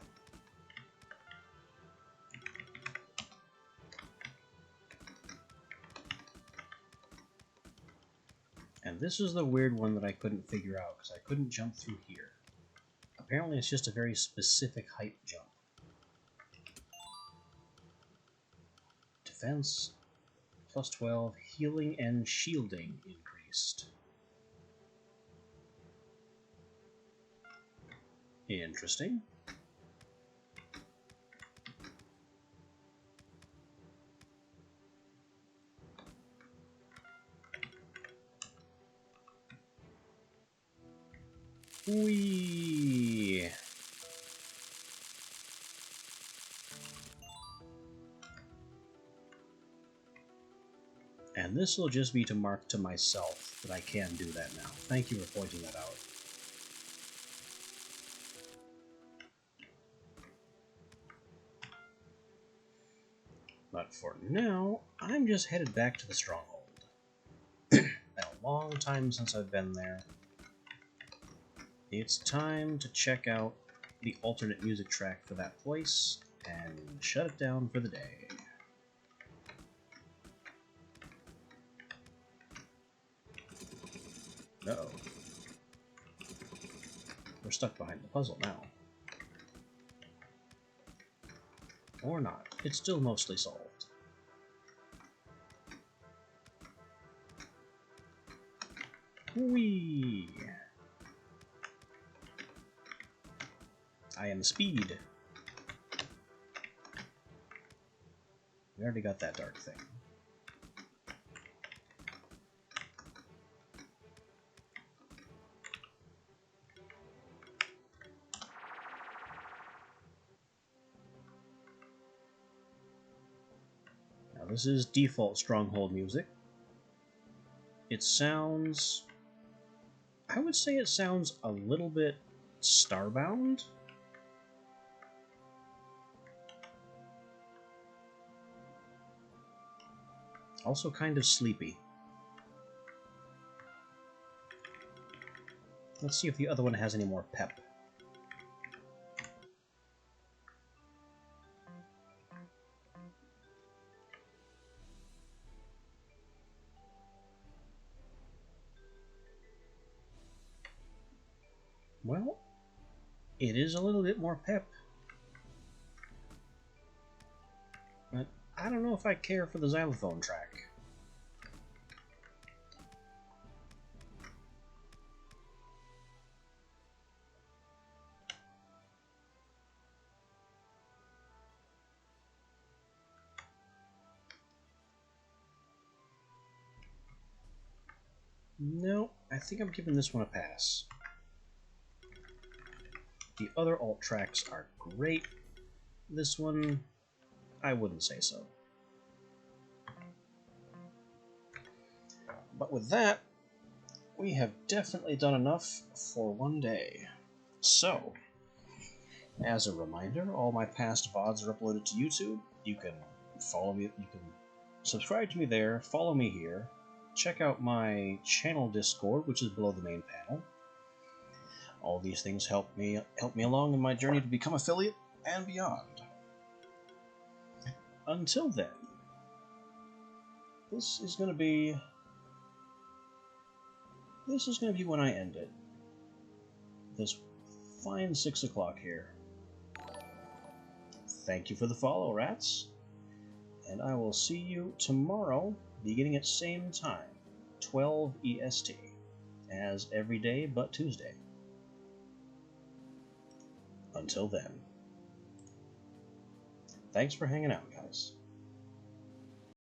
And this is the weird one that I couldn't figure out, because I couldn't jump through here. Apparently it's just a very specific height jump. Defense, +12, healing and shielding increased. Interesting. Whee! And this will just be to mark to myself that I can do that now. Thank you for pointing that out. But for now, I'm just headed back to the Stronghold. Been a long time since I've been there. It's time to check out the alternate music track for that place and shut it down for the day. Uh-oh. We're stuck behind the puzzle now. Or not. It's still mostly solved. Whee! I am speed. We already got that dark thing. Now this is default Stronghold music. It sounds... I would say it sounds a little bit Starbound. Also kind of sleepy. Let's see if the other one has any more pep. Well, it is a little bit more pep. But I don't know if I care for the xylophone track. No, I think I'm giving this one a pass. The other alt tracks are great. This one, I wouldn't say so. But with that, we have definitely done enough for one day. So, as a reminder, all my past VODs are uploaded to YouTube. You can follow me, you can subscribe to me there, follow me here, check out my channel Discord, which is below the main panel. All these things help me along in my journey to become affiliate and beyond. Until then, this is going to be when I end it. This fine 6 o'clock here. Thank you for the follow, rats. And I will see you tomorrow, beginning at same time, 12 EST, as every day but Tuesday. Until then. Thanks for hanging out, guys.